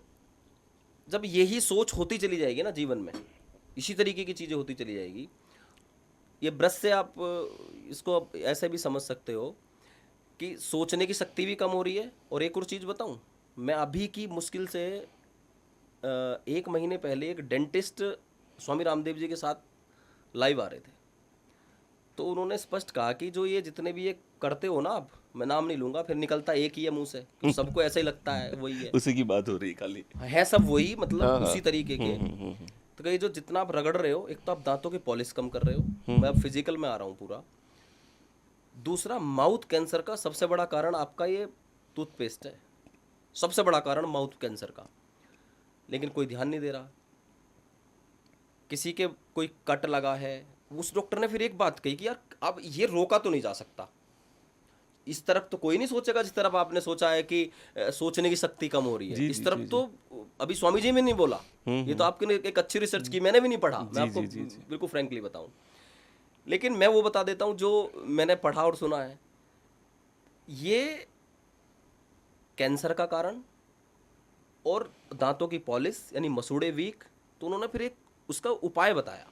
जब यही सोच होती चली जाएगी ना जीवन में, इसी तरीके की चीज़ें होती चली जाएगी। ये ब्रश से आप इसको आप ऐसे भी समझ सकते हो कि सोचने की शक्ति भी कम हो रही है। और एक और चीज़ बताऊं, मैं अभी की मुश्किल से 1 महीने पहले एक डेंटिस्ट स्वामी रामदेव जी के साथ लाइव आ रहे थे, तो उन्होंने स्पष्ट कहा कि जो ये जितने भी ये करते हो ना आप, मैं नाम नहीं लूँगा, फिर निकलता एक ही है मुंह से, तो सबको ऐसा ही लगता है वही है, उसी की बात हो रही खाली, है सब वही, मतलब हाँ, उसी तरीके के। तो कहीं जो जितना आप रगड़ रहे हो, एक तो आप दांतों की पॉलिश कम कर रहे हो, मैं अब फिजिकल में आ रहा हूँ पूरा। दूसरा, माउथ कैंसर का सबसे बड़ा कारण आपका ये टूथपेस्ट है, सबसे बड़ा कारण माउथ कैंसर का, लेकिन कोई ध्यान नहीं दे रहा। किसी के कोई कट लगा है, उस डॉक्टर ने फिर एक बात कही कि यार अब ये रोका तो नहीं जा सकता, इस तरफ तो कोई नहीं सोचेगा जिस तरफ आपने सोचा है कि सोचने की शक्ति कम हो रही है, जी, इस जी, तरफ जी, तो अभी स्वामी जी ने नहीं बोला, ये तो आपने एक अच्छी रिसर्च की, मैंने भी नहीं पढ़ा, मैं आपको बिल्कुल फ्रैंकली बताऊं, लेकिन मैं वो बता देता हूं जो मैंने पढ़ा और सुना है। ये कैंसर का कारण और दांतों की पॉलिश यानी मसूड़े वीक, तो उन्होंने फिर एक उसका उपाय बताया।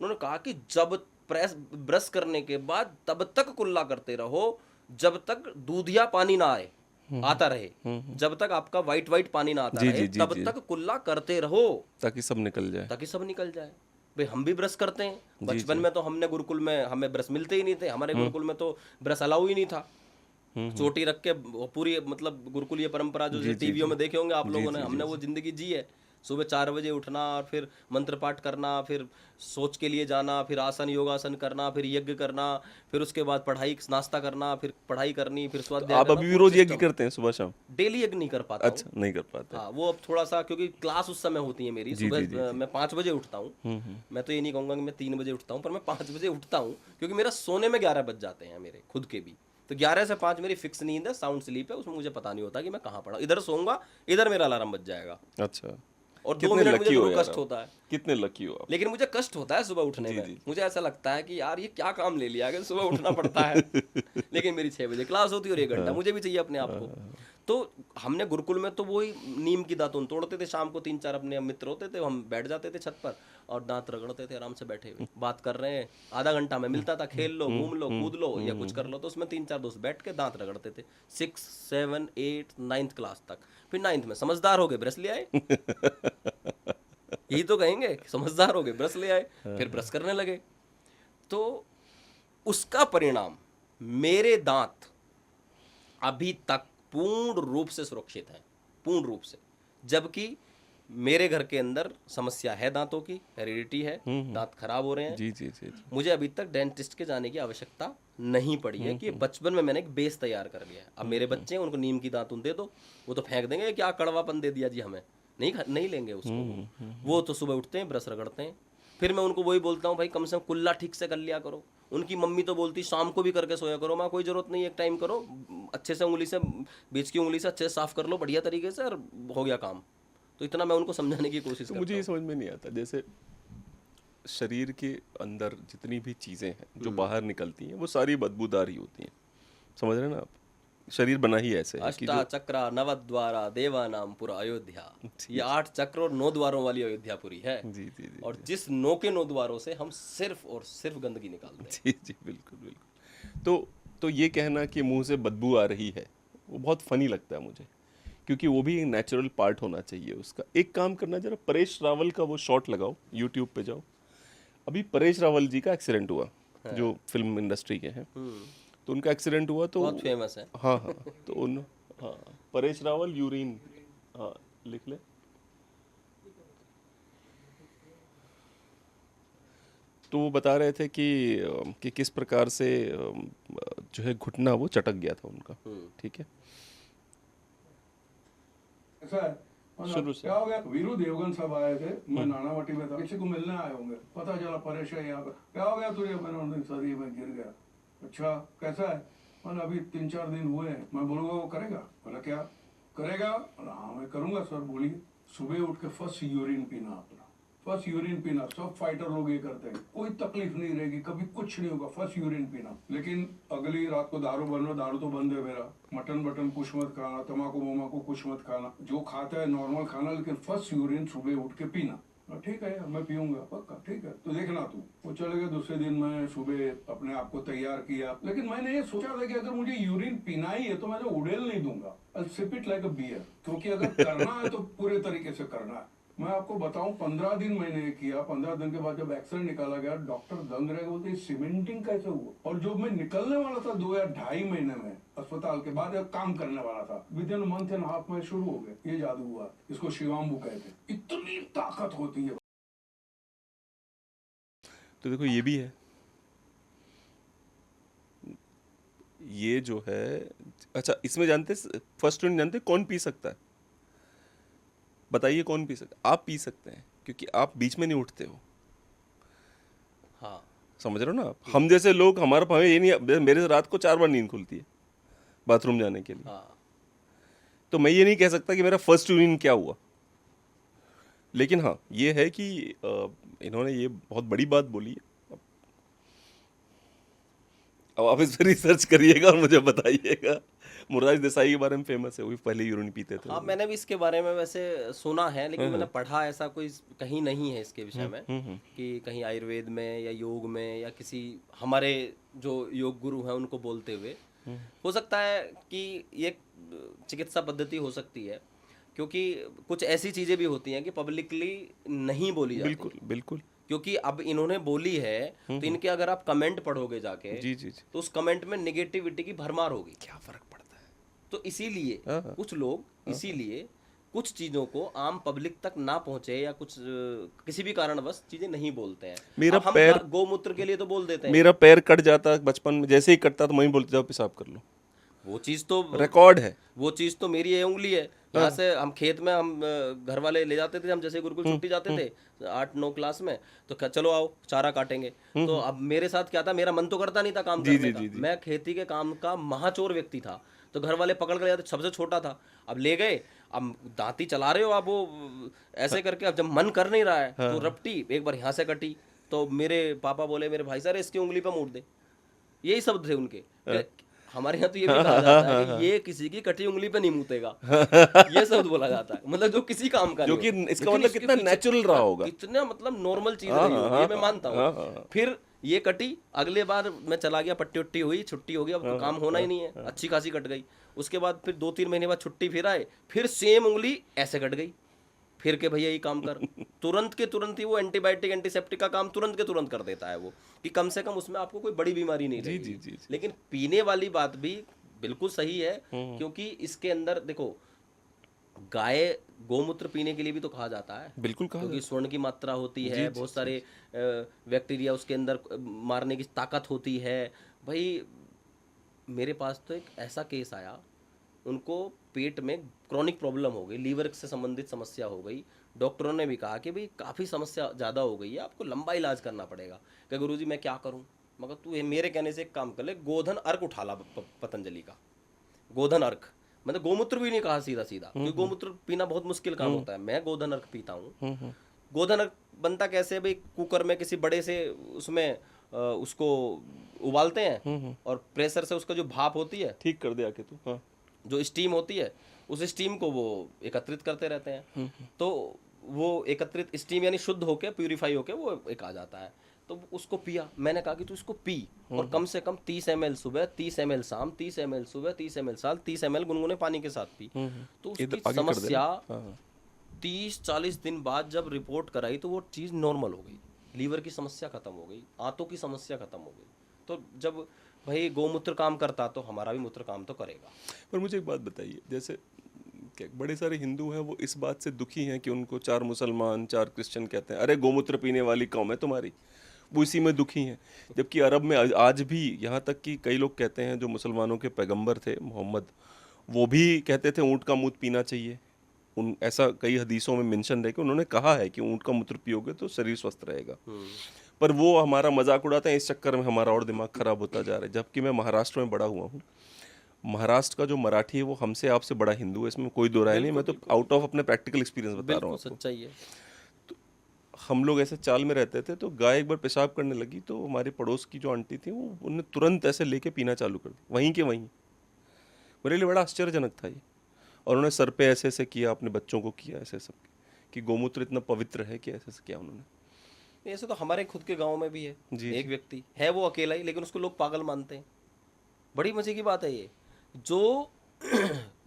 उन्होंने कहा कि जब ब्रश करने के बाद तब तक कुल्ला करते रहो जब तक दूधिया पानी ना आए, आता रहे, जब तक आपका वाइट पानी ना आता रहे, तब तक कुल्ला करते रहो, ताकि सब निकल जाए, ताकि सब निकल जाए। भाई हम भी ब्रश करते हैं, बचपन में तो हमने गुरुकुल में हमें ब्रश मिलते ही नहीं थे, हमारे गुरुकुल में तो ब्रश अलाउ ही नहीं था, चोटी रख के पूरी, मतलब गुरुकुलीय परंपरा जो टीवियों में देखे होंगे आप लोगों ने, हमने वो जिंदगी जी है। सुबह 4 बजे उठना और फिर मंत्र पाठ करना, फिर सोच के लिए जाना, फिर आसन योगासन करना, फिर यज्ञ करना, फिर उसके बाद पढ़ाई, नाश्ता करना, फिर पढ़ाई करनी, फिर स्वाध्याय। आप अभी भी रोज यज्ञ करते हैं सुबह शाम? डेली यज्ञ नहीं कर पाता। अच्छा, नहीं कर पाते। हाँ, वो अब थोड़ा सा, क्योंकि क्लास उस समय होती है मेरी सुबह, मैं 5 बजे उठता हूँ। मैं तो ये नहीं कहूँगा कि मैं 3 बजे उठता हूँ, पर मैं 5 बजे उठता हूँ, क्योंकि मेरा सोने में 11 बज जाते हैं मेरे खुद के भी, तो 11 से 5 मेरी फिक्स नींद है, साउंड स्लीप है, उसमें मुझे पता नहीं होता कि मैं कहाँ पड़ा, इधर सोऊंगा, इधर मेरा अलार्म बज जाएगा, अच्छा, और 2 कितने मिनट मुझे लकी हो जरूर यार कष्ट आप, होता है, कितने लकी हो आप। लेकिन मुझे कष्ट होता है सुबह उठने जी में। जी। मुझे ऐसा लगता है कि यार ये क्या काम ले लिया कि सुबह उठना पड़ता है। लेकिन मेरी 6 बजे क्लास होती है और 1 घंटा मुझे भी चाहिए अपने आप को। तो हमने गुरुकुल में तो वही नीम की दातुन तोड़ते थे, शाम को 3-4 अपने मित्र होते थे, हम बैठ जाते थे छत पर और दांत रगड़ते थे आराम से बैठे हुए, बात कर रहे हैं, आधा घंटा में मिलता था, खेल लो, घूम लो, कूद लो या कुछ कर लो, तो उसमें 3-4 दोस्त बैठ के दांत रगड़ते थे 6, 7, 8, 9th क्लास तक। फिर 9th में समझदार हो गए, ब्रश ले आए। यही तो कहेंगे कि समझदार हो गए, ब्रश ले आए, फिर ब्रश करने लगे। तो उसका परिणाम, मेरे दांत अभी तक पूर्ण रूप से सुरक्षित हैं, पूर्ण रूप से। जबकि मेरे घर के अंदर समस्या है दांतों की, हेरिडिटी है, दांत खराब हो रहे हैं। जी जी जी जी। मुझे अभी तक डेंटिस्ट के जाने की आवश्यकता नहीं पड़ी है कि बचपन में मैंने एक बेस तैयार कर लिया है। अब मेरे बच्चे हैं, उनको नीम की दातुन दे दो, वो तो फेंक देंगे, क्या कड़वापन दे दिया जी हमें, नहीं लेंगे उसको। वो तो सुबह उठते हैं, ब्रश रगड़ते हैं। फिर मैं उनको वही बोलता हूँ, भाई कम से कम कुल्ला ठीक से कर लिया करो। उनकी मम्मी तो बोलती शाम को भी करके सोया करो। माँ कोई जरूरत नहीं, एक टाइम करो, अच्छे से उंगली से, बीच की उंगली से अच्छे से साफ कर लो बढ़िया तरीके से, और हो गया काम। तो इतना मैं उनको समझाने की कोशिश तो करता मुझे ये हूँ। समझ में नहीं आता, जैसे शरीर के अंदर जितनी भी चीज़ें हैं जो बाहर निकलती हैं वो सारी बदबूदार ही होती हैं, समझ रहे हैं ना आप। शरीर बना ही ऐसे है कि अष्टा जो चक्रा नवद्वारा देवानाम पुरा अयोध्या, ये 8 चक्र और 9 द्वारों वाली अयोध्यापुरी है। जी जी जी और जिस 9 के 9 द्वारों से हम सिर्फ और सिर्फ गंदगी निकालते हैं। जी जी, बिल्कुल बिल्कुल। तो ये कहना कि मुंह से बदबू आ रही है वो बहुत फनी लगता है मुझे, क्योंकि वो भी नेचुरल पार्ट होना चाहिए उसका। एक काम करना, जरा परेश रावल का वो शॉट लगाओ, यूट्यूब पे जाओ। अभी परेश रावल जी का एक्सीडेंट हुआ, जो फिल्म इंडस्ट्री के हैं, तो उनका एक्सीडेंट हुआ तो बहुत फेमस है। हाँ हाँ, तो उन हाँ, परेश रावल यूरिन, हाँ लिख ले। तो वो बता रहे थे कि किस प्रकार से जो है घुटना वो चटक गया था उनका, ठीक है। ऐसा है। और शुरू से क्या हो गया, वीरू देवगन साहब आए थे, मैं नानावटी में था, किसी को मिलने आए होंगे, पता चला परेश है यहाँ पे। क्या हो गया तुझे? मैंने उन दिन सर ये मैं गिर गया। अच्छा कैसा है? मैंने अभी 3-4 दिन हुए हैं। मैं बोलूँगा वो करेगा? बोला क्या करेगा? बोला हाँ मैं करूँगा सर। बोलिए। सुबह उठ के फर्स्ट यूरिन पीना अपना, फर्स्ट यूरिन पीना। सब फाइटर लोग ये करते हैं, कोई तकलीफ नहीं रहेगी, कभी कुछ नहीं होगा, फर्स्ट यूरिन पीना। लेकिन अगली रात को दारू बनो, दारू तो बंद है मेरा। मटन बटन कुछ मत खाना, तम्बाकू वमाकू कुछ मत खाना, जो खाता है नॉर्मल खाना, लेकिन फर्स्ट यूरिन सुबह उठ के पीना। ठीक है यार मैं पीऊंगा पक्का, ठीक है तो देखना तू। वो चले गए। दूसरे दिन मैं सुबह अपने आप को तैयार किया, लेकिन मैंने ये सोचा था कि अगर मुझे यूरिन पीना ही है तो मैं तो उड़ेल नहीं दूंगा, I sip it like a beer, क्योंकि अगर करना है तो पूरे तरीके से करना है। मैं आपको बताऊं 15 दिन मैंने ये किया। 15 दिन के बाद जब एक्सरे निकाला गया, डॉक्टर दंग रह गए, बोलते सीमेंटिंग कैसे हुआ। और जो मैं निकलने वाला था 2 या 2.5 महीने में अस्पताल के बाद काम करने वाला था, with in month and half में शुरू हो गए। ये जादू हुआ, इसको शिवाम्बू कहते हैं। इतनी ताकत होती है। तो देखो ये भी है, ये जो है। अच्छा इसमें जानते, फर्स्ट यूनिट जानते कौन पी सकता है? बताइए कौन पी सकता है? आप पी सकते हैं, क्योंकि आप बीच में नहीं उठते हो। हाँ, समझ रहे हो ना आप। हम जैसे लोग, हमारा हमें ये नहीं, मेरे रात को 4 बार नींद खुलती है बाथरूम जाने के लिए। हाँ, तो मैं ये नहीं कह सकता कि मेरा फर्स्ट यूरिन क्या हुआ। लेकिन हाँ ये है कि इन्होंने ये बहुत बड़ी बात बोली है। अब आप इस पर रिसर्च करिएगा और मुझे बताइएगा। मुरारजी देसाई के बारे में फेमस है, वो भी पहले यूरिन पीते थे। हाँ, मैंने भी इसके बारे में वैसे सुना है, लेकिन मैंने पढ़ा ऐसा कोई कहीं नहीं है इसके विषय में, कि कहीं आयुर्वेद में या योग में या किसी हमारे जो योग गुरु हैं उनको बोलते हुए। हो सकता है कि ये चिकित्सा पद्धति हो सकती है, क्योंकि कुछ ऐसी चीज़ें भी होती हैं कि पब्लिकली नहीं बोली जाती। बिल्कुल बिल्कुल। क्योंकि अब इन्होंने बोली है तो इनके अगर आप कमेंट पढ़ोगे जाके, जी जी जी। तो उस कमेंट में निगेटिविटी की भरमार होगी। क्या फर्क पड़ता है? तो इसीलिए हाँ। कुछ लोग इसीलिए कुछ चीज़ों को आम पब्लिक तक ना पहुंचे या कुछ किसी भी कारणवश चीज़ें नहीं बोलते हैं। मेरा अब हम पैर- गौमूत्र के लिए तो बोल देते हैं। मेरा पैर कट जाता बचपन में, जैसे ही कटता तो मैं ही बोलते जाओ पेशाब कर लो। वो चीज़ तो रिकॉर्ड है। वो चीज़ तो मेरी ये उंगली है। यहाँ से हम खेत में हम घर वाले ले जाते थे, हम जैसे गुरुकुल छुट्टी जाते थे 8-9 क्लास में, तो चलो आओ चारा काटेंगे। तो अब मेरे साथ क्या था, मेरा मन तो करता नहीं था काम करने का, मैं खेती के काम का महाचोर व्यक्ति था। तो घर वाले पकड़ कर ले जाते, सबसे छोटा था, अब ले गए, अब दांती चला रहे हो आप, वो ऐसे करके, अब जब मन कर नहीं रहा है तो रपटी एक बार यहाँ से कटी, तो मेरे पापा बोले मेरे भाई, सर इसकी उंगली पे मूड दे। यही शब्द थे उनके। हमारे यहाँ तो ये भी कहा जाता है कि ये किसी की कटी उंगली पे नहीं मूतेगा, ये शब्द बोला जाता है, मतलब जो किसी काम का जो नहीं कि हो। इसका लेकिन मतलब इसके कितना पीछे नेचुरल रहा होगा। कितना मतलब नॉर्मल चीज रही होगी, ये मैं मानता हूँ। फिर ये कटी, अगले बार मैं चला गया, पट्टी उट्टी हुई, छुट्टी हो गई, अब तो काम होना ही नहीं है, अच्छी खासी कट गई। उसके बाद फिर 2-3 महीने बाद छुट्टी फिर आए, फिर सेम उंगली ऐसे कट गई, फिर के भैया यही काम कर। तुरंत के तुरंत ही वो एंटीबायोटिक एंटीसेप्टिक का काम तुरंत के तुरंत कर देता है वो, कि कम से कम उसमें आपको कोई बड़ी बीमारी नहीं रहेगी। जी। लेकिन पीने वाली बात भी बिल्कुल सही है, क्योंकि इसके अंदर देखो, गाय गोमूत्र पीने के लिए भी तो कहा जाता है, बिल्कुल कहा क्योंकि स्वर्ण की मात्रा होती है, बहुत सारे बैक्टीरिया उसके अंदर मारने की ताकत होती है। भाई मेरे पास तो एक ऐसा केस आया, उनको पेट में क्रॉनिक प्रॉब्लम हो गई, लीवर से संबंधित समस्या हो गई। डॉक्टरों ने भी कहा कि भाई काफ़ी समस्या ज़्यादा हो गई है, आपको लंबा इलाज करना पड़ेगा। कि गुरुजी मैं क्या करूं? मगर तू मेरे कहने से एक काम कर ले, गोधन अर्क उठा ला पतंजलि का, गोधन अर्क, मतलब गोमूत्र भी नहीं कहा सीधा सीधा, क्योंकि गोमूत्र पीना बहुत मुश्किल काम होता है, मैं गोधन अर्क पीता हूँ। गोधन अर्क बनता कैसे भाई, कुकर में किसी बड़े से उसमें उसको उबालते हैं और प्रेशर से उसका जो भाप होती है, ठीक कर दे आके तू। हाँ, जो स्टीम होती है, उस स्टीम को वो एकत्रित करते रहते हैं। तो वो एकत्रित स्टीम यानी शुद्ध होके, प्यूरिफाई होके वो एक आ जाता है। तो उसको पिया, मैंने कहा कि तू इसको पी, और कम से कम 30 ml सुबह, 30 ml शाम, 30 ml सुबह, 30 ml शाम, 30 ml गुनगुने पानी के साथ पी। तो उसकी समस्या 30-40 दिन बाद जब रिपोर्ट कराई तो वो चीज़ नॉर्मल हो गई, लीवर की समस्या खत्म हो गई, आंतों की समस्या खत्म हो गई। तो जब भाई गोमूत्र काम करता तो हमारा भी मूत्र काम तो करेगा। पर मुझे एक बात बताइए, जैसे बड़े सारे हिंदू हैं, वो इस बात से दुखी हैं कि उनको 4 मुसलमान 4 क्रिश्चियन कहते हैं, अरे गोमूत्र पीने वाली कौम है तुम्हारी, वो इसी में दुखी हैं। जबकि अरब में आज भी, यहाँ तक कि कई लोग कहते हैं जो मुसलमानों के पैगंबर थे मोहम्मद, वो भी कहते थे ऊँट का मूत्र पीना चाहिए। ऐसा कई हदीसों में मेंशन है कि उन्होंने कहा है कि ऊँट का मूत्र पियोगे तो शरीर स्वस्थ रहेगा। पर वो हमारा मजाक उड़ाते हैं, इस चक्कर में हमारा और दिमाग खराब होता जा रहा है। जबकि मैं महाराष्ट्र में बड़ा हुआ हूँ, महाराष्ट्र का जो मराठी है वो हमसे आपसे बड़ा हिंदू है, इसमें कोई दो राय नहीं। मैं तो आउट ऑफ अपने प्रैक्टिकल एक्सपीरियंस बता रहा हूँ आपको। सच्चाई है। तो हम लोग ऐसे चाल में रहते थे, तो गाय एक बार पेशाब करने लगी, तो हमारे पड़ोस की जो आंटी थी, वो उन्होंने तुरंत ऐसे लेके पीना चालू कर दिया, वहीं के वहीं। मेरे लिए बड़ा आश्चर्यजनक था ये। और उन्होंने सर पे ऐसे ऐसे किया, अपने बच्चों को किया ऐसे सब, कि गोमूत्र इतना पवित्र है कि ऐसे ऐसे किया उन्होंने। ऐसे तो हमारे खुद के गांव में भी है, एक व्यक्ति है, वो अकेला ही, लेकिन उसको लोग पागल मानते हैं। बड़ी मजे की बात है ये, जो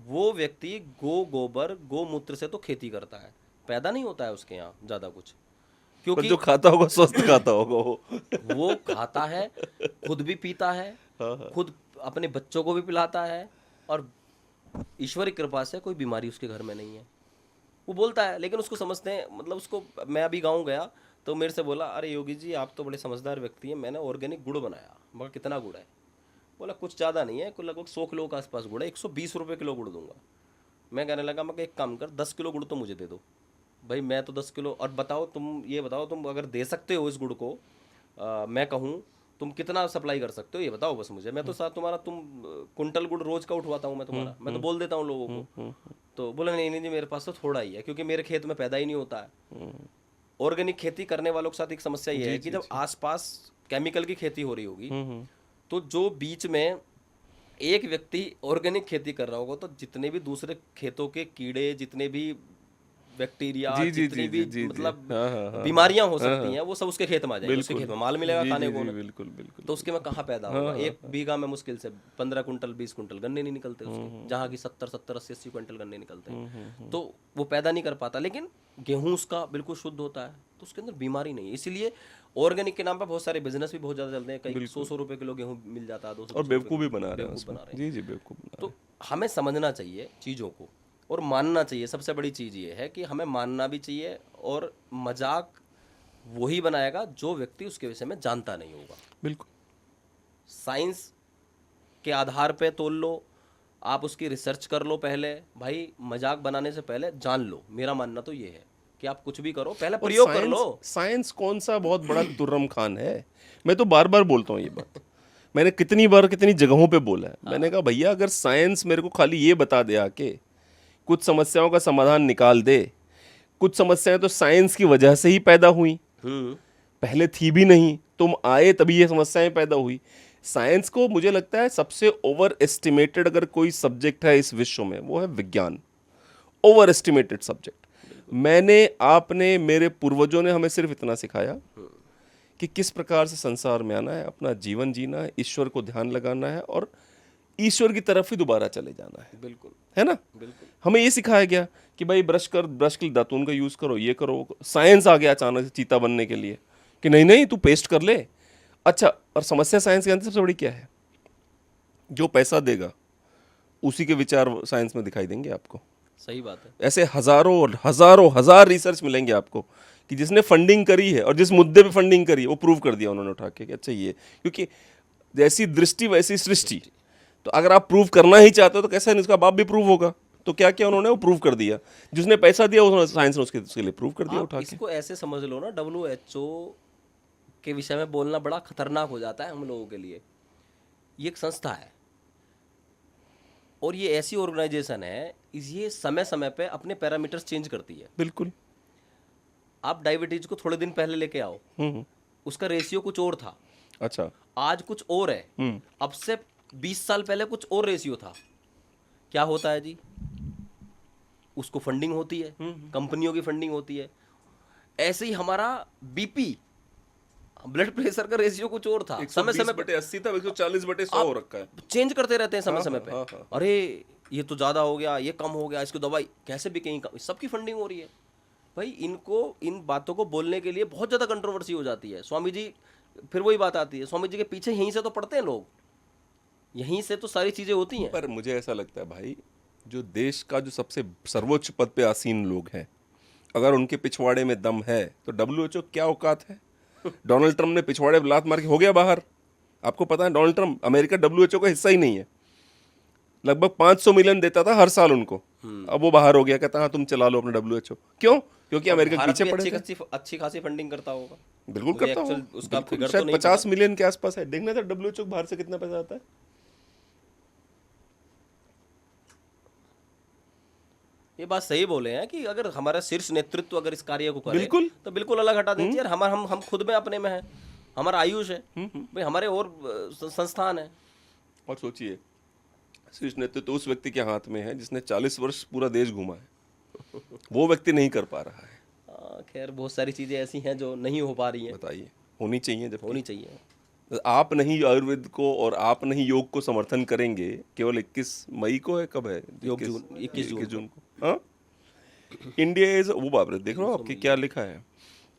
वो व्यक्ति गोबर गोमूत्र से तो खेती करता है, पैदा नहीं होता है उसके यहाँ ज्यादा कुछ, क्योंकि जो खाता होगा स्वस्थ खाता होगा वो खाता है, खुद भी पीता है, खुद अपने बच्चों को भी पिलाता है, और ईश्वर की कृपा से कोई बीमारी उसके घर में नहीं है। वो बोलता है, लेकिन उसको समझते हैं, मतलब उसको, मैं अभी गाँव गया तो मेरे से बोला, अरे योगी जी आप तो बड़े समझदार व्यक्ति हैं, मैंने ऑर्गेनिक गुड़ बनाया। मगर कितना गुड़ है? बोला कुछ ज़्यादा नहीं है, कुछ लगभग 100 किलो के आसपास गुड़ है, 120 रुपये किलो गुड़ दूंगा। मैं कहने लगा, मैं एक काम कर, 10 किलो गुड़ तो मुझे दे दो। भाई मैं तो 10 किलो, और बताओ तुम, ये बताओ तुम अगर दे सकते हो इस गुड़ को, मैं कहूँ तुम कितना सप्लाई कर सकते हो, ये बताओ बस मुझे। मैं तो साथ तुम्हारा, तुम कुंटल गुड़ रोज का उठवाता हूँ मैं तुम्हारा, मैं तो बोल देता हूँ लोगों को। तो बोला नहीं नहीं जी, मेरे पास तो थोड़ा ही है, क्योंकि मेरे खेत में पैदा ही नहीं होता है। ऑर्गेनिक खेती करने वालों के साथ एक समस्या ये है कि जब आसपास केमिकल की खेती हो रही होगी, तो जो बीच में एक व्यक्ति ऑर्गेनिक खेती कर रहा होगा, तो जितने भी दूसरे खेतों के कीड़े, जितने भी बैक्टीरिया, जितनी भी मतलब बीमारियां हो सकती हैं, वो सब उसके खेत में आ जाएंगे, उसके खेत में माल मिलेगा खाने को। बिल्कुल बिल्कुल। तो उसके में कहाँ पैदा होगा? एक बीघा में मुश्किल से 15 कुंटल 20 कुंटल गन्ने नहीं निकलते उसके, जहाँ की 70-80 क्विंटल गन्ने निकलते हैं। तो वो पैदा नहीं कर पाता। लेकिन गेहूं उसका बिल्कुल शुद्ध होता है, तो उसके अंदर बीमारी नहीं है। इसीलिए ऑर्गेनिक के नाम पर बहुत सारे बिजनेस भी बहुत ज्यादा चलते हैं, कई 100 रुपए किलो गेहूं मिल जाता है, 200 और बेवकूफ़ भी बना रहे हैं। जी जी, बेवकूफ़ बना रहे हैं। तो हमें समझना चाहिए चीज़ों को और मानना चाहिए। सबसे बड़ी चीज़ ये है कि हमें मानना भी चाहिए, और मजाक वही बनाएगा जो व्यक्ति उसके विषय में जानता नहीं होगा। बिल्कुल। साइंस के आधार पे तोल लो, आप उसकी रिसर्च कर लो पहले, भाई मजाक बनाने से पहले जान लो। मेरा मानना तो ये है कि आप कुछ भी करो पहले और प्रयोग कर लो। साइंस कौन सा बहुत बड़ा तुर्रम खान है। मैं तो बार बार बोलता हूँ ये बात, मैंने कितनी बार कितनी जगहों पे बोला है। मैंने कहा भैया अगर साइंस मेरे को खाली ये बता दे आके, कुछ समस्याओं का समाधान निकाल दे, कुछ समस्याएं तो साइंस की वजह से ही पैदा हुई, पहले थी भी नहीं, तुम आए तभी ये समस्याएं पैदा हुई। साइंस को मुझे लगता है सबसे ओवर एस्टिमेटेड अगर कोई सब्जेक्ट है इस विश्व में वो है विज्ञान। Over estimated subject. मैंने, आपने, मेरे पूर्वजों ने हमें सिर्फ इतना सिखाया कि किस प्रकार से संसार में आना है, अपना जीवन जीना है, ईश्वर को ध्यान लगाना है और ईश्वर की तरफ ही दोबारा चले जाना है। बिल्कुल, है ना? बिल्कुल। हमें ये सिखाया गया कि भाई ब्रश कर, ब्रश के लिए दातून का यूज करो, ये करो। साइंस आ गया अचानक से चीता बनने के लिए कि नहीं नहीं तू पेस्ट कर ले। अच्छा, और समस्या साइंस के अंदर सबसे बड़ी क्या है? जो पैसा देगा उसी के विचार साइंस में दिखाई देंगे आपको। सही बात है। ऐसे हजारों और हजारों हजार रिसर्च मिलेंगे आपको कि जिसने फंडिंग करी है और जिस मुद्दे पे फंडिंग करी है वो प्रूव कर दिया उन्होंने उठा के कि अच्छा ये, क्योंकि जैसी दृष्टि वैसी सृष्टि। तो अगर आप प्रूव करना ही चाहते हो तो कैसा नहीं, उसका बाप भी प्रूव होगा। तो क्या किया उन्होंने? वो प्रूव कर दिया। जिसने पैसा दिया उन्होंने, साइंस ने उसके लिए प्रूव कर दिया आप उठा के। इसको ऐसे समझ लो ना, WHO के विषय में बोलना बड़ा खतरनाक हो जाता है हम लोगों के लिए। ये एक संस्था है और ये ऐसी ऑर्गेनाइजेशन है, ये समय समय पे अपने पैरामीटर्स चेंज करती है। बिल्कुल। आप डायबिटीज को थोड़े दिन पहले लेके आओ, उसका रेशियो कुछ और था, अच्छा, आज कुछ और है। अब से 20 साल पहले कुछ और रेशियो था। क्या होता है जी? उसको फंडिंग होती है, कंपनियों की फंडिंग होती है। ऐसे ही हमारा बीपी, ब्लड प्रेशर का रेशियो कुछ और था, समय समय पे 120/80 था, 140/100 हो रखा है। चेंज करते रहते हैं समय समय पे। हाँ। अरे ये तो ज्यादा हो गया, ये कम हो गया, इसको दवाई कैसे बिकेगी, सबकी फंडिंग हो रही है। भाई इनको, इन बातों को बोलने के लिए बहुत ज्यादा कंट्रोवर्सी हो जाती है। स्वामी जी, फिर वही बात आती है, स्वामी जी के पीछे यहीं से तो पढ़ते हैं लोग, यहीं से तो सारी चीजें होती हैं। पर मुझे ऐसा लगता है भाई, जो देश का जो सबसे सर्वोच्च पद पे आसीन लोग हैं, अगर उनके पिछवाड़े में दम है तो WHO क्या औकात है? डोनाल्ड ट्रम्प ने पिछवाड़े पे लात मार के हो गया बाहर। आपको पता है डोनाल्ड ट्रम्प, अमेरिका WHO का हिस्सा ही नहीं है। लगभग 500 मिलियन देता था हर साल उनको, अब वो बाहर हो गया, कहता हाँ तुम चला लो अपना WHO। क्यों? क्योंकि अमेरिका के पीछे पड़े थे। अच्छी खासी फंडिंग करता होगा। बिल्कुल मुझे करता हूँ, actual उसका बिल्कुल, फिगर तो शायद नहीं 50 मिलियन के आसपास है। देखना था WHO को बाहर से कितना पैसा आता है। ये बात सही बोले हैं कि अगर हमारा शीर्ष नेतृत्व अगर इस कार्य को करे बिल्कुल। तो बिल्कुल अलग हटा देंगे यार। हम खुद में अपने में हैं, हमारा आयुष है भाई, हमारे और संस्थान है। और सोचिए, शीर्ष नेतृत्व तो उस व्यक्ति के हाथ में है जिसने 40 वर्ष पूरा देश घूमा है, वो व्यक्ति नहीं कर पा रहा है। खैर बहुत सारी चीजें ऐसी हैं जो नहीं हो पा रही हैं। बताइए, होनी चाहिए। जब होनी चाहिए। आप नहीं आयुर्वेद को और आप नहीं योग को समर्थन करेंगे, केवल 21 मई को है, कब है? योग जून, 21 जून को। हाँ, इंडिया इज, वो बाप रे, देख रहे हो आपके क्या लिखा है?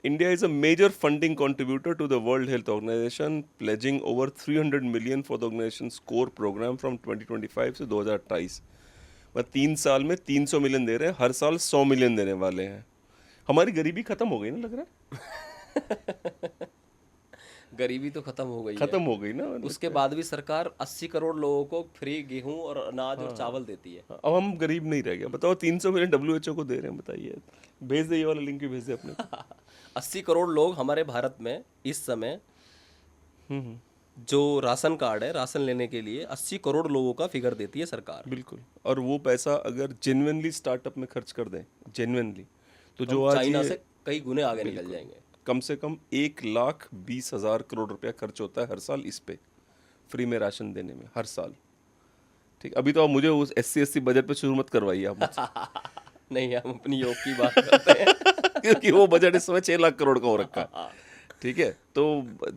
India is a major funding contributor to the World Health Organization, pledging over 300 million for the organization core program from 2025 से 2028। मतलब 3 साल में 300 मिलियन दे रहे हैं, हर साल 100 मिलियन देने वाले हैं। हमारी गरीबी खत्म हो गई ना, लग रहा है। गरीबी तो खत्म हो गई खत्म है। हो गई ना। उसके बाद भी सरकार 80 करोड़ लोगों को फ्री गेहूं और अनाज और चावल देती है। अब हम गरीब नहीं रह गए। बताओ, 300 मिलियन WHO को दे रहे हैं, बताइए। भेज दे, ये वाला लिंक भी भेज दे अपने को। 80 करोड़ लोग हमारे भारत में इस समय, जो राशन कार्ड है, राशन लेने के लिए 80 करोड़ लोगों का फिगर देती है सरकार। बिल्कुल। और वो पैसा अगर जेन्युइनली स्टार्टअप में खर्च कर दें, जेन्युइनली, तो जो आज चाइना ये से कई गुने आगे निकल जाएंगे। कम से कम 1,20,000 करोड़ रुपया खर्च होता है हर साल इस पे, फ्री में राशन देने में, हर साल। ठीक, अभी तो आप मुझे उस SC बजट पे शुरू मत करवाइए आप मुझसे। नहीं, हम अपनी योग की बात करते हैं। क्योंकि वो बजट इस समय 6 लाख करोड़ का हो रखा है। ठीक है, तो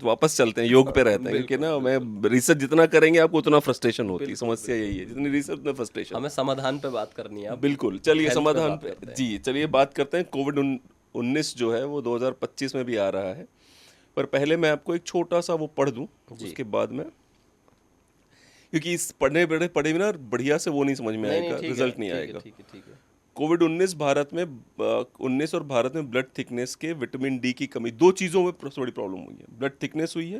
वापस चलते हैं, योग पे रहते हैं। क्योंकि ना, मैं रिसर्च जितना करेंगे आपको उतना फ्रस्ट्रेशन होती है। समस्या यही है, जितनी रिसर्च उतना फ्रस्ट्रेशन। हमें समाधान पे बात करनी है अब। बिल्कुल, चलिए Health पे समाधान बात पे करते हैं। जी, चलिए बात करते हैं। कोविड-19 जो है वो 2025 में भी आ रहा है, पर पहले मैं आपको एक छोटा सा वो पढ़ दूं, उसके बाद में, क्योंकि इस पढ़े भी ना बढ़िया से वो नहीं समझ में आएगा, रिजल्ट नहीं आएगा। ठीक है। कोविड-19 भारत में 19 और भारत में ब्लड थिकनेस के विटामिन डी की कमी, दो चीज़ों में सबसे बड़ी प्रॉब्लम हुई है। ब्लड थिकनेस हुई है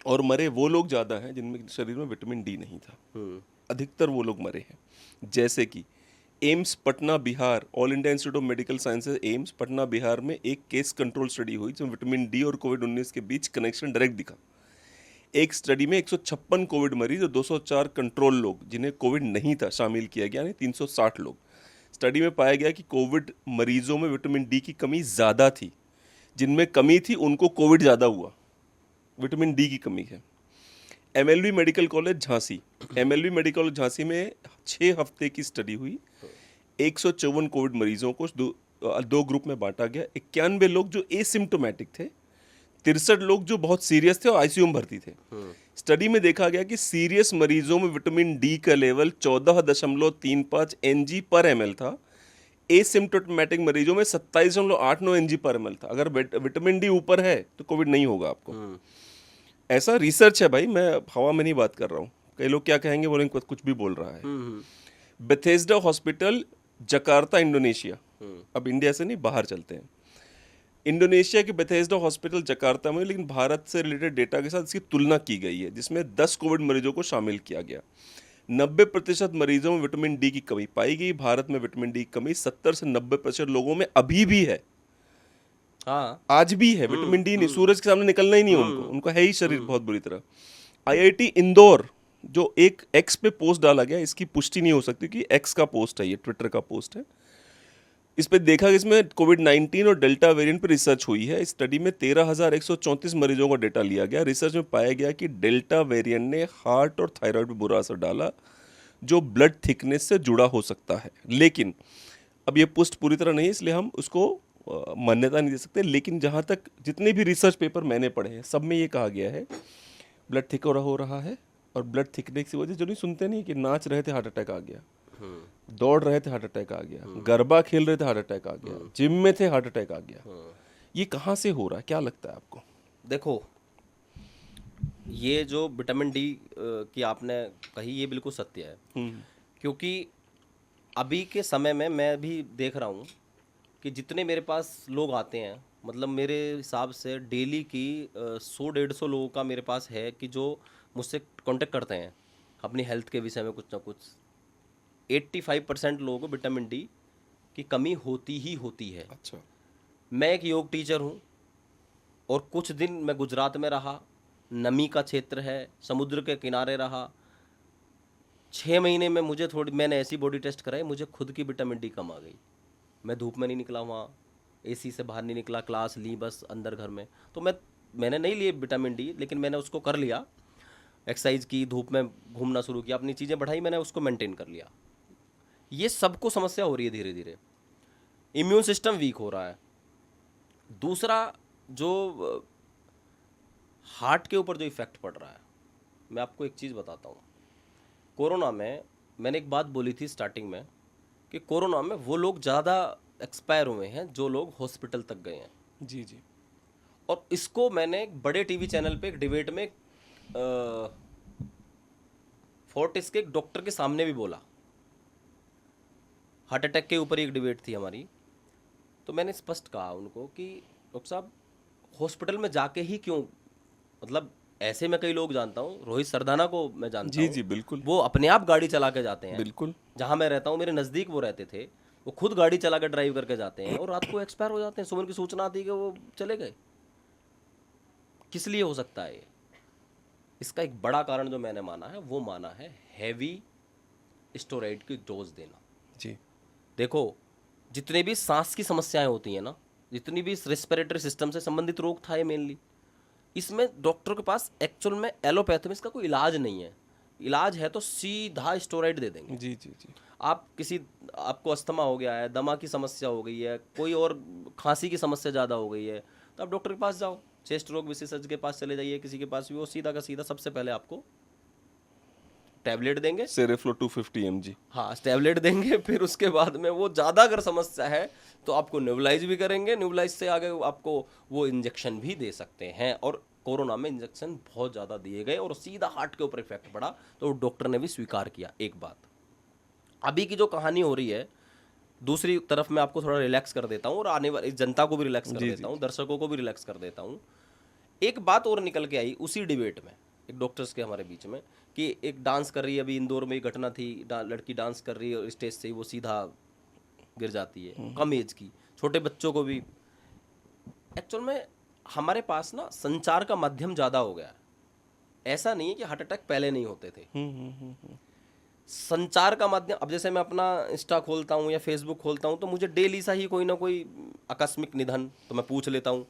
और मरे वो लोग ज़्यादा हैं जिनमें शरीर में विटामिन डी नहीं था। अधिकतर वो लोग मरे हैं। जैसे कि AIIMS Patna Bihar, all India institute of medical sciences AIIMS Patna Bihar में एक केस कंट्रोल स्टडी हुई जिसमें विटामिन डी और कोविड-19 के बीच कनेक्शन डायरेक्ट दिखा। एक स्टडी में 156 कोविड मरीज और 204 कंट्रोल लोग जिन्हें कोविड नहीं था शामिल किया गया, यानी 360 लोग। स्टडी में पाया गया कि कोविड मरीजों में विटामिन डी की कमी ज़्यादा थी, जिनमें कमी थी उनको कोविड ज़्यादा हुआ। विटामिन डी की कमी है। MLV medical college Jhansi, MLV medical college Jhansi में 6 हफ्ते की स्टडी हुई। 154 कोविड मरीजों को दो ग्रुप में बांटा गया। 91 लोग जो एसिम्टोमेटिक थे, 63 लोग जो बहुत सीरियस थे और आईसीयू में भर्ती थे। स्टडी में देखा गया कि सीरियस मरीजों में विटामिन डी का लेवल 14.35 एनजी पर एमएल था। एसिम्टोमेटिक मरीजों में 27.89 एनजी पर एमएल था। अगर विटामिन डी ऊपर है तो कोविड नहीं होगा आपको। ऐसा रिसर्च है भाई, मैं हवा में नहीं बात कर रहा हूँ। कई लोग क्या कहेंगे, बोलेंगे कुछ भी बोल रहा है। बेथेस्डा हॉस्पिटल जकार्ता इंडोनेशिया, अब इंडिया से नहीं बाहर चलते हैं। इंडोनेशिया के बेथेस्डा हॉस्पिटल जकार्ता में, लेकिन भारत से रिलेटेड डेटा के साथ इसकी तुलना की गई है, जिसमें 10 कोविड मरीजों को शामिल किया गया। 90% मरीजों में विटामिन डी की कमी पाई गई। भारत में विटामिन डी की कमी 70 से 90% लोगों में अभी भी है। हाँ, आज भी है। विटामिन डी नहीं, सूरज के सामने निकलना ही नहीं है उनको है ही शरीर बहुत बुरी तरह। आईआईटी इंदौर, जो एक एक्स पे पोस्ट डाला गया, इसकी पुष्टि नहीं हो सकती कि एक्स का पोस्ट है, ये ट्विटर का पोस्ट है। इस पे देखा कि इसमें कोविड-19 और डेल्टा वेरिएंट पर रिसर्च हुई है। इस स्टडी में 13,134 मरीजों का डेटा लिया गया। रिसर्च में पाया गया कि डेल्टा वेरिएंट ने हार्ट और थायराइड पर बुरा असर डाला, जो ब्लड थिकनेस से जुड़ा हो सकता है। लेकिन अब ये पुष्ट पूरी तरह नहीं है, इसलिए हम उसको मान्यता नहीं दे सकते। लेकिन जहाँ तक जितने भी रिसर्च पेपर मैंने पढ़े हैं, सब में ये कहा गया है ब्लड थिक हो रहा है। और ब्लड थिकने की वजह जो नहीं सुनते नहीं कि नाच रहे थे हार्ट अटैक आ गया, दौड़ रहे थे हार्ट अटैक आ गया, गरबा खेल रहे थे हार्ट अटैक आ गया, जिम में थे हार्ट अटैक आ गया। ये कहाँ से हो रहा है, क्या लगता है आपको? देखो, ये जो विटामिन डी की आपने कही, ये बिल्कुल सत्य है। क्योंकि अभी के समय में मैं भी देख रहा हूँ कि जितने मेरे पास लोग आते हैं, मतलब मेरे हिसाब से डेली की 100-150 लोगों का मेरे पास है कि जो मुझसे कांटेक्ट करते हैं अपनी हेल्थ के विषय में कुछ ना कुछ। 85% लोगों को विटामिन डी की कमी होती ही होती है। अच्छा। मैं एक योग टीचर हूँ और कुछ दिन मैं गुजरात में रहा, नमी का क्षेत्र है, समुद्र के किनारे रहा। 6 महीने में मैंने ऐसी बॉडी टेस्ट कराई, मुझे खुद की विटामिन डी कम आ गई। मैं धूप में नहीं निकला, वहाँ एसी से बाहर नहीं निकला, क्लास ली बस अंदर घर में। तो मैंने नहीं लिए विटामिन डी, लेकिन मैंने उसको कर लिया। एक्सरसाइज की, धूप में घूमना शुरू किया, अपनी चीज़ें बढ़ाई, मैंने उसको मेंटेन कर लिया। ये सबको समस्या हो रही है धीरे धीरे, इम्यून सिस्टम वीक हो रहा है। दूसरा, जो हार्ट के ऊपर जो इफेक्ट पड़ रहा है, मैं आपको एक चीज़ बताता हूँ। कोरोना में मैंने एक बात बोली थी स्टार्टिंग में कि कोरोना में वो लोग ज़्यादा एक्सपायर हुए हैं जो लोग हॉस्पिटल तक गए हैं। जी जी। और इसको मैंने एक बड़े टीवी चैनल पे एक डिबेट में फोर्टिस के एक डॉक्टर के सामने भी बोला। हार्ट अटैक के ऊपर एक डिबेट थी हमारी, तो मैंने स्पष्ट कहा उनको कि डॉक्टर साहब, हॉस्पिटल में जाके ही क्यों, मतलब ऐसे मैं कई लोग जानता हूँ, रोहित सरदाना को मैं जानता जी हूँ, जी बिल्कुल, वो अपने आप गाड़ी चला के जाते हैं। बिल्कुल। जहाँ मैं रहता हूँ, मेरे नज़दीक वो रहते थे, वो खुद गाड़ी चला के ड्राइव करके जाते हैं और रात को एक्सपायर हो जाते हैं। सुबह की सूचना आती है कि वो चले गए। किस लिए हो सकता है ये? इसका एक बड़ा कारण जो मैंने माना है, वो माना है हैवी स्टेरॉइड की डोज देना। जी। देखो, जितने भी सांस की समस्याएं होती हैं ना, जितनी भी रेस्पिरेटरी सिस्टम से संबंधित रोग था, ये मेनली इसमें डॉक्टर के पास एक्चुअल में एलोपैथी में इसका कोई इलाज नहीं है। इलाज है तो सीधा स्टेरॉइड दे देंगे। जी जी जी। आपको अस्थमा हो गया है, दमा की समस्या हो गई है, कोई और खांसी की समस्या ज़्यादा हो गई है, तो आप डॉक्टर के पास जाओ, चेस्ट रोग विशेषज्ञ के पास चले जाइए, किसी के पास भी, वो सीधा का सीधा सबसे पहले आपको टैबलेट देंगे, सेरेफ्लो 250 mg। हाँ, टैबलेट देंगे। फिर उसके बाद में वो ज़्यादा अगर समस्या है तो आपको न्यूबलाइज भी करेंगे, न्यूबलाइज से आगे आपको वो इंजेक्शन भी दे सकते हैं। और कोरोना में इंजेक्शन बहुत ज़्यादा दिए गए और सीधा हार्ट के ऊपर इफेक्ट पड़ा, तो डॉक्टर ने भी स्वीकार किया। एक बात, अभी की जो कहानी हो रही है, दूसरी तरफ मैं आपको थोड़ा रिलैक्स कर देता हूँ और आने वाली जनता को भी रिलैक्स कर देता हूँ, दर्शकों को भी रिलैक्स कर देता हूँ। एक बात और निकल के आई उसी डिबेट में, एक डॉक्टर्स के हमारे बीच में, कि एक डांस कर रही है, अभी इंदौर में एक घटना थी, लड़की डांस कर रही है और स्टेज से ही वो सीधा गिर जाती है, कम एज की, छोटे बच्चों को भी। एक्चुअल में हमारे पास ना संचार का माध्यम ज़्यादा हो गया है। ऐसा नहीं है कि हार्ट अटैक पहले नहीं होते थे। संचार का माध्यम, अब जैसे मैं अपना इंस्टा खोलता हूँ या फेसबुक खोलता हूँ तो मुझे डेली सा ही कोई ना कोई आकस्मिक निधन, तो मैं पूछ लेता हूँ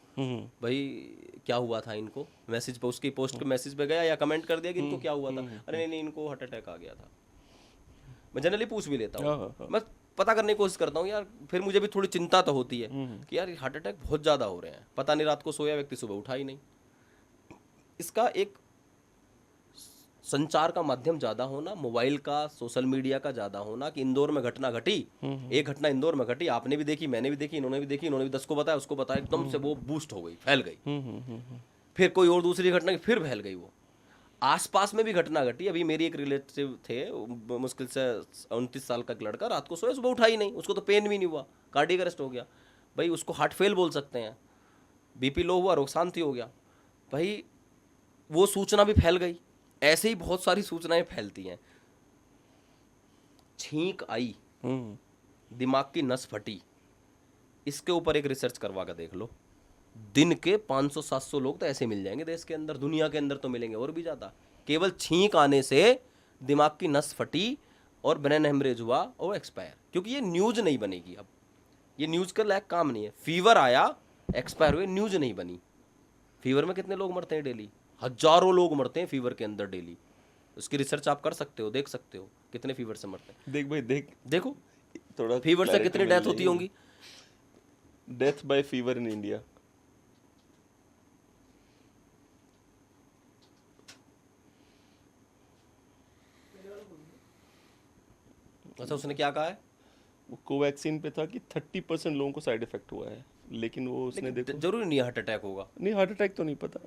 भाई क्या हुआ था इनको, मैसेज पे, उसकी पोस्ट के मैसेज पे गया या कमेंट कर दिया कि इनको क्या हुआ था, अरे नहीं इनको हार्ट अटैक आ गया था। मैं जनरली पूछ भी लेता हूँ, मैं पता करने की कोशिश करता हूँ यार, फिर मुझे भी थोड़ी चिंता तो होती है कि यार हार्ट अटैक बहुत ज़्यादा हो रहे हैं, पता नहीं रात को सोया व्यक्ति सुबह उठा ही नहीं। इसका एक संचार का माध्यम ज़्यादा होना, मोबाइल का, सोशल मीडिया का ज़्यादा होना, कि इंदौर में घटना घटी, एक घटना इंदौर में घटी, आपने भी देखी, मैंने भी देखी, इन्होंने भी देखी, इन्होंने भी 10 को बताया, उसको बताया, एकदम से वो बूस्ट हो गई, फैल गई। फिर कोई और दूसरी घटना की, फिर फैल गई वो। आसपास में भी घटना घटी, अभी मेरी एक रिलेटिव थे, मुश्किल से 29 साल का एक लड़का, रात को सोया सुबह उठा ही नहीं, उसको तो पेन भी नहीं हुआ, कार्डियक अरेस्ट हो गया भाई, उसको हार्ट फेल बोल सकते हैं, बीपी लो हुआ, रोग शांति हो गया भाई, वो सूचना भी फैल गई। ऐसे ही बहुत सारी सूचनाएं फैलती हैं। छींक आई, दिमाग की नस फटी, इसके ऊपर एक रिसर्च करवा कर देख लो, दिन के 500-700 लोग तो ऐसे मिल जाएंगे देश के अंदर, दुनिया के अंदर तो मिलेंगे और भी ज़्यादा, केवल छींक आने से दिमाग की नस फटी और ब्रेन हेमरेज हुआ और एक्सपायर। क्योंकि ये न्यूज़ नहीं बनेगी, अब ये न्यूज़ का लायक काम नहीं है। फीवर आया, एक्सपायर हुए, न्यूज़ नहीं बनी। फीवर में कितने लोग मरते हैं डेली, हजारों लोग मरते हैं फीवर के अंदर डेली। उसकी रिसर्च आप कर सकते हो, देख सकते हो कितने फीवर से मरते हैं। देख भाई देख, देखो थोड़ा फीवर से clarity कितनी मिल डेथ होती जाएगी। होंगी। Death by fever in India, अच्छा उसने क्या कहा है, वो कोवैक्सीन पे था कि 30% लोगों को साइड इफेक्ट हुआ है, लेकिन वो उसने लेकिन देखो, जरूरी नहीं हार्ट अटैक होगा। नहीं हार्ट अटैक तो नहीं पता,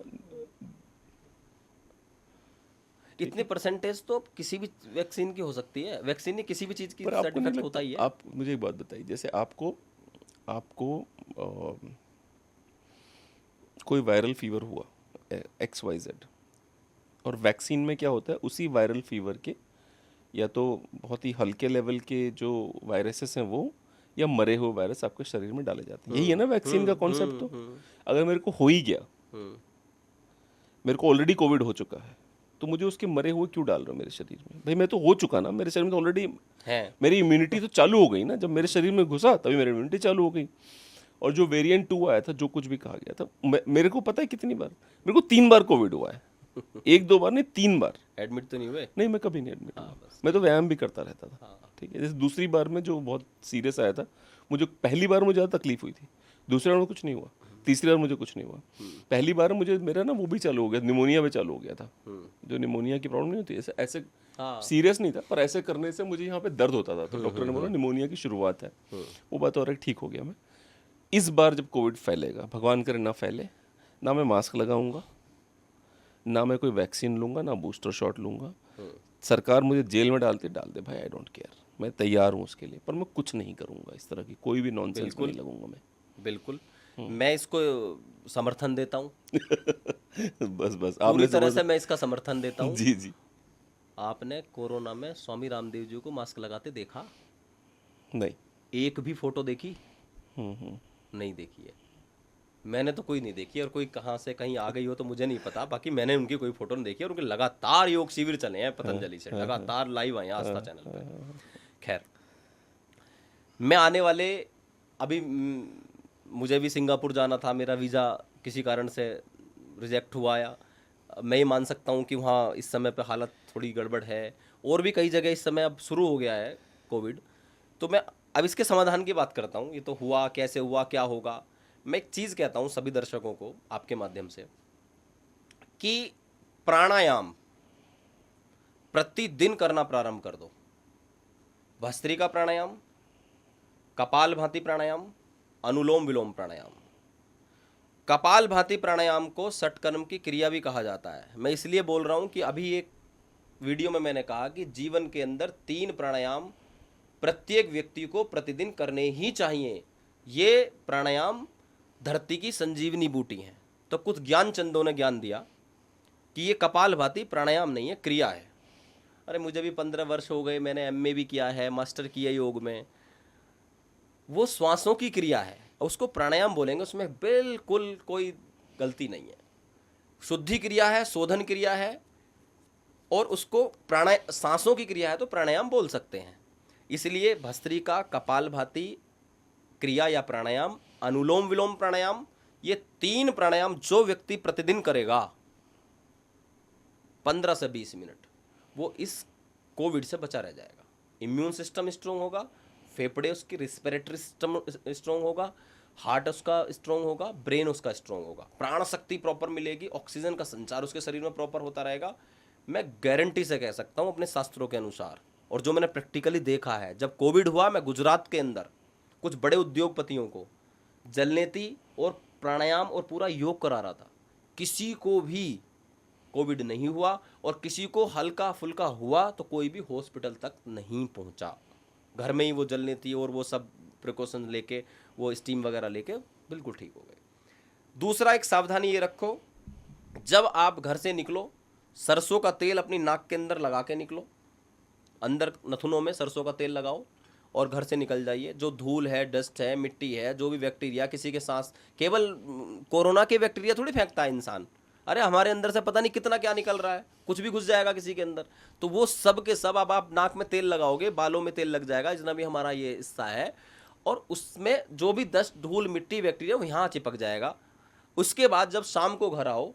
इतने परसेंटेज तो किसी भी वैक्सीन की हो सकती है, वैक्सीन नहीं किसी भी चीज की पर साइड आपको नहीं इफेक्ट होता लगता, ही है। आप मुझे एक बात बताइए, जैसे आपको कोई वायरल फीवर हुआ XYZ, और वैक्सीन में क्या होता है, उसी वायरल फीवर के या तो बहुत ही हल्के लेवल के जो वायरसेस हैं वो, या मरे हुए वायरस आपके शरीर में डाले जाते हैं। यही है ना वैक्सीन का कॉन्सेप्ट। तो अगर मेरे को हो ही गया, मेरे को ऑलरेडी कोविड हो चुका है, तो मुझे उसके मरे हुए क्यों डाल रहे हो मेरे शरीर में? भाई मैं तो हो चुका ना, मेरे शरीर में तो ऑलरेडी है। मेरी इम्यूनिटी तो चालू हो गई ना, जब मेरे शरीर में घुसा तभी मेरी इम्यूनिटी चालू हो गई। और जो वेरिएंट 2 आया था, जो कुछ भी कहा गया था, मेरे को पता है कितनी बार, मेरे को 3 बार कोविड हुआ है, 1-2 बार नहीं, 3 बार। एडमिट तो नहीं हुए? नहीं, मैं कभी नहीं एडमिट हुआ, मैं तो व्यायाम भी करता रहता था। ठीक है, जैसे दूसरी बार में जो बहुत सीरियस आया था, मुझे पहली बार मुझे ज़्यादा तकलीफ हुई थी, दूसरी बार में कुछ नहीं हुआ, तीसरी बार मुझे कुछ नहीं हुआ। पहली बार मुझे मेरा ना वो भी चालू हो गया, निमोनिया भी चालू हो गया था, जो निमोनिया की प्रॉब्लम नहीं होती, ऐसे ऐसे सीरियस नहीं था, पर ऐसे करने से मुझे यहाँ पे दर्द होता था, तो डॉक्टर ने बोला निमोनिया की शुरुआत है। वो बात और ठीक हो गया मैं। इस बार जब कोविड फैलेगा, भगवान करे ना फैले, ना मैं मास्क लगाऊंगा, ना मैं कोई वैक्सीन लूंगा, ना बूस्टर शॉट लूंगा। सरकार मुझे जेल में डालती डाल दे भाई, आई डोंट केयर, मैं तैयार हूँ उसके लिए, पर मैं कुछ नहीं करूंगा, इस तरह की कोई भी नॉनसेंस नहीं लगूंगा मैं। बिल्कुल, मैं इसको समर्थन देता हूँ। बस पूरी आपने तरह से मैं इसका समर्थन देता हूँ। जी जी। आपने कोरोना में स्वामी रामदेव जी को मास्क लगाते देखा? नहीं। एक भी फोटो देखी? नहीं देखी है। मैंने तो कोई नहीं देखी, और कोई कहाँ से कहीं आ गई हो तो मुझे नहीं पता, बाकी मैंने उनकी कोई फोटो नहीं देखी। और उनके लगातार योग शिविर चले हैं पतंजलि से, लगातार लाइव आए हैं आस्था चैनल पे। खैर, मैं आने वाले अभी मुझे भी सिंगापुर जाना था, मेरा वीज़ा किसी कारण से रिजेक्ट हुआ आया। मैं ये मान सकता हूँ कि वहाँ इस समय पे हालत थोड़ी गड़बड़ है, और भी कई जगह इस समय अब शुरू हो गया है कोविड। तो मैं अब इसके समाधान की बात करता हूँ। ये तो हुआ, कैसे हुआ, क्या होगा। मैं एक चीज़ कहता हूँ सभी दर्शकों को आपके माध्यम से, कि प्राणायाम प्रतिदिन करना प्रारंभ कर दो। भस्त्रिका प्राणायाम, कपाल भाती प्राणायाम, अनुलोम विलोम प्राणायाम। कपाल भाती प्राणायाम को षटकर्म की क्रिया भी कहा जाता है। मैं इसलिए बोल रहा हूँ कि अभी एक वीडियो में मैंने कहा कि जीवन के अंदर 3 प्राणायाम प्रत्येक व्यक्ति को प्रतिदिन करने ही चाहिए। ये प्राणायाम धरती की संजीवनी बूटी हैं। तो कुछ ज्ञानचंदों ने ज्ञान दिया कि ये कपालभाति प्राणायाम नहीं है, क्रिया है। अरे मुझे भी 15 वर्ष हो गए, मैंने एमए भी किया है, मास्टर किया योग में। वो श्वासों की क्रिया है, उसको प्राणायाम बोलेंगे, उसमें बिल्कुल कोई गलती नहीं है। शुद्धि क्रिया है, शोधन क्रिया है, और उसको सांसों की क्रिया है तो प्राणायाम बोल सकते हैं। इसलिए भस्त्रिका, कपालभाति क्रिया या प्राणायाम, अनुलोम विलोम प्राणायाम, ये 3 प्राणायाम जो व्यक्ति प्रतिदिन करेगा 15 से 20 मिनट, वो इस कोविड से बचा रह जाएगा। इम्यून सिस्टम स्ट्रोंग होगा, फेफड़े उसकी, रिस्पिरेटरी सिस्टम स्ट्रोंग होगा, हार्ट उसका स्ट्रोंग होगा, ब्रेन उसका स्ट्रोंग होगा, प्राण शक्ति प्रॉपर मिलेगी, ऑक्सीजन का संचार उसके शरीर में प्रॉपर होता रहेगा। मैं गारंटी से कह सकता हूँ अपने शास्त्रों के अनुसार, और जो मैंने प्रैक्टिकली देखा है। जब कोविड हुआ, मैं गुजरात के अंदर कुछ बड़े उद्योगपतियों को जलनेति और प्राणायाम और पूरा योग करा रहा था, किसी को भी कोविड नहीं हुआ, और किसी को हल्का फुल्का हुआ तो कोई भी हॉस्पिटल तक नहीं पहुंचा। घर में ही वो जलनेति और वो सब प्रिकॉशन लेके, वो स्टीम वगैरह लेके बिल्कुल ठीक हो गए। दूसरा एक सावधानी ये रखो, जब आप घर से निकलो, सरसों का तेल अपनी नाक के अंदर लगा के निकलो, अंदर नथुनों में सरसों का तेल लगाओ और घर से निकल जाइए। जो धूल है, डस्ट है, मिट्टी है, जो भी बैक्टीरिया, किसी के सांस, केवल कोरोना के बैक्टीरिया थोड़ी फेंकता है इंसान, अरे हमारे अंदर से पता नहीं कितना क्या निकल रहा है, कुछ भी घुस जाएगा किसी के अंदर। तो वो सब के सब, अब आप नाक में तेल लगाओगे, बालों में तेल लग जाएगा, जितना भी हमारा ये हिस्सा है, और उसमें जो भी डस्ट, धूल, मिट्टी, बैक्टीरिया वो यहाँ चिपक जाएगा। उसके बाद जब शाम को घर आओ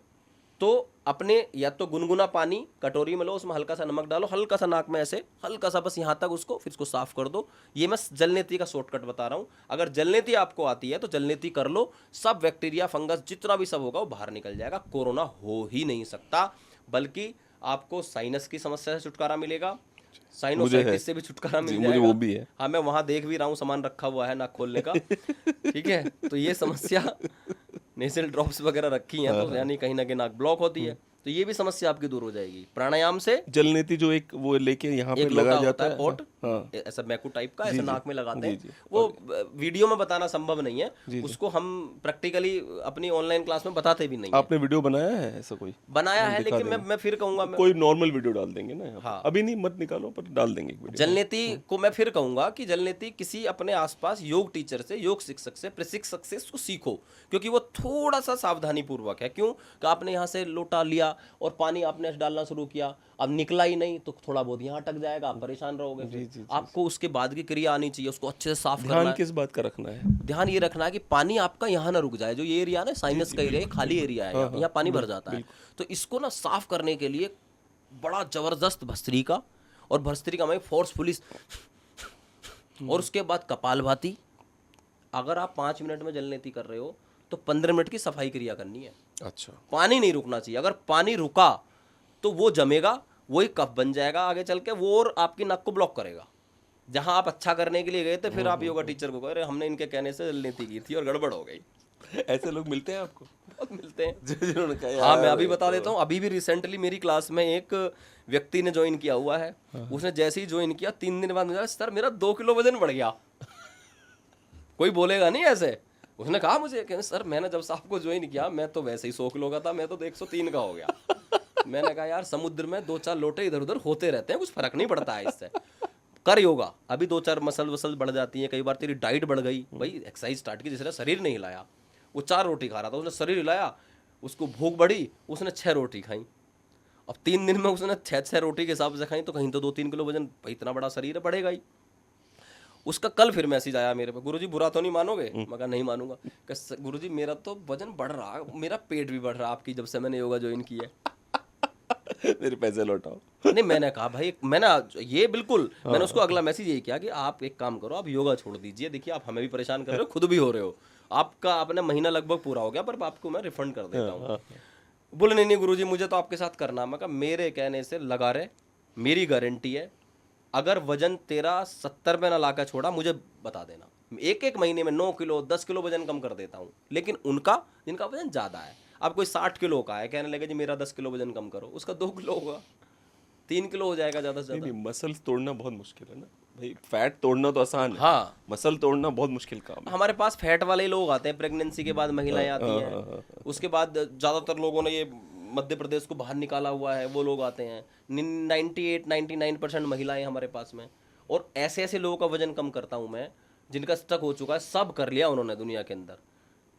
तो अपने या तो गुनगुना पानी कटोरी में लो, उसमें हल्का सा नमक डालो, हल्का सा नाक में ऐसे हल्का सा, बस यहाँ तक उसको, फिर इसको साफ कर दो। ये मैं जलनेति का शॉर्टकट बता रहा हूँ। अगर जलनेति आपको आती है तो जलनेति कर लो, सब बैक्टीरिया, फंगस, जितना भी सब होगा वो बाहर निकल जाएगा। कोरोना हो ही नहीं सकता, बल्कि आपको साइनस की समस्या से छुटकारा मिलेगा, साइनोसाइटिस से भी छुटकारा मिल जाएगा। मुझे वो भी है। हाँ, मैं वहाँ देख भी रहा हूँ, सामान रखा हुआ है नाक खोलने का। ठीक है, तो ये समस्या, नेसल ड्रॉप्स वगैरह रखी हैं, तो यानी कहीं ना कहीं नाक ब्लॉक होती है, तो ये भी समस्या आपकी दूर हो जाएगी प्राणायाम से। जलनेति जो एक वो लेके यहाँ पे एक लगा लोटा जाता होता है है, पॉट, हाँ। ऐसा मैकू टाइप का, ऐसा नाक में लगाते हैं। जी। वो वीडियो में बताना संभव नहीं है, उसको हम प्रैक्टिकली अपनी ऑनलाइन क्लास में बताते भी नहीं है। आपने वीडियो बनाया है ऐसा कोई? बनाया है, लेकिन मैं फिर कहूंगा, कोई नॉर्मल वीडियो डाल देंगे ना यहाँ पे। हाँ। अभी नहीं, मत निकालो, पर डाल देंगे एक वीडियो। जलनेति को मैं फिर कहूंगा कि जलनेति किसी अपने आसपास योग टीचर से, योग शिक्षक से, प्रशिक्षक से उसको सीखो, क्योंकि वो थोड़ा सा सावधानी पूर्वक है। क्यों कि आपने यहाँ से लोटा लिया और पानी आपने डालना शुरू किया, अब निकला ही नहीं तो थोड़ा बहुत यहाँ अटक जाएगा, आप परेशान रहोगे। फिर आपको उसके बाद की क्रिया आनी चाहिए, उसको अच्छे से साफ करना ध्यान है। किस बात का रखना है? ध्यान ये रखना है कि पानी आपका यहाँ ना रुक जाए। जो ये एरिया है ना, साइनस का एरिया, खाली एरिया है, यहाँ पानी भर जाता है। तो इसको ना साफ करने के लिए बड़ा जबरदस्त भस्त्रिका, और भस्त्रिका में फोर्सफुली, और उसके बाद कपालभाति। अगर आप 5 मिनट में जलनेति कर रहे हो तो 15 मिनट की सफाई क्रिया करनी है। अच्छा, पानी नहीं रुकना चाहिए। अगर पानी रुका तो वो जमेगा, वही कफ बन जाएगा आगे चल के, वो और आपकी नाक को ब्लॉक करेगा। जहां आप अच्छा करने के लिए गए थे, फिर आप योगा टीचर को कह रहे हमने इनके कहने से जलनेति की थी और गड़बड़ हो गई। ऐसे लोग मिलते हैं आपको? बहुत मिलते हैं। जिन्होंने कहा हाँ, मैं यार, अभी बता देता हूँ। अभी भी रिसेंटली मेरी क्लास में एक व्यक्ति ने ज्वाइन किया हुआ है। उसने जैसे ही ज्वाइन किया, 3 दिन बाद मुझे, सर मेरा 2 किलो वजन बढ़ गया। कोई बोलेगा नहीं ऐसे। उसने कहा मुझे कि सर मैंने जब से आपको ज्वाइन किया, मैं तो वैसे ही 100 किलो का था, मैं तो 103 का हो गया। मैंने कहा यार, समुद्र में 2-4 लोटे इधर उधर होते रहते हैं, कुछ फर्क नहीं पड़ता है इससे। कर योगा, अभी 2-4 मसल वसल बढ़ जाती है। कई बार तेरी डाइट बढ़ गई, भाई एक्सरसाइज स्टार्ट की, जिसने शरीर नहीं हिलाया। वो 4 रोटी खा रहा था, उसने शरीर हिलाया, उसको भूख बढ़ी, उसने 6 रोटी खाई। अब 3 दिन में उसने 6 रोटी के हिसाब से खाई, तो कहीं तो 2-3 किलो वजन, भाई इतना बड़ा शरीर है, बढ़ेगा ही। उसका कल फिर मैसेज आया मेरे पे, गुरुजी बुरा तो नहीं मानोगे? मैं कहा नहीं मानूंगा। गुरुजी मेरा तो वजन बढ़ रहा, मेरा पेट भी बढ़ रहा आपकी जब से मैंने योगा ज्वाइन की है। मेरे पैसे लौटाओ। नहीं, मैंने कहा भाई, मैंने ये बिल्कुल, मैंने उसको अगला मैसेज यही किया कि आप एक काम करो, आप योगा छोड़ दीजिए। देखिए आप हमें भी परेशान कर रहे हो, खुद भी हो रहे हो। आपका अपना महीना लगभग पूरा हो गया, पर आपको मैं रिफंड कर देता हूँ। बोले नहीं गुरुजी, मुझे तो आपके साथ करना। मैं कहा मेरे कहने से लगा रहे, मेरी गारंटी है। अगर वजन तेरा 70 पे ना लाकर छोड़ा, मुझे बता देना, 1-1 महीने में 9 किलो 10 किलो वजन कम कर देता हूँ। लेकिन उनका, जिनका वजन ज़्यादा है, अब कोई 60 किलो का है, कहने लगे जी मेरा 10 किलो वजन कम करो, उसका 2 किलो होगा, 3 किलो हो जाएगा ज़्यादा से ज़्यादा। मसल्स तोड़ना बहुत मुश्किल है ना। भाई फैट तोड़ना तो आसान है, हाँ, मसल तोड़ना बहुत मुश्किल काम है। हमारे पास फैट वाले ही लोग आते हैं, प्रेगनेंसी के बाद महिलाएं आती हैं, उसके बाद ज़्यादातर लोगों ने ये मध्य प्रदेश को बाहर निकाला हुआ है, वो लोग आते हैं। 98-99% महिलाएं हमारे पास में। और ऐसे ऐसे लोगों का वजन कम करता हूँ मैं, जिनका स्टक हो चुका है, सब कर लिया उन्होंने दुनिया के अंदर।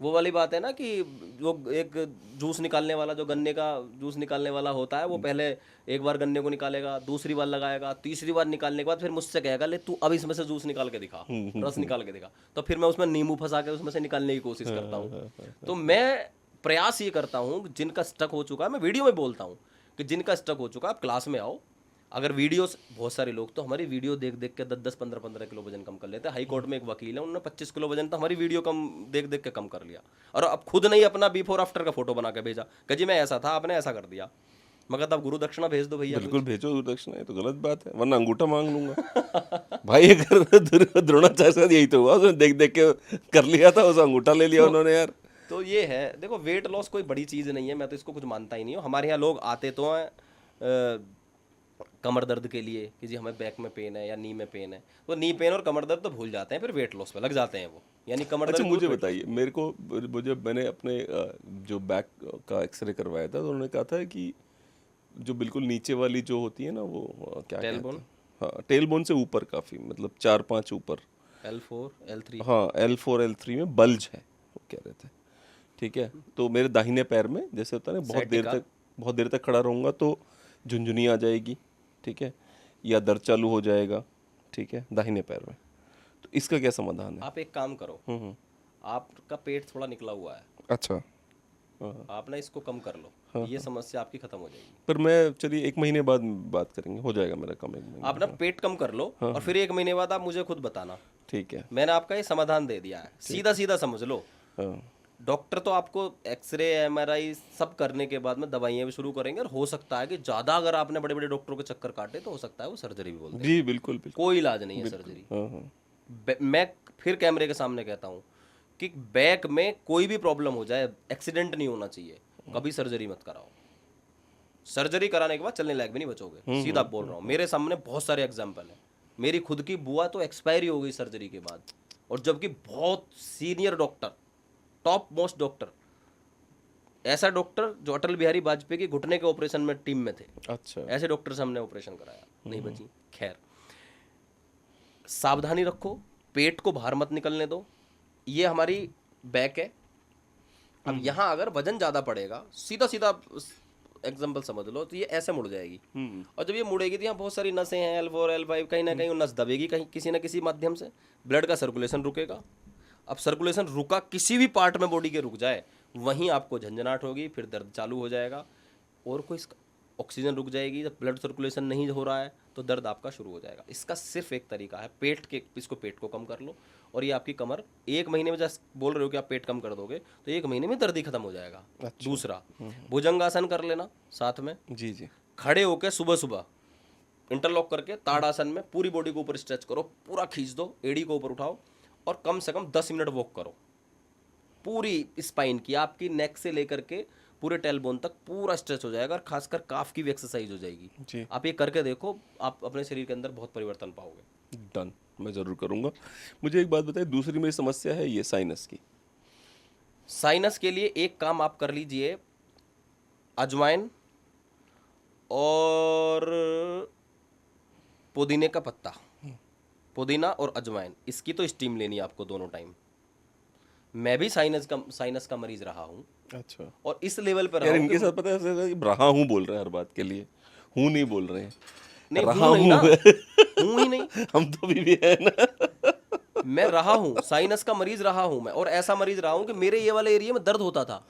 वो वाली बात है ना कि वो एक जूस निकालने वाला, जो गन्ने का जूस निकालने वाला होता है, वो पहले एक बार गन्ने को निकालेगा, दूसरी बार लगाएगा, तीसरी बार निकालने के बाद फिर मुझसे कहेगा ले तू अब इसमें से जूस निकाल के दिखा, रस निकाल के दिखा। तो फिर मैं उसमें नींबू फंसा के उसमें से निकालने की कोशिश करता हूँ। तो मैं प्रयास ये करता हूँ, जिनका स्टक हो चुका है, मैं वीडियो में बोलता हूँ कि जिनका स्टक हो चुका है आप क्लास में आओ। अगर वीडियोस, बहुत सारे लोग तो हमारी वीडियो देख देख के 10-10, 15-15 किलो वजन कम कर लेते हैं। हाई कोर्ट में एक वकील है, उन्होंने 25 किलो वजन तो हमारी वीडियो कम देख देख के कम कर लिया, और अब खुद नहीं अपना बिफोर आफ्टर का फोटो बना के भेजा कि जी मैं ऐसा था, आपने ऐसा कर दिया। मैं कहता अब गुरु दक्षिणा भेज दो भैया। बिल्कुल भेजो दक्षिणा, ये तो गलत बात है, वरना अंगूठा मांग लूंगा। भाई अगर द्रोणाचार्य के साथ यही तो हुआ, उसने देख देख के कर लिया था, उसे अंगूठा ले लिया उन्होंने यार। तो ये है, देखो वेट लॉस कोई बड़ी चीज़ नहीं है, मैं तो इसको कुछ मानता ही नहीं हूँ। हमारे यहाँ लोग आते तो हैं कमर दर्द के लिए कि जी हमें बैक में पेन है या नी में पेन है, तो नी पेन और कमर दर्द तो भूल जाते हैं, फिर वेट लॉस पे लग जाते हैं वो, यानी कमर अच्छा दर्द। मुझे बताइए, मेरे को मुझे मैंने अपने जो बैक का एक्सरे करवाया था, तो उन्होंने कहा था कि जो बिल्कुल नीचे वाली जो होती है ना, वो क्या कहते टेलबोन? हैं, हाँ टेल बोन से ऊपर काफ़ी, मतलब 4-5 ऊपर, L4 L3। हाँ L4 L3 में बल्ज है, वो कह रहे थे। ठीक है, तो मेरे दाहिने पैर में जैसे होता है ना, बहुत देर तक खड़ा रहूँगा तो झुनझुनी आ जाएगी, ठीक है, या दर्द चालू हो जाएगा, ठीक है, दाहिने पैर में। तो इसका क्या समाधान है? आप एक काम करो, आपका पेट थोड़ा निकला हुआ है, अच्छा, हाँ। आप ना इसको कम कर लो, ये समस्या आपकी खत्म हो जाएगी। पर मैं, चलिए 1 महीने बाद बात करेंगे, हो जाएगा मेरा कम 1 महीने। आप ना पेट कम कर लो, और फिर 1 महीने बाद आप मुझे खुद बताना। ठीक है। मैंने आपका ये समाधान दे दिया है, सीधा सीधा समझ लो। हाँ डॉक्टर तो आपको एक्सरे MRI सब करने के बाद में दवाइयाँ भी शुरू करेंगे, और हो सकता है कि ज़्यादा अगर आपने बड़े बड़े डॉक्टरों के चक्कर काटे तो हो सकता है वो सर्जरी भी बोल दें। जी बिल्कुल बिल्कुल। कोई इलाज नहीं है सर्जरी। हाँ हाँ मैं फिर कैमरे के सामने कहता हूँ कि बैक में कोई भी प्रॉब्लम हो जाए, एक्सीडेंट नहीं होना चाहिए, कभी सर्जरी मत कराओ। सर्जरी कराने के बाद चलने लायक भी नहीं बचोगे, सीधा बोल रहा हूँ। मेरे सामने बहुत सारे एग्जाम्पल हैं। मेरी खुद की बुआ तो एक्सपायरी हो गई सर्जरी के बाद, और जबकि बहुत senior doctor, top most doctor, ऐसा डॉक्टर जो अटल बिहारी वाजपेयी के घुटने के ऑपरेशन में टीम में थे, अच्छा, ऐसे डॉक्टर से हमने ऑपरेशन कराया, नहीं बची। खैर, सावधानी रखो, पेट को बाहर मत निकलने दो। ये हमारी बैक है। अब यहाँ अगर वजन ज़्यादा पड़ेगा, सीधा सीधा एग्जाम्पल समझ लो, तो ये ऐसे मुड़ जाएगी, और जब ये मुड़ेगी तो यहाँ बहुत सारी नसें हैं, L4 L5, कहीं ना कहीं वो नस दबेगी, कहीं किसी ना किसी माध्यम से ब्लड का सर्कुलेशन रुकेगा। अब सर्कुलेशन रुका, किसी भी पार्ट में बॉडी के रुक जाए, वहीं आपको झंझनाहट होगी, फिर दर्द चालू हो जाएगा, और कोई ऑक्सीजन रुक जाएगी। जब ब्लड सर्कुलेशन नहीं हो रहा है तो दर्द आपका शुरू हो जाएगा। इसका सिर्फ एक तरीका है, इसको पेट को कम कर लो, और ये आपकी कमर 1 महीने में, जैसे बोल रहे हो कि आप पेट कम कर दोगे, तो 1 महीने में दर्द ही खत्म हो जाएगा। अच्छा। दूसरा, भुजंगासन कर लेना साथ में, जी जी। खड़े होकर सुबह सुबह इंटरलॉक करके ताड़ासन में पूरी बॉडी को ऊपर स्ट्रेच करो, पूरा खींच दो, एड़ी को ऊपर उठाओ, और कम से कम 10 मिनट वॉक करो। पूरी स्पाइन की, आपकी नेक से लेकर के पूरे टेलबोन तक पूरा स्ट्रेच हो जाएगा, और खासकर काफ की भी एक्सरसाइज हो जाएगी। जी। आप ये करके देखो, आप अपने शरीर के अंदर बहुत परिवर्तन पाओगे। डन, मैं ज़रूर करूँगा। मुझे एक बात बताइए, दूसरी मेरी समस्या है ये साइनस की। साइनस के लिए एक काम आप कर लीजिए, अजवाइन और पुदीने का पत्ता, पुदीना और अजवाइन, इसकी तो स्टीम लेनी है आपको दोनों टाइम। मैं भी साइनस का मरीज रहा हूँ, अच्छा, और इस लेवल पर यार रहा हूँ इनके साथ पता है ऐसा कि रहा हूँ बोल रहे हैं हर बात के लिए, हूँ नहीं बोल रहे हैं। नहीं, रहा हूँ नहीं ना, हूँ हूँ ही नहीं, हम तो अभी भी है ना। मैं रहा हूँ, साइनस का मरीज रहा हूँ मैं, और ऐसा मरीज रहा हूँ कि मेरे ये वाले एरिया में दर्द होता था।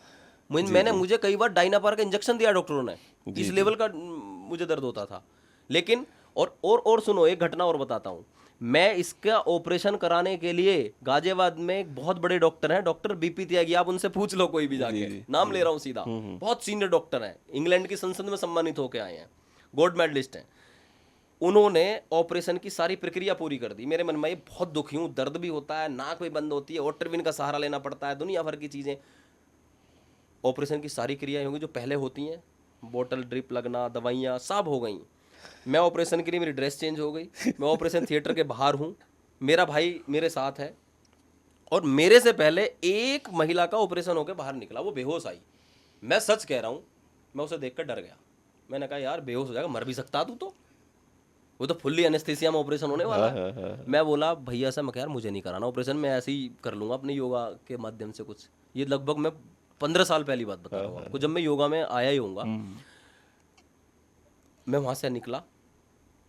मुझे कई बार डाइनापार का इंजेक्शन दिया डॉक्टरों ने, इस लेवल का मुझे दर्द होता था। लेकिन और सुनो, एक घटना और बताता हूँ। मैं इसका ऑपरेशन कराने के लिए गाजियाबाद में एक बहुत बड़े डॉक्टर हैं, डॉक्टर BP त्यागी, आप उनसे पूछ लो कोई भी जाके, नाम ले रहा हूँ सीधा, बहुत सीनियर डॉक्टर हैं, इंग्लैंड की संसद में सम्मानित होकर आए हैं, गोल्ड मेडलिस्ट हैं। उन्होंने ऑपरेशन की सारी प्रक्रिया पूरी कर दी। मेरे मन में ये बहुत दुखी हूँ, दर्द भी होता है, नाक भी बंद होती है, ओट्रिविन का सहारा लेना पड़ता है, दुनिया भर की चीज़ें। ऑपरेशन की सारी क्रियाएं होंगी जो पहले होती हैं, बोतल ड्रिप लगना, दवाइयाँ सब हो गई। मैं ऑपरेशन के लिए मेरी ड्रेस चेंज हो गई, मैं ऑपरेशन थिएटर के बाहर हूँ, मेरा भाई मेरे साथ है, और मेरे से पहले एक महिला का ऑपरेशन होकर बाहर निकला, वो बेहोश आई। मैं सच कह रहा हूँ, मैं उसे देखकर डर गया। मैंने कहा यार बेहोश हो जाएगा, मर भी सकता तू तो, वो तो फुल्ली एनेस्थीसिया में ऑपरेशन होने वाला है। मैं बोला भैया से, मैं कहा यार मुझे नहीं कराना ऑपरेशन, मैं ऐसे ही कर लूँगा अपने योगा के माध्यम से कुछ। ये लगभग मैं 15 साल पहली बात बता रहा हूँ आपको, जब मैं योगा में आया ही होऊंगा। मैं वहाँ से निकला,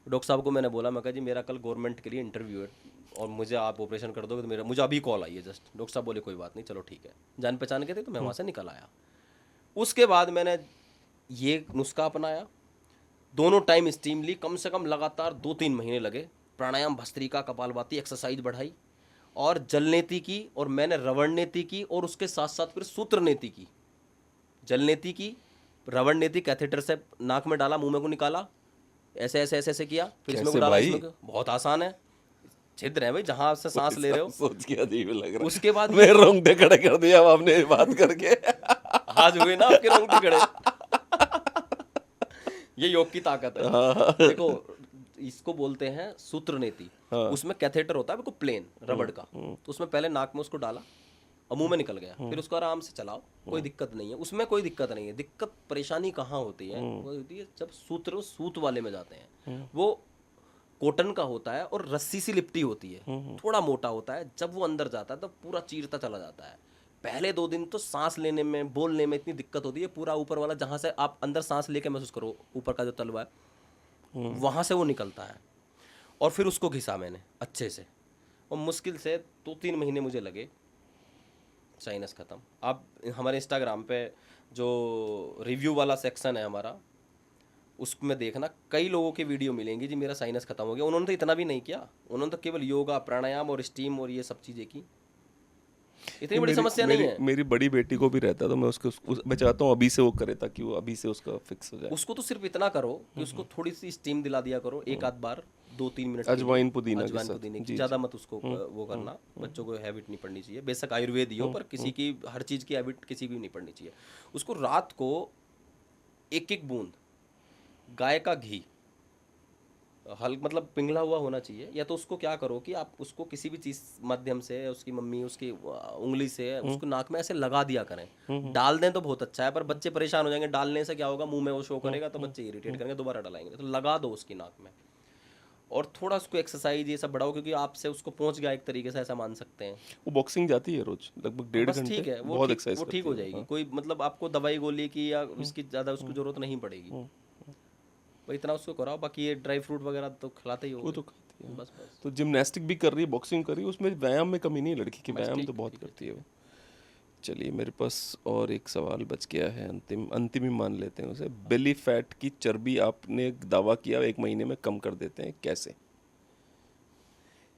डॉक्टर साहब को मैंने बोला, मैं कहा जी मेरा कल गवर्नमेंट के लिए इंटरव्यू है और मुझे आप ऑपरेशन कर दोगे तो मेरा, मुझे अभी कॉल आई है जस्ट। डॉक्टर साहब बोले कोई बात नहीं, चलो ठीक है, जान पहचान के थे। तो मैं वहाँ से निकल आया। उसके बाद मैंने ये नुस्खा अपनाया, दोनों टाइम स्टीम ली, कम से कम लगातार 2-3 महीने लगे। प्राणायाम, भस्त्रिका, कपालभाति, एक्सरसाइज बढ़ाई और जल नीति की, और मैंने रवण नीति की, और उसके साथ साथ फिर सूत्र नीति की। जल नीति की, रवण नीति, कैथेटर से नाक में डाला, मुंह में को निकाला, ऐसे ऐसे ऐसे ऐसे किया, फिर इसमें को डाला, इसमें को। बहुत आसान है, छिद्र है भाई जहां से सांस ले रहे हो। सोच के अजीब लग रहा है। उसके बाद मैं रोंगटे खड़े कर दिया अब आपने ये बात करके। आज हुए ना आपके रोंगटे खड़े। ये योग की ताकत है। देखो इसको बोलते हैं सूत्र नीति। उसमें कैथेटर होता है बिल्कुल प्लेन रबड़ का, तो उसमें पहले नाक में उसको डाला और मुंह में निकल गया, फिर उसको आराम से चलाओ, कोई दिक्कत नहीं है, उसमें कोई दिक्कत नहीं है। दिक्कत परेशानी कहाँ होती है, वो होती है जब सूत्र सूत वाले में जाते हैं। वो कॉटन का होता है और रस्सी सी लिपटी होती है, थोड़ा मोटा होता है। जब वो अंदर जाता है तो पूरा चीरता चला जाता है। पहले 2 दिन तो सांस लेने में, बोलने में इतनी दिक्कत होती है। पूरा ऊपर वाला जहाँ से आप अंदर सांस लेके महसूस करो, ऊपर का जो तलवा है वहाँ से वो निकलता है। और फिर उसको घिसा मैंने अच्छे से, और मुश्किल से 2-3 महीने मुझे लगे, साइनस ख़त्म। अब हमारे इंस्टाग्राम पे जो रिव्यू वाला सेक्शन है हमारा, उसमें देखना कई लोगों की वीडियो मिलेंगी जी मेरा साइनस खत्म हो गया। उन्होंने तो इतना भी नहीं किया, उन्होंने तो केवल योगा, प्राणायाम और स्टीम और ये सब चीज़ें की। इतनी बड़ी समस्या नहीं है। मेरी बड़ी बेटी को भी रहता, तो मैं मैं चाहता हूँ अभी से वो करे, ताकि वो अभी से उसका फिक्स हो जाए। उसको तो सिर्फ इतना करो कि उसको थोड़ी सी स्टीम दिला दिया करो, एक आध बार 2-3 मिनट के लिए। अजवाइन पुदीना के अजवाइन साथ। पुदीने की जी, ज़्यादा मत उसको वो करना, बच्चों को हैबिट नहीं पड़नी चाहिए। बेशक आयुर्वेद ही हो, पर किसी की हर चीज़ की हैबिट किसी की नहीं पड़नी चाहिए। उसको रात को 1-1 बूंद गाय का घी, मतलब पिघला हुआ होना चाहिए, या तो उसको क्या करो कि आप उसको किसी भी चीज़ माध्यम से, उसकी मम्मी उसकी उंगली से उसको नाक में ऐसे लगा दिया करें। डाल दें तो बहुत अच्छा है, पर बच्चे परेशान हो जाएंगे। डालने से क्या होगा, मुंह में वो शो करेगा तो बच्चे इरिटेट करेंगे, दोबारा डलाएंगे। तो लगा दो उसकी नाक में, और थोड़ा उसको एक्सरसाइज ये सब बढ़ाओ, क्योंकि आपसे उसको पहुंच गया एक तरीके से, ऐसा मान सकते हैं। वो बॉक्सिंग जाती है रोज लगभग 1.5 बस घंटे। ठीक है, बहुत एक्सरसाइज वो ठीक हो जाएगी। कोई मतलब आपको दवाई गोली की या इसकी ज़्यादा उसको जरूरत नहीं पड़ेगी। भाई इतना उसको कराओ, बाकी ये ड्राई फ्रूट वगैरह तो खिलाते ही हो। वो तो खाती है। बस बस तो जिमनास्टिक भी कर रही है, बॉक्सिंग कर रही है, उसमें व्यायाम में कमी नहीं है लड़की की, व्यायाम तो बहुत करती है वो। चलिए मेरे पास और एक सवाल बच गया है, अंतिम ही मान लेते हैं उसे। बेली फैट की चर्बी आपने दावा किया 1 महीने में कम कर देते हैं, कैसे?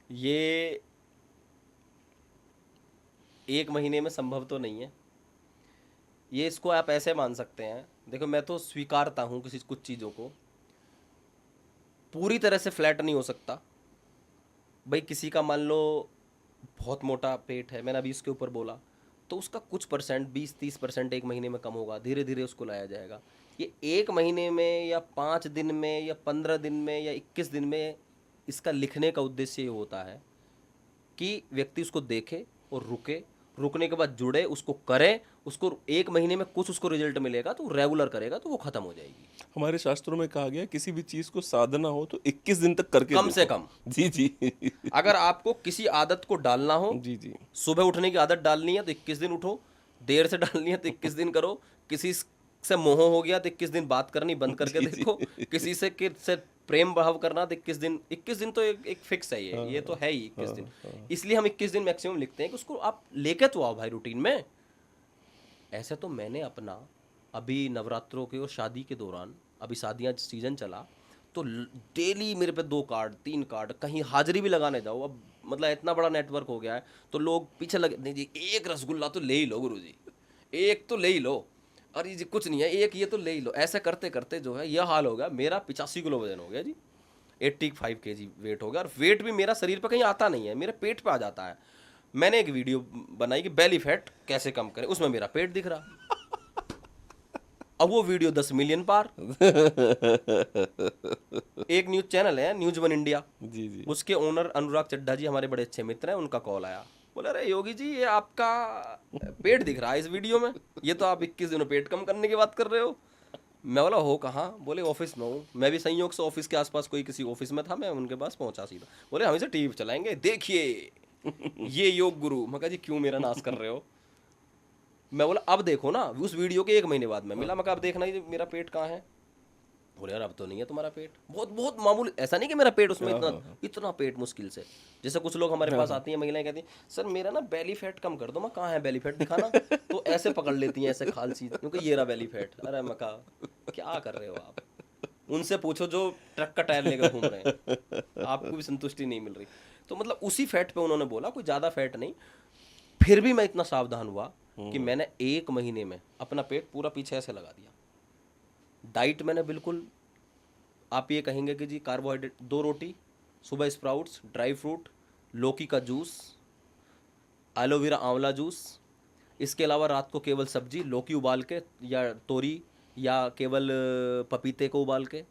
ये 1 महीने में संभव तो नहीं है। ये इसको आप ऐसे मान सकते हैं, देखो मैं तो स्वीकारता हूँ किसी कुछ चीज़ों को, पूरी तरह से फ्लैट नहीं हो सकता। भाई किसी का मान लो बहुत मोटा पेट है, मैंने अभी इसके ऊपर बोला, तो उसका कुछ परसेंट 20-30% 1 महीने में कम होगा, धीरे धीरे उसको लाया जाएगा। ये 1 महीने में या 5 दिन में या 15 दिन में या 21 दिन में, इसका लिखने का उद्देश्य ये होता है कि व्यक्ति उसको देखे और रुके, रुकने के बाद जुड़े, उसको करे, उसको 1 महीने में कुछ उसको रिजल्ट मिलेगा तो रेगुलर करेगा तो वो खत्म हो जाएगी। हमारे शास्त्रों में कहा गया किसी भी चीज को साधना हो तो 21 दिन तक करके कम से देखो। कम। जी जी। अगर आपको किसी आदत को डालना हो, जी जी। सुबह उठने की आदत डालनी है तो 21 दिन उठो, देर से डालनी है तो 21 दिन करो, किसी से मोह हो गया तो 21 दिन बात करनी बंद करके देखो, किसी से प्रेम भाव करना तो 21 दिन तो एक फिक्स है। ये तो है ही 21 दिन। इसलिए हम 21 दिन मैक्सिमम लिखते हैं कि उसको आप लेके तो आओ भाई रूटीन में। ऐसे तो मैंने अपना अभी नवरात्रों के और शादी के दौरान, अभी शादियाँ सीजन चला तो डेली मेरे पे 2 कार्ड 3 कार्ड, कहीं हाजिरी भी लगाने जाओ, अब मतलब इतना बड़ा नेटवर्क हो गया है तो लोग पीछे लगे, नहीं जी एक रसगुल्ला तो ले ही लो गुरुजी, एक तो ले ही लो, अरे जी कुछ नहीं है, एक ये तो ले ही लो। ऐसे करते करते जो है यह हाल हो गया। मेरा 85 किलो वजन हो गया जी, 85 kg वेट हो गया, और वेट भी मेरा शरीर पे कहीं आता नहीं है, मेरे पेट पे आ जाता है। मैंने एक वीडियो बनाई कि बेली फैट कैसे कम करें, उसमें मेरा पेट दिख रहा। अब वो वीडियो 10 मिलियन पार। एक न्यूज चैनल है न्यूज वन इंडिया, जी जी। उसके ओनर अनुराग चड्ढा जी हमारे बड़े अच्छे मित्र हैं, उनका कॉल आया, बोला अरे योगी जी ये आपका पेट दिख रहा है इस वीडियो में, ये तो आप 21 दिनों पेट कम करने की बात कर रहे हो। मैं बोला हो कहाँ? बोले ऑफिस में हूँ। मैं भी संयोग से ऑफिस के आसपास कोई किसी ऑफिस में था, मैं उनके पास पहुंचा सीधा। बोले हम इसे टीवी चलाएंगे, देखिए ये योग गुरु। मैं कहा जी क्यों मेरा नाश कर रहे हो? मैं बोला अब देखो ना, उस वीडियो के 1 महीने बाद मैं मिला, मैं कहा अब देखना ही मेरा पेट कहाँ है। बोले यार अब तो नहीं है तुम्हारा पेट, बहुत बहुत मामूली, ऐसा नहीं कि मेरा पेट उसमें इतना पेट मुश्किल से। जैसे कुछ लोग हमारे पास आती हैं महिलाएं, कहती हैं सर मेरा ना बेली फैट कम कर दो। मैं कहाँ है बेली फैट, दिखाना। तो ऐसे पकड़ लेती हैं ऐसे खालसी, क्योंकि ये रहा बेली फैट। अरे मैं कहा क्या कर रहे हो आप? उनसे पूछो जो ट्रक का टायर लेकर घूम रहे हैं, आपको भी संतुष्टि नहीं मिल रही। तो मतलब उसी फैट पे उन्होंने बोला, कोई ज़्यादा फैट नहीं। फिर भी मैं इतना सावधान हुआ कि मैंने 1 महीने में अपना पेट पूरा पीछे ऐसे लगा दिया। डाइट मैंने बिल्कुल, आप ये कहेंगे कि जी कार्बोहाइड्रेट, 2 रोटी, सुबह स्प्राउट्स, ड्राई फ्रूट, लौकी का जूस, एलोवेरा आंवला जूस, इसके अलावा रात को केवल सब्जी, लौकी उबाल के या तोरी या केवल पपीते को उबाल के,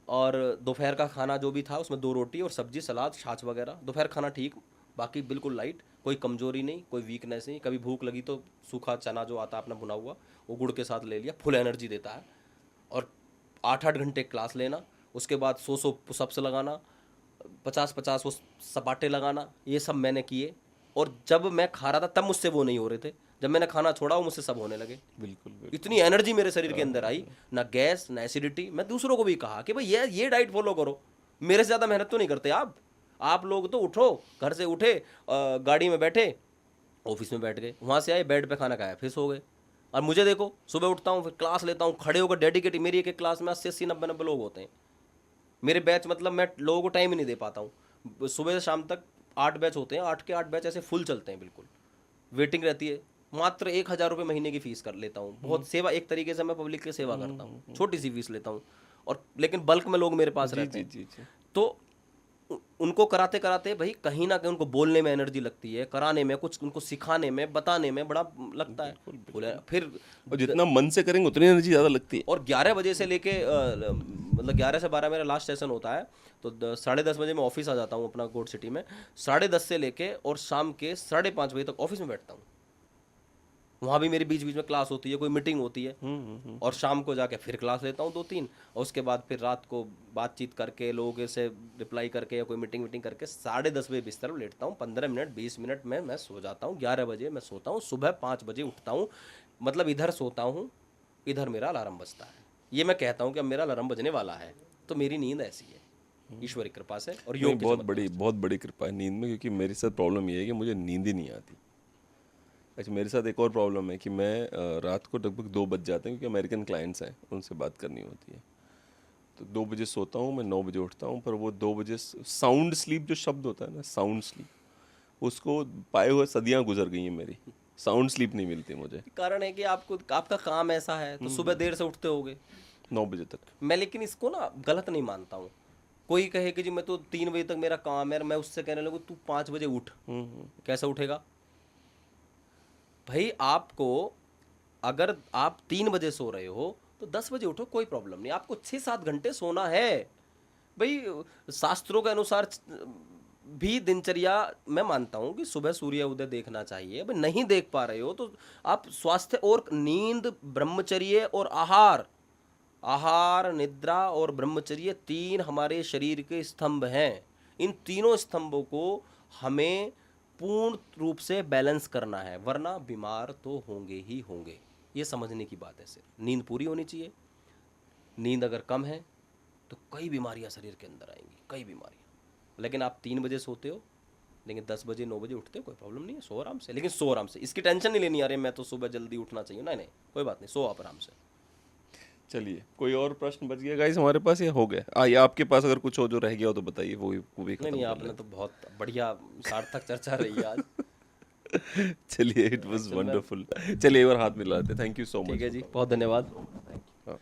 और दोपहर का खाना जो भी था उसमें 2 रोटी और सब्जी, सलाद, छाछ वगैरह। दोपहर खाना ठीक, बाकी बिल्कुल लाइट, कोई कमजोरी नहीं, कोई वीकनेस नहीं। कभी भूख लगी तो सूखा चना जो आता है अपना भुना हुआ, वो गुड़ के साथ ले लिया, फुल एनर्जी देता है। और 8-8 घंटे क्लास लेना, उसके बाद 100 पुशअप्स लगाना, 50-50 वो सपाटे लगाना, ये सब मैंने किए। और जब मैं खा रहा था तब मुझसे वो नहीं हो रहे थे, जब मैंने खाना छोड़ा वो मुझसे सब होने लगे। बिल्कुल बिल्कुल। इतनी एनर्जी मेरे शरीर के अंदर आई, ना गैस ना एसिडिटी। मैं दूसरों को भी कहा कि भाई ये डाइट फॉलो करो, मेरे से ज़्यादा मेहनत तो नहीं करते आप लोग तो उठो, घर से उठे, गाड़ी में बैठे, ऑफिस में बैठ गए, वहाँ से आए, बेड पे खाना खाया, फिर सो गए। और मुझे देखो, सुबह उठता हूँ, फिर क्लास लेता हूँ, खड़े होकर डेडिकेटेड। मेरी एक क्लास में 80-90 लोग होते हैं मेरे बैच, मतलब मैं लोगों को टाइम ही नहीं दे पाता हूँ। सुबह से शाम तक 8 बैच होते हैं, 8 के 8 बैच ऐसे फुल चलते हैं, बिल्कुल वेटिंग रहती है। मात्र 1000 रुपये महीने की फीस कर लेता हूँ। बहुत सेवा, एक तरीके से मैं पब्लिक की सेवा करता हूँ, छोटी सी फीस लेता हूँ। और लेकिन बल्क में लोग मेरे पास रहते हैं। जी। तो उनको कराते कराते भाई कहीं ना कहीं उनको बोलने में एनर्जी लगती है, कराने में, कुछ उनको सिखाने में, बताने में बड़ा लगता है। फिर और जितना मन से करेंगे उतनी एनर्जी ज़्यादा लगती है। और 11 बजे से लेके मतलब 11 से 12 मेरा लास्ट सेशन होता है, तो 10:30 बजे मैं ऑफिस आ जाता हूँ अपना गोड सिटी में। 10:30 से लेके और शाम के 5:30 बजे तक ऑफिस में बैठता हूँ। वहाँ भी मेरी बीच बीच में क्लास होती है, कोई मीटिंग होती है, और शाम को जाके फिर क्लास लेता हूँ 2-3, और उसके बाद फिर रात को बातचीत करके, लोगों से रिप्लाई करके या कोई मीटिंग करके 10:30 बजे बिस्तर में लेटता हूँ। 15 मिनट 20 मिनट में मैं सो जाता हूँ। 11 बजे मैं सोता हूँ, सुबह 5 बजे उठता हूँ। मतलब इधर सोता हूँ, इधर मेरा अलार्म बजता है। ये मैं कहता हूँ कि अब मेरा अलार्म बजने वाला है, तो मेरी नींद ऐसी है, ईश्वर की कृपा से और योग की बहुत बड़ी कृपा है नींद में, क्योंकि मेरे साथ प्रॉब्लम ये है कि मुझे नींद ही नहीं आती। अच्छा, मेरे साथ एक और प्रॉब्लम है कि मैं रात को लगभग 2 बज जाते हैं, क्योंकि अमेरिकन क्लाइंट्स हैं, उनसे बात करनी होती है। तो 2 बजे सोता हूँ मैं, 9 बजे उठता हूँ। पर वो 2 बजे साउंड स्लीप जो शब्द होता है ना, साउंड स्लीप, उसको पाए हुए सदियाँ गुजर गई हैं मेरी। साउंड स्लीप नहीं मिलती मुझे। कारण है कि आपका काम ऐसा है, तो सुबह देर से उठते होगे 9 बजे तक। मैं लेकिन इसको ना गलत नहीं मानता हूँ। कोई कहे कि जी मैं तो 3 बजे तक मेरा काम है, मैं उससे कहने लगूँ तू 5 बजे उठ, कैसे उठेगा भाई? आपको अगर आप 3 बजे सो रहे हो तो 10 बजे उठो, कोई प्रॉब्लम नहीं। आपको 6-7 घंटे सोना है भाई। शास्त्रों के अनुसार भी दिनचर्या मैं मानता हूँ कि सुबह सूर्य उदय देखना चाहिए। भाई नहीं देख पा रहे हो तो आप स्वास्थ्य और नींद, ब्रह्मचर्य और आहार, निद्रा और ब्रह्मचर्य 3 हमारे शरीर के स्तंभ हैं। इन तीनों स्तंभों को हमें पूर्ण रूप से बैलेंस करना है, वरना बीमार तो होंगे ही होंगे। ये समझने की बात है। सिर्फ नींद पूरी होनी चाहिए। नींद अगर कम है तो कई बीमारियां शरीर के अंदर आएंगी, कई बीमारियां। लेकिन आप 3 बजे सोते हो, लेकिन 10 बजे 9 बजे उठते हो, कोई प्रॉब्लम नहीं है, सो आराम से। लेकिन सो आराम से, इसकी टेंशन नहीं लेनी, अरे मैं तो सुबह जल्दी उठना चाहिए, नहीं, कोई बात नहीं, सो आप आराम से। चलिए, कोई और प्रश्न बच गया गाइस हमारे पास, या हो गया? या आपके पास अगर कुछ हो जो रह गया हो तो बताइए, वो भी खत्म नहीं, कर आपने तो बहुत बढ़िया सार्थक चर्चा रही है आज। चलिए, इट वाज वंडरफुल। चलिए एक बार हाथ मिलाते, थैंक यू सो मच। ठीक है जी, बहुत धन्यवाद। हाँ।